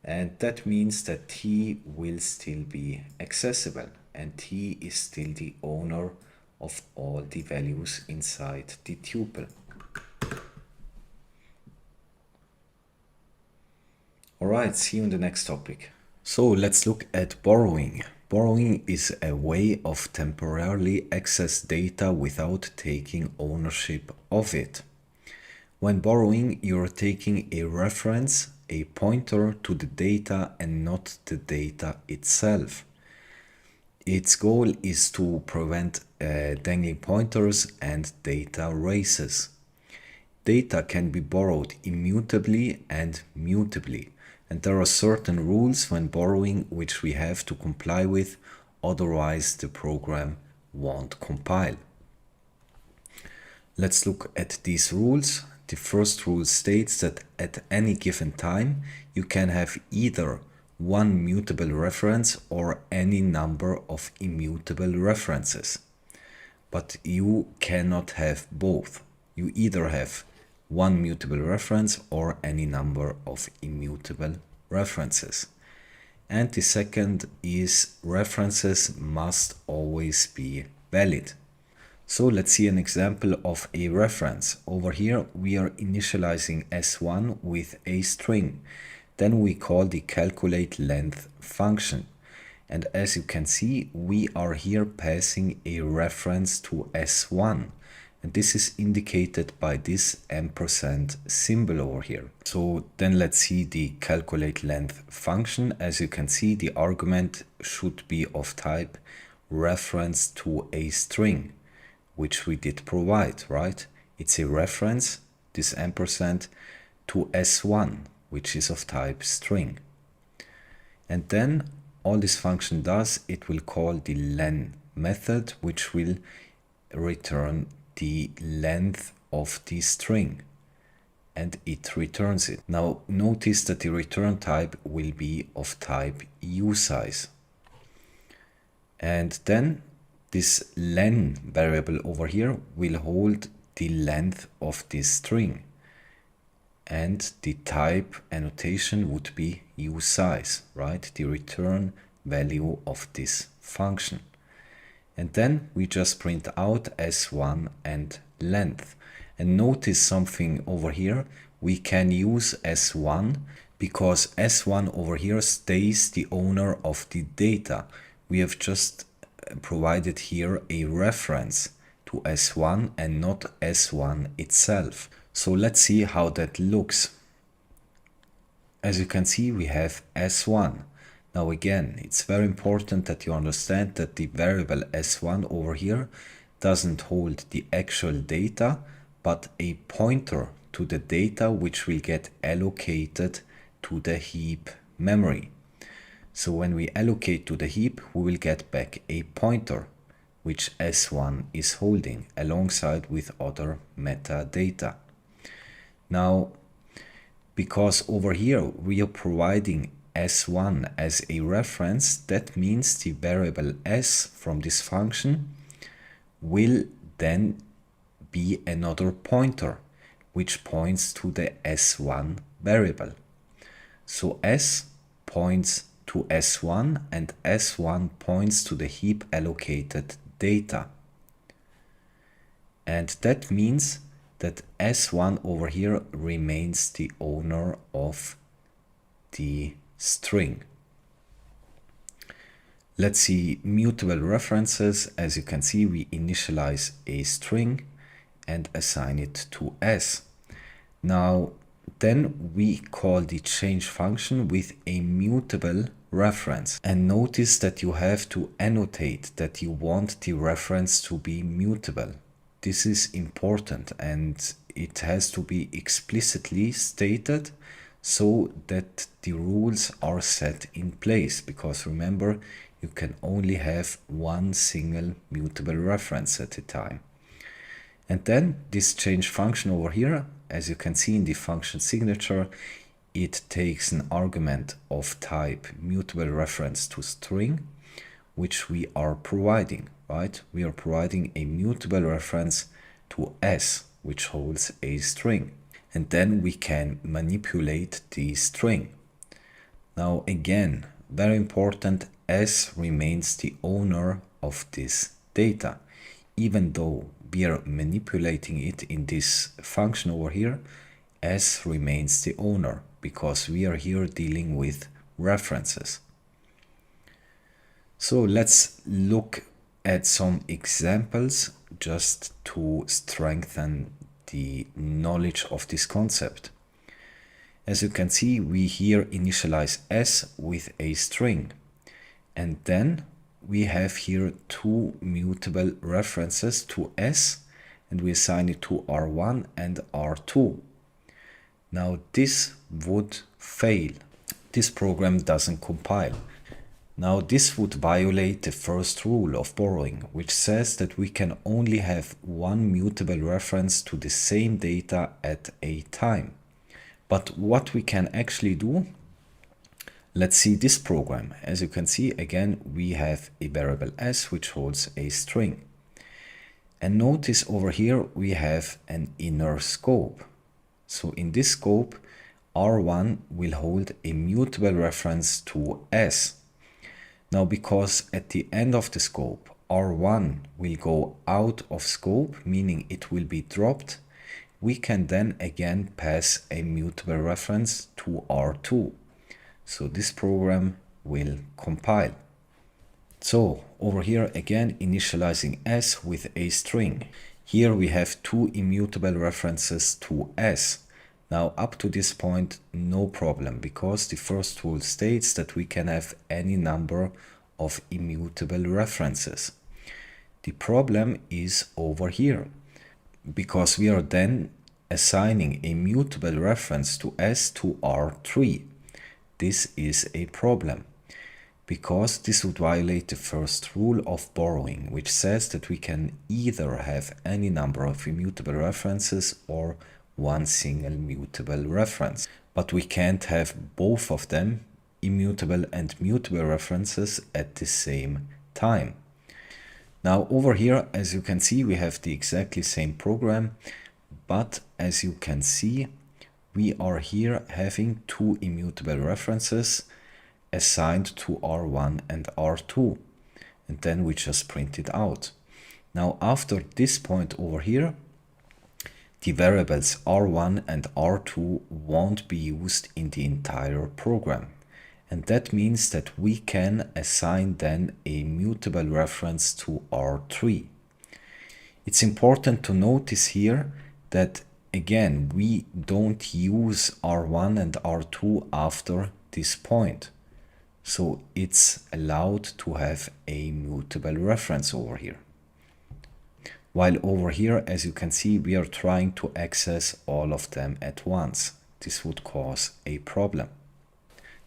And that means that t will still be accessible and t is still the owner of all the values inside the tuple. Alright, see you in the next topic. So let's look at borrowing. Borrowing is a way of temporarily access data without taking ownership of it. When borrowing, you're taking a reference, a pointer to the data and not the data itself. Its goal is to prevent dangling pointers and data races. Data can be borrowed immutably and mutably, and there are certain rules when borrowing which we have to comply with, otherwise the program won't compile. Let's look at these rules. The first rule states that at any given time you can have either one mutable reference or any number of immutable references. But you cannot have both. You either have one mutable reference or any number of immutable references. And the second is references must always be valid. So let's see an example of a reference. Over here we are initializing S1 with a string. Then we call the calculate length function. And as you can see, we are here passing a reference to S1. And this is indicated by this ampersand symbol over here. So then let's see the calculate length function. As you can see, the argument should be of type reference to a string, which we did provide, right? It's a reference, this ampersand, to S1, which is of type string. And then all this function does, it will call the len method, which will return the length of the string, and it returns it. Now notice that the return type will be of type usize. And then this len variable over here will hold the length of this string, and the type annotation would be usize, right? The return value of this function. And then we just print out S1 and length. And notice something over here. We can use S1 because S1 over here stays the owner of the data. We have just provided here a reference to S1 and not S1 itself. So let's see how that looks. As you can see, we have S1. Now again, it's very important that you understand that the variable S1 over here doesn't hold the actual data, but a pointer to the data which will get allocated to the heap memory. So when we allocate to the heap, we will get back a pointer, which S1 is holding alongside with other metadata. Now, because over here we are providing S1 as a reference, that means the variable S from this function will then be another pointer, which points to the S1 variable. So S points to S1 and S1 points to the heap allocated data. And that means that S1 over here remains the owner of the string. Let's see mutable references. As you can see, we initialize a string and assign it to S. Now, then we call the change function with a mutable reference. And notice that you have to annotate that you want the reference to be mutable. This is important and it has to be explicitly stated so that the rules are set in place, because remember, you can only have one single mutable reference at a time. And then this change function over here, as you can see in the function signature, it takes an argument of type mutable reference to string, which we are providing, right? We are providing a mutable reference to S, which holds a string. And then we can manipulate the string. Now again, very important, S remains the owner of this data. Even though we are manipulating it in this function over here, S remains the owner because we are here dealing with references. So let's look at some examples just to strengthen the knowledge of this concept. As you can see, we here initialize s with a string, and then we have here two mutable references to s, and we assign it to R1 and R2. Now this would fail. This program doesn't compile. Now this would violate the first rule of borrowing, which says that we can only have one mutable reference to the same data at a time. But what we can actually do, let's see this program. As you can see, again, we have a variable s which holds a string. And notice over here we have an inner scope. So in this scope, R1 will hold a mutable reference to s. Now, because at the end of the scope, R1 will go out of scope, meaning it will be dropped, we can then again pass a mutable reference to R2. So this program will compile. So over here again, initializing s with a string. Here we have two immutable references to s. Now up to this point, no problem, because the first rule states that we can have any number of immutable references. The problem is over here, because we are then assigning a mutable reference to s to R3. This is a problem, because this would violate the first rule of borrowing, which says that we can either have any number of immutable references or one single mutable reference. But we can't have both of them, immutable and mutable references, at the same time. Now over here, as you can see, we have the exactly same program, but as you can see, we are here having two immutable references assigned to R1 and R2, and then we just print it out. Now after this point over here, the variables R1 and R2 won't be used in the entire program, and that means that we can assign then a mutable reference to R3. It's important to notice here that again we don't use R1 and R2 after this point. So it's allowed to have a mutable reference over here. While over here, as you can see, we are trying to access all of them at once. This would cause a problem.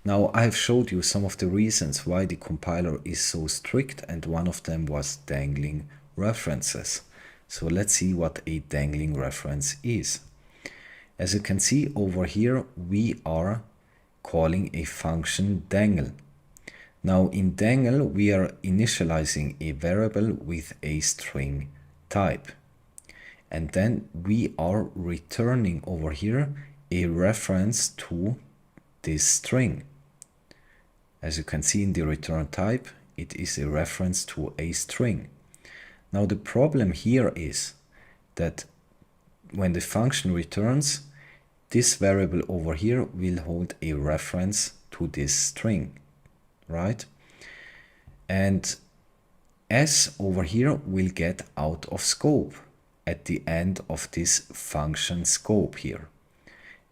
Now I have showed you some of the reasons why the compiler is so strict, and one of them was dangling references. So let's see what a dangling reference is. As you can see over here, we are calling a function dangle. Now in dangle, we are initializing a variable with a string type, and then we are returning over here a reference to this string. As you can see in the return type, it is a reference to a string. Now the problem here is that when the function returns, this variable over here will hold a reference to this string, right? And s over here will get out of scope at the end of this function scope here.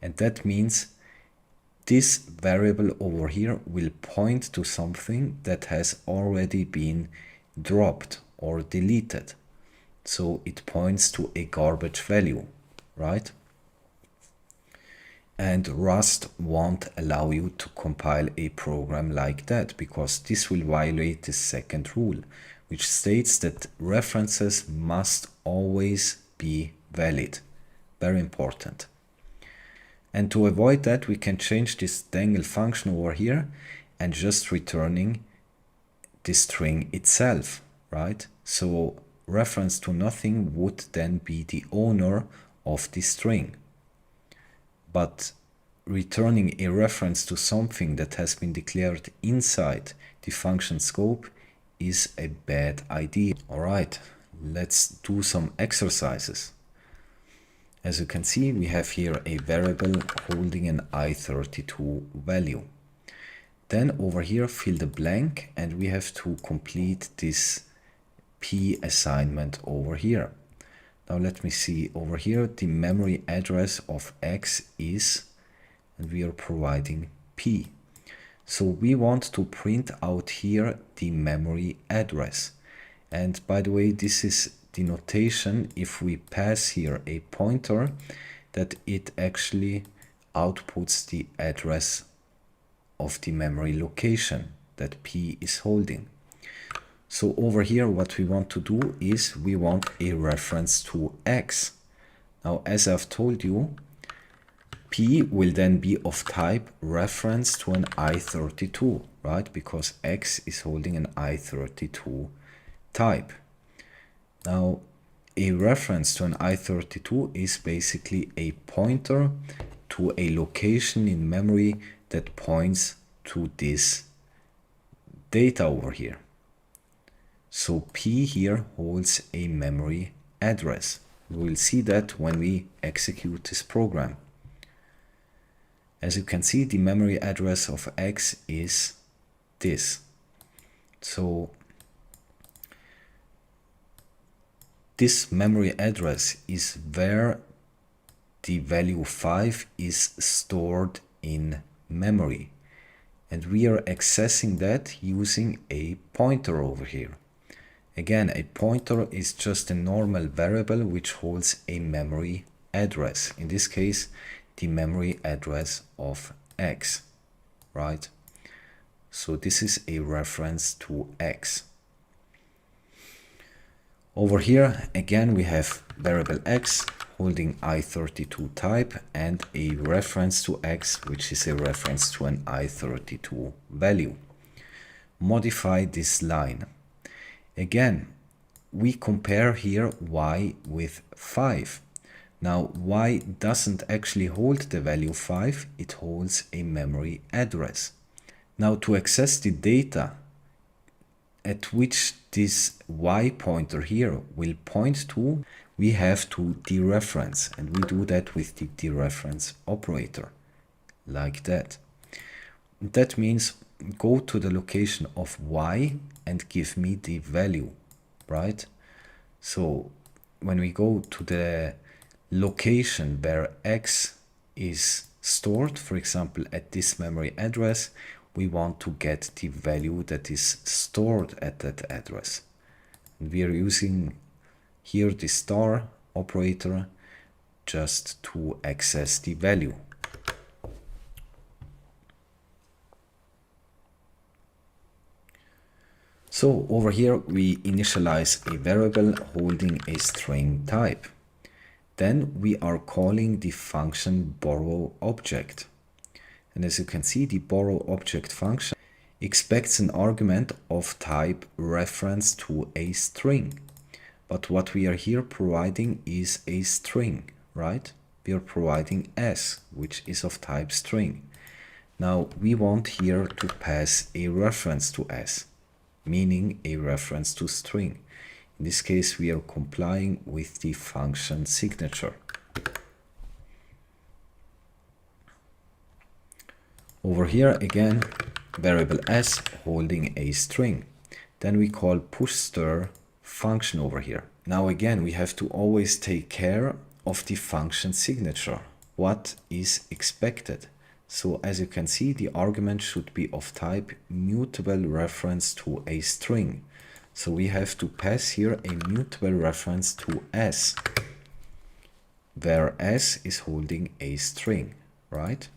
And that means this variable over here will point to something that has already been dropped or deleted. So it points to a garbage value, right? And Rust won't allow you to compile a program like that, because this will violate the second rule, which states that references must always be valid. Very important. And to avoid that, we can change this dangle function over here and just returning the string itself, right? So reference to nothing would then be the owner of the string. But returning a reference to something that has been declared inside the function scope is a bad idea. All right, let's do some exercises. As you can see, we have here a variable holding an i32 value. Then over here, fill the blank, and we have to complete this p assignment over here. Now let me see over here, the memory address of x is, and we are providing p. So we want to print out here the memory address. And by the way, this is the notation if we pass here a pointer, that it actually outputs the address of the memory location that p is holding. So over here, what we want to do is we want a reference to x. Now, as I've told you, p will then be of type reference to an i32, right? Because x is holding an i32 type. Now, a reference to an i32 is basically a pointer to a location in memory that points to this data over here. So p here holds a memory address. We will see that when we execute this program. As you can see, the memory address of x is this. So this memory address is where the value 5 is stored in memory. And we are accessing that using a pointer over here. Again, a pointer is just a normal variable which holds a memory address. In this case, the memory address of x, right? So this is a reference to x. Over here, again, we have variable x holding i32 type and a reference to x, which is a reference to an i32 value. Modify this line. Again, we compare here y with 5. Now, y doesn't actually hold the value 5, it holds a memory address. Now, to access the data at which this y pointer here will point to, we have to dereference, and we do that with the dereference operator, like that. That means go to the location of y and give me the value, right? So when we go to the location where x is stored, for example, at this memory address, we want to get the value that is stored at that address. And we are using here the star operator just to access the value. So over here we initialize a variable holding a string type. Then we are calling the function borrow object. And as you can see, the borrow object function expects an argument of type reference to a string. But what we are here providing is a string, right? We are providing s, which is of type string. Now we want here to pass a reference to s, meaning a reference to string. In this case, we are complying with the function signature. Over here again, variable s holding a string. Then we call pushStir function over here. Now again, we have to always take care of the function signature. What is expected? So as you can see, the argument should be of type mutable reference to a string. So we have to pass here a mutable reference to s, where s is holding a string, right?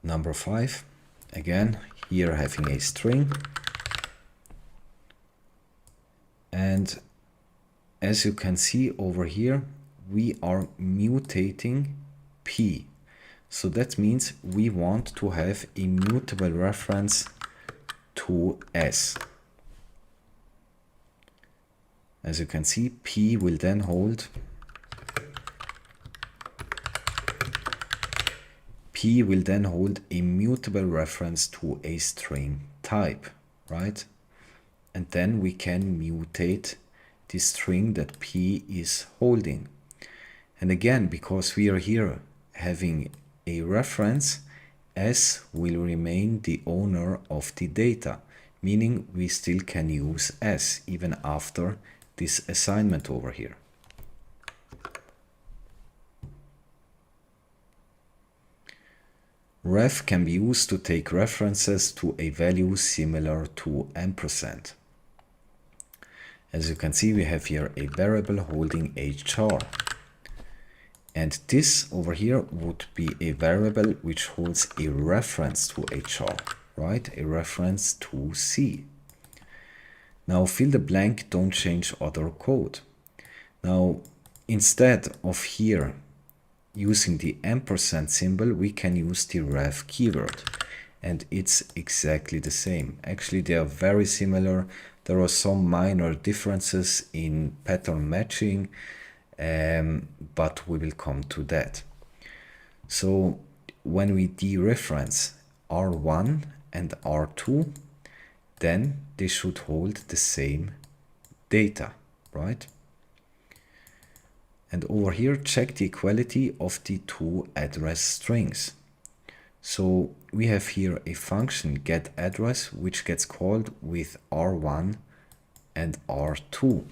Number 5, again, here having a string. And as you can see over here, we are mutating p. So that means we want to have a mutable reference to s. As you can see, p will then hold a mutable reference to a string type, right? and then we can mutate the string that P is holding. And again, because we are here having a reference, S will remain the owner of the data, meaning we still can use S even after this assignment over here. Ref can be used to take references to a value similar to ampersand. As you can see, we have here a variable holding HR. And this over here would be a variable which holds a reference to HR, right? A reference to C. Now fill the blank, don't change other code. Now, instead of here using the ampersand symbol, we can use the ref keyword. And it's exactly the same. Actually, they are very similar. There are some minor differences in pattern matching, but we will come to that. So when we dereference R1 and R2, then they should hold the same data, right? And over here, check the equality of the two address strings. So we have here a function getAddress, which gets called with R1 and R2.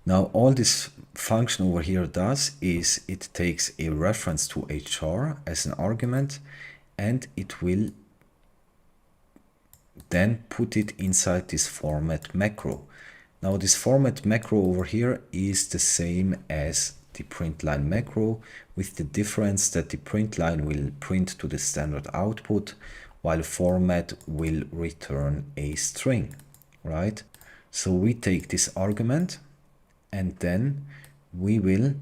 Now all this function over here does is it takes a reference to HR as an argument, and it will then put it inside this format macro. Now this format macro over here is the same as the println macro, with the difference that the println will print to the standard output, while format will return a string, right? So we take this argument, and then we will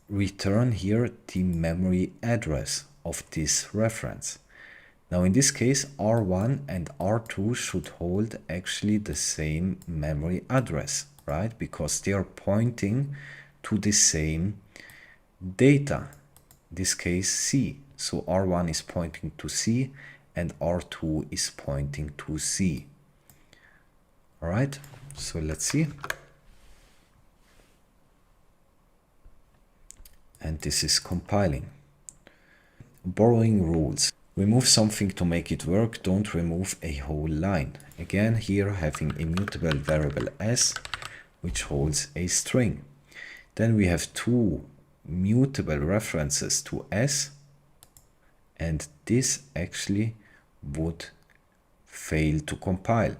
return here the memory address of this reference. Now in this case, R1 and R2 should hold actually the same memory address, right? Because they are pointing to the same data, in this case C. So R1 is pointing to C and R2 is pointing to C. All right, so let's see. And this is compiling. Borrowing rules. Remove something to make it work, don't remove a whole line. Again, here having a mutable variable S, which holds a string. Then we have two mutable references to S, and this actually would fail to compile.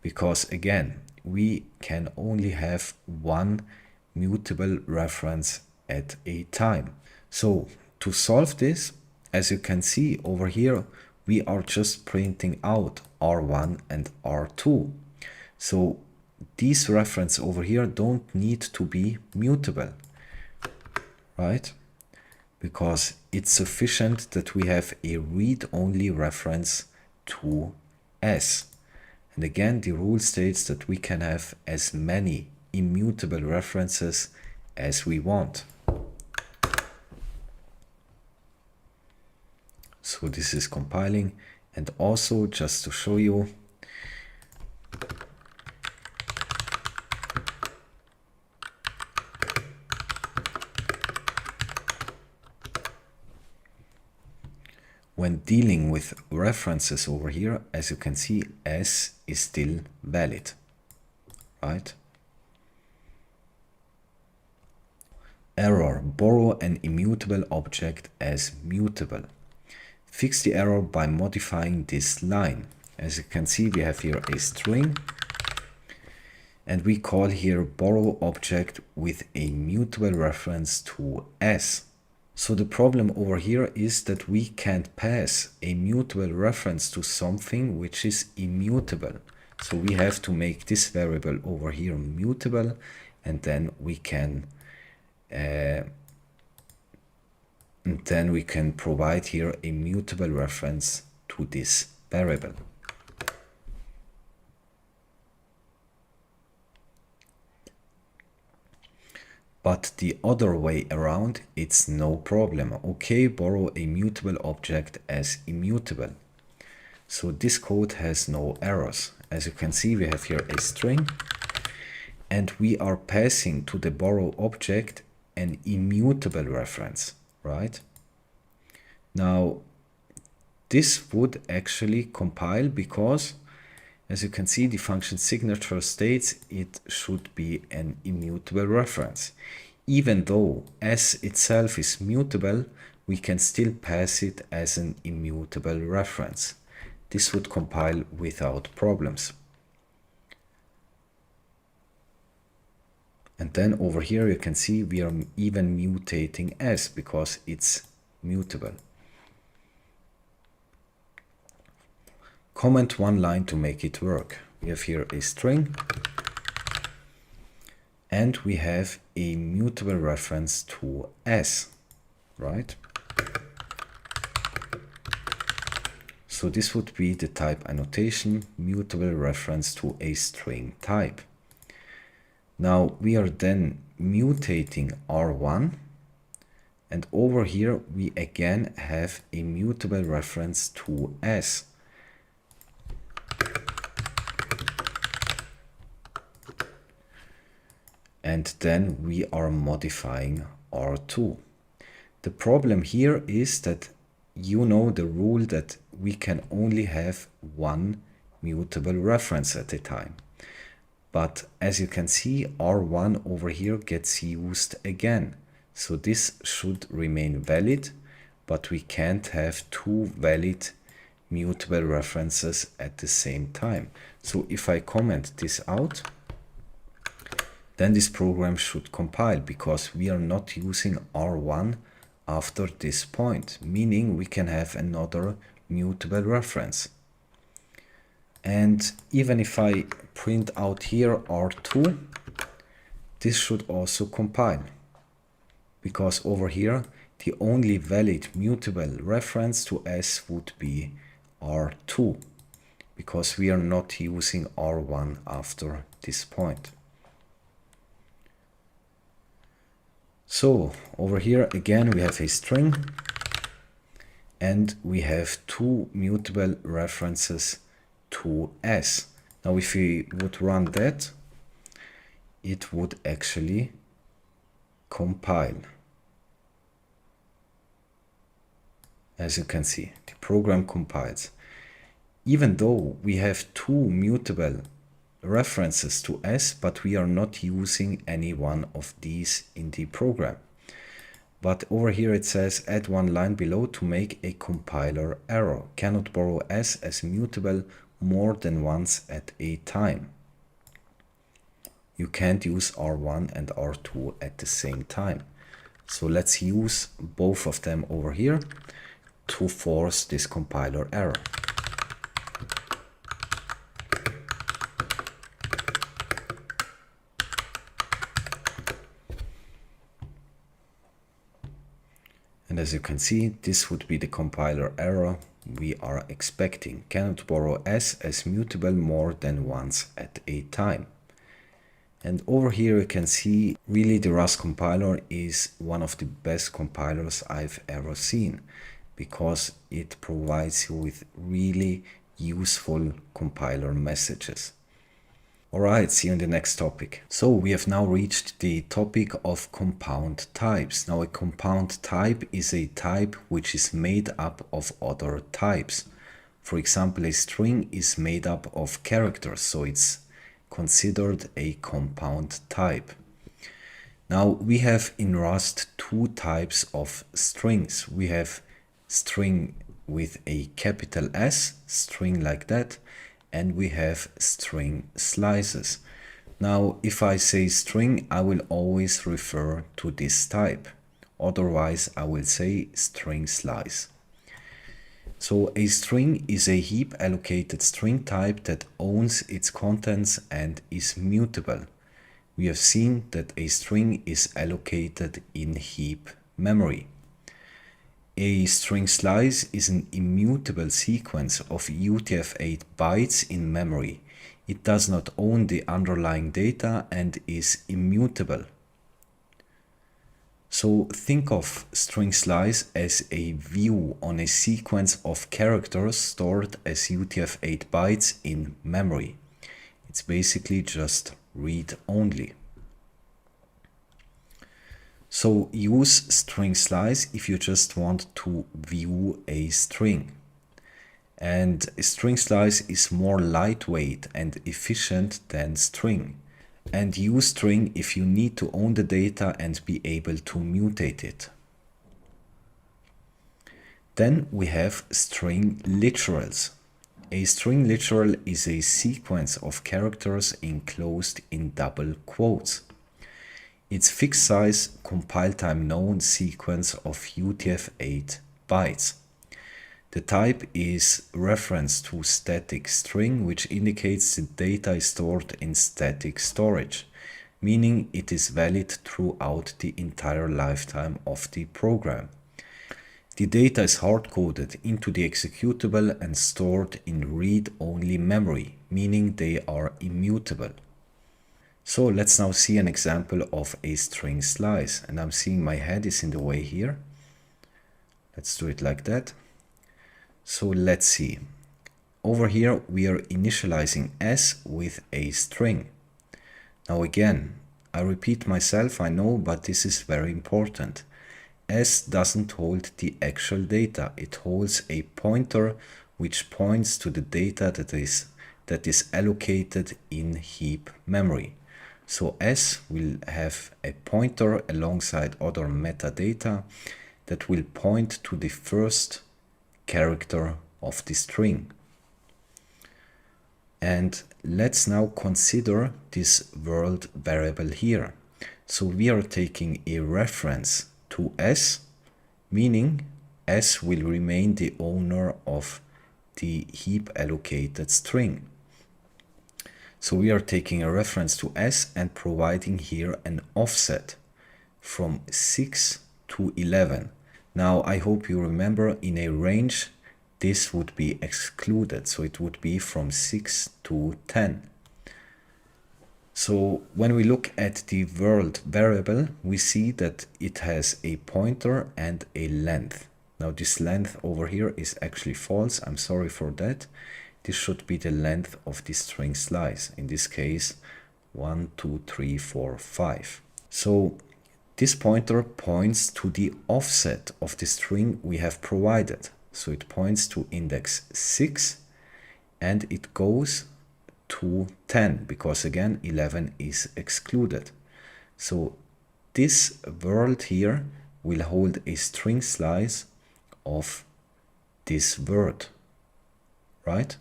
Because again, we can only have one mutable reference at a time. So to solve this, as you can see over here, we are just printing out R1 and R2. So these references over here don't need to be mutable, right? Because it's sufficient that we have a read-only reference to S. And again, the rule states that we can have as many immutable references as we want. So this is compiling, and also just to show you, when dealing with references over here, as you can see, S is still valid, right? Error: borrow an immutable object as mutable. Fix the error by modifying this line. As you can see, we have here a string, and we call here borrow object with a mutable reference to S. So the problem over here is that we can't pass a mutable reference to something which is immutable. So we have to make this variable over here mutable, and then we can provide here a mutable reference to this variable. But the other way around, it's no problem. Okay, borrow a mutable object as immutable. So this code has no errors. as you can see, we have here a string, and we are passing to the borrow object an immutable reference, right? Now, this would actually compile because, as you can see, the function signature states it should be an immutable reference. Even though s itself is mutable, we can still pass it as an immutable reference. This would compile without problems. And then over here you can see we are even mutating s because it's mutable. Comment one line to make it work. We have here a string, and we have a mutable reference to s, right? So this would be the type annotation, mutable reference to a string type. Now we are then mutating R1, and over here we again have a mutable reference to s. And then we are modifying R2. The problem here is that you know the rule that we can only have one mutable reference at a time. But as you can see, R1 over here gets used again. So this should remain valid, but we can't have two valid mutable references at the same time. So if I comment this out, then this program should compile because we are not using R1 after this point, meaning we can have another mutable reference. And even if I print out here R2, this should also compile, because over here the only valid mutable reference to s would be R2, because we are not using R1 after this point. So over here again we have a string, and we have two mutable references to s. Now if we would run that, it would actually compile. As you can see, the program compiles. Even though we have two mutable references to s, but we are not using any one of these in the program. But over here it says add one line below to make a compiler error. Cannot borrow s as mutable more than once at a time. You can't use R1 and R2 at the same time. So let's use both of them over here to force this compiler error. And as you can see, this would be the compiler error we are expecting. Cannot borrow s as mutable more than once at a time. And over here you can see really the Rust compiler is one of the best compilers I've ever seen, because it provides you with really useful compiler messages. Alright, see you in the next topic. So we have now reached the topic of compound types. Now a compound type is a type which is made up of other types. For example, a string is made up of characters, so it's considered a compound type. Now we have in Rust two types of strings. We have string with a capital S, string like that, and we have string slices. Now if I say string, I will always refer to this type. Otherwise I will say string slice. So a string is a heap allocated string type that owns its contents and is mutable. We have seen that a string is allocated in heap memory. A string slice is an immutable sequence of UTF-8 bytes in memory. It does not own the underlying data and is immutable. So think of string slice as a view on a sequence of characters stored as UTF-8 bytes in memory. It's basically just read only. So use string slice if you just want to view a string. And string slice is more lightweight and efficient than string. And use string if you need to own the data and be able to mutate it. Then we have string literals. A string literal is a sequence of characters enclosed in double quotes. It's fixed size, compile time known sequence of UTF-8 bytes. The type is reference to static string, which indicates the data is stored in static storage, meaning it is valid throughout the entire lifetime of the program. The data is hard-coded into the executable and stored in read-only memory, meaning they are immutable. So let's now see an example of a string slice, and I'm seeing my head is in the way here. Let's do it like that. So let's see. Over here we are initializing s with a string. Now again, I repeat myself, I know, but this is very important. S doesn't hold the actual data. It holds a pointer which points to the data that is allocated in heap memory. So S will have a pointer alongside other metadata that will point to the first character of the string. And let's now consider this world variable here. So we are taking a reference to S, meaning S will remain the owner of the heap allocated string. So we are taking a reference to S and providing here an offset from 6 to 11. Now I hope you remember, in a range this would be excluded, so it would be from 6 to 10. So when we look at the world variable, we see that it has a pointer and a length. Now this length over here is actually false. I'm sorry for that. This should be the length of the string slice. In this case, 1, 2, 3, 4, 5. So this pointer points to the offset of the string we have provided. So it points to index 6 and it goes to 10 because again 11 is excluded. So this world here will hold a string slice of this word, right?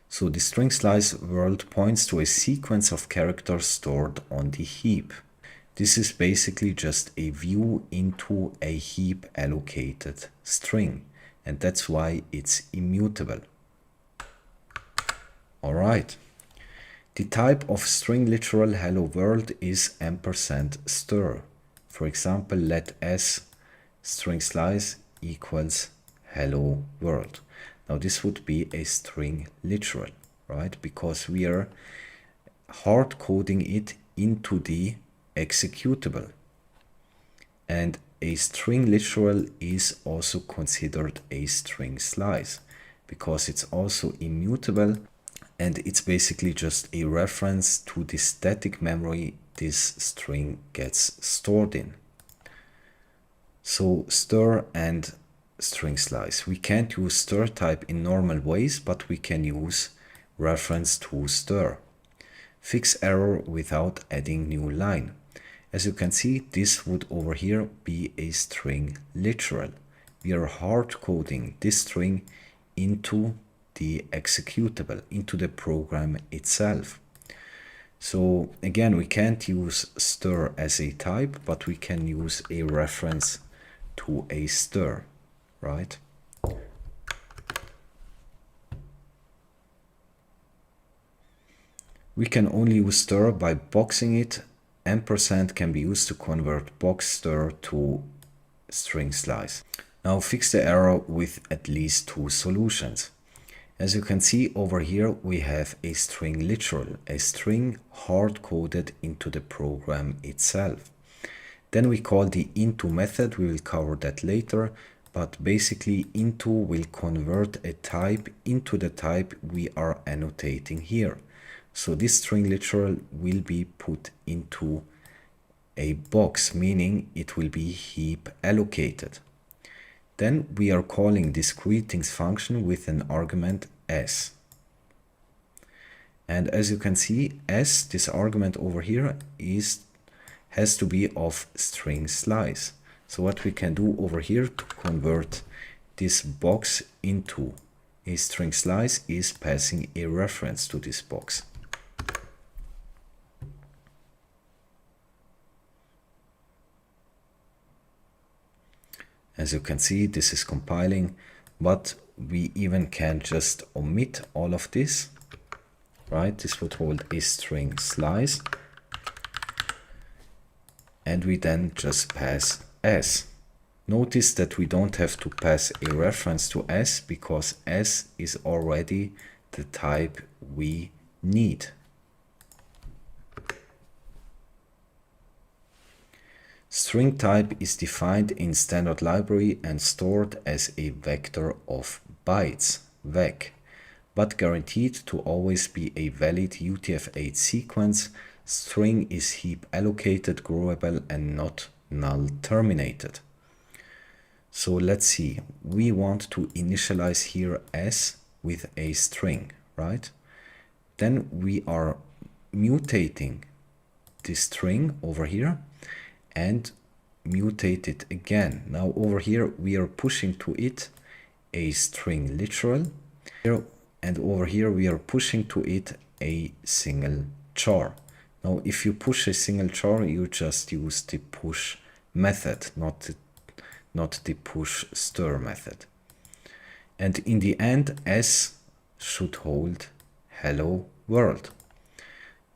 So the string slice world points to a sequence of characters stored on the heap. This is basically just a view into a heap allocated string, and that's why it's immutable. Alright, the type of string literal hello world is &stir. For example, let s string slice equals hello world. Now this would be a string literal, right? Because we are hard coding it into the executable. And a string literal is also considered a string slice because it's also immutable and it's basically just a reference to the static memory this string gets stored in. So stir and string slice. We can't use stir type in normal ways, but we can use reference to stir. Fix error without adding new line. As you can see, this would over here be a string literal. We are hard coding this string into the executable, into the program itself. So again, we can't use stir as a type, but we can use a reference to a stir, right? We can only use stir by boxing it. Ampersand can be used to convert box stir to string slice. Now fix the error with at least two solutions. As you can see over here, we have a string literal, a string hard coded into the program itself. Then we call the into method. We will cover that later, but basically into will convert a type into the type we are annotating here. So this string literal will be put into a box, meaning it will be heap allocated. Then we are calling this greetings function with an argument s. And as you can see, s, this argument over here, has to be of string slice. So what we can do over here to convert this box into a string slice is passing a reference to this box. As you can see, this is compiling, but we even can just omit all of this, right? This would hold a string slice, and we then just pass s. Notice that we don't have to pass a reference to s because s is already the type we need. String type is defined in standard library and stored as a vector of bytes, vec, but guaranteed to always be a valid UTF-8 sequence. String is heap allocated, growable, and not null terminated. So let's see, we want to initialize here s with a string, right? Then we are mutating this string over here and mutate it again. Now over here we are pushing to it a string literal, and over here we are pushing to it a single char. Now if you push a single char, you just use the push method, not the push stir method. And in the end, s should hold hello world.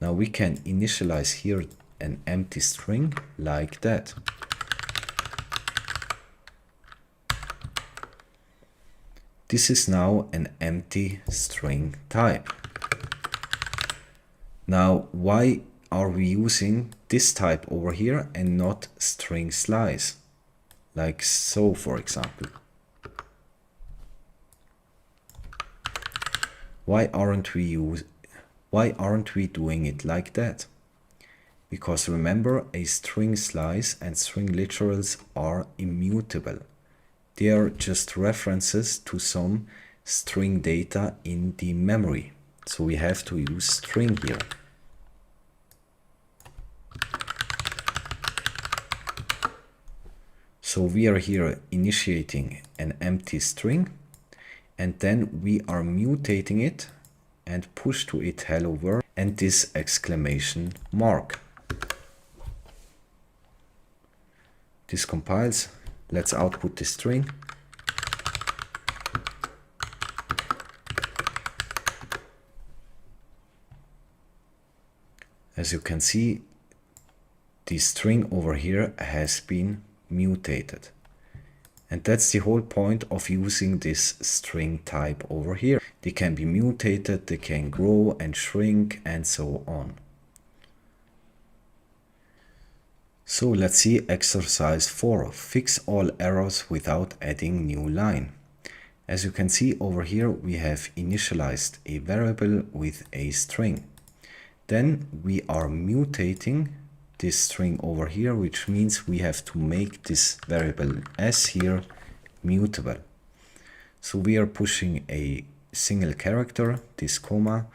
Now we can initialize here an empty string like that. This is now an empty string type. Now, why are we using this type over here and not string slice? Like so, for example. Why aren't we doing it like that? Because remember, a string slice and string literals are immutable. They are just references to some string data in the memory. So we have to use string here. So we are here initiating an empty string, and then we are mutating it and push to it hello world and this exclamation mark. This compiles. Let's output the string. As you can see, the string over here has been mutated. And that's the whole point of using this string type over here. They can be mutated, they can grow and shrink and so on. So let's see exercise 4. Fix all errors without adding new line. As you can see over here, we have initialized a variable with a string. Then we are mutating this string over here, which means we have to make this variable s here mutable. So we are pushing a single character, this comma,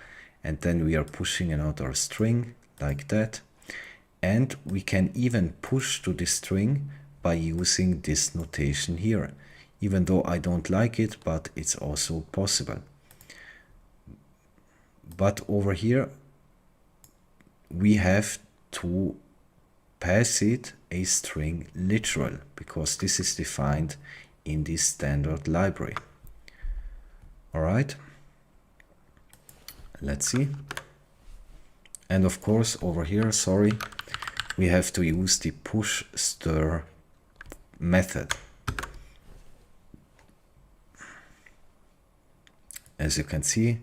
and then we are pushing another string like that. And we can even push to the string by using this notation here, even though I don't like it, but it's also possible. But over here, we have to pass it a string literal, because this is defined in this standard library. All right, let's see. And of course, over here, sorry, we have to use the push stir method. As you can see,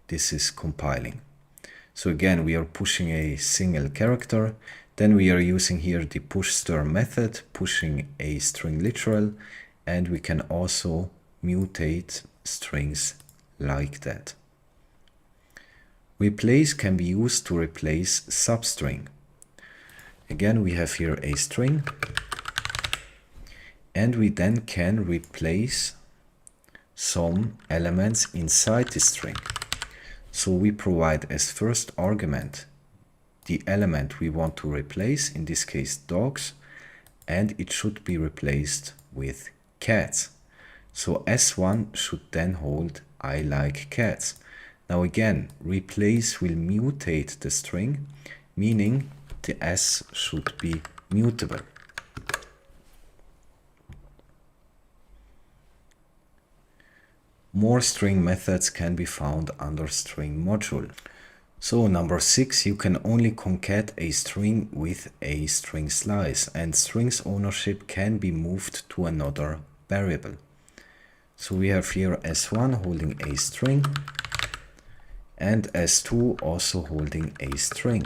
this is compiling. So again, we are pushing a single character. Then we are using here the push stir method, pushing a string literal, and we can also mutate strings like that. Replace can be used to replace substring. Again, we have here a string, and we then can replace some elements inside the string. So we provide as first argument the element we want to replace, in this case dogs, and it should be replaced with cats. So S1 should then hold I like cats. Now again, replace will mutate the string, meaning the S should be mutable. More string methods can be found under string module. So number 6, you can only concat a string with a string slice, and strings ownership can be moved to another variable. So we have here S1 holding a string and S2 also holding a string.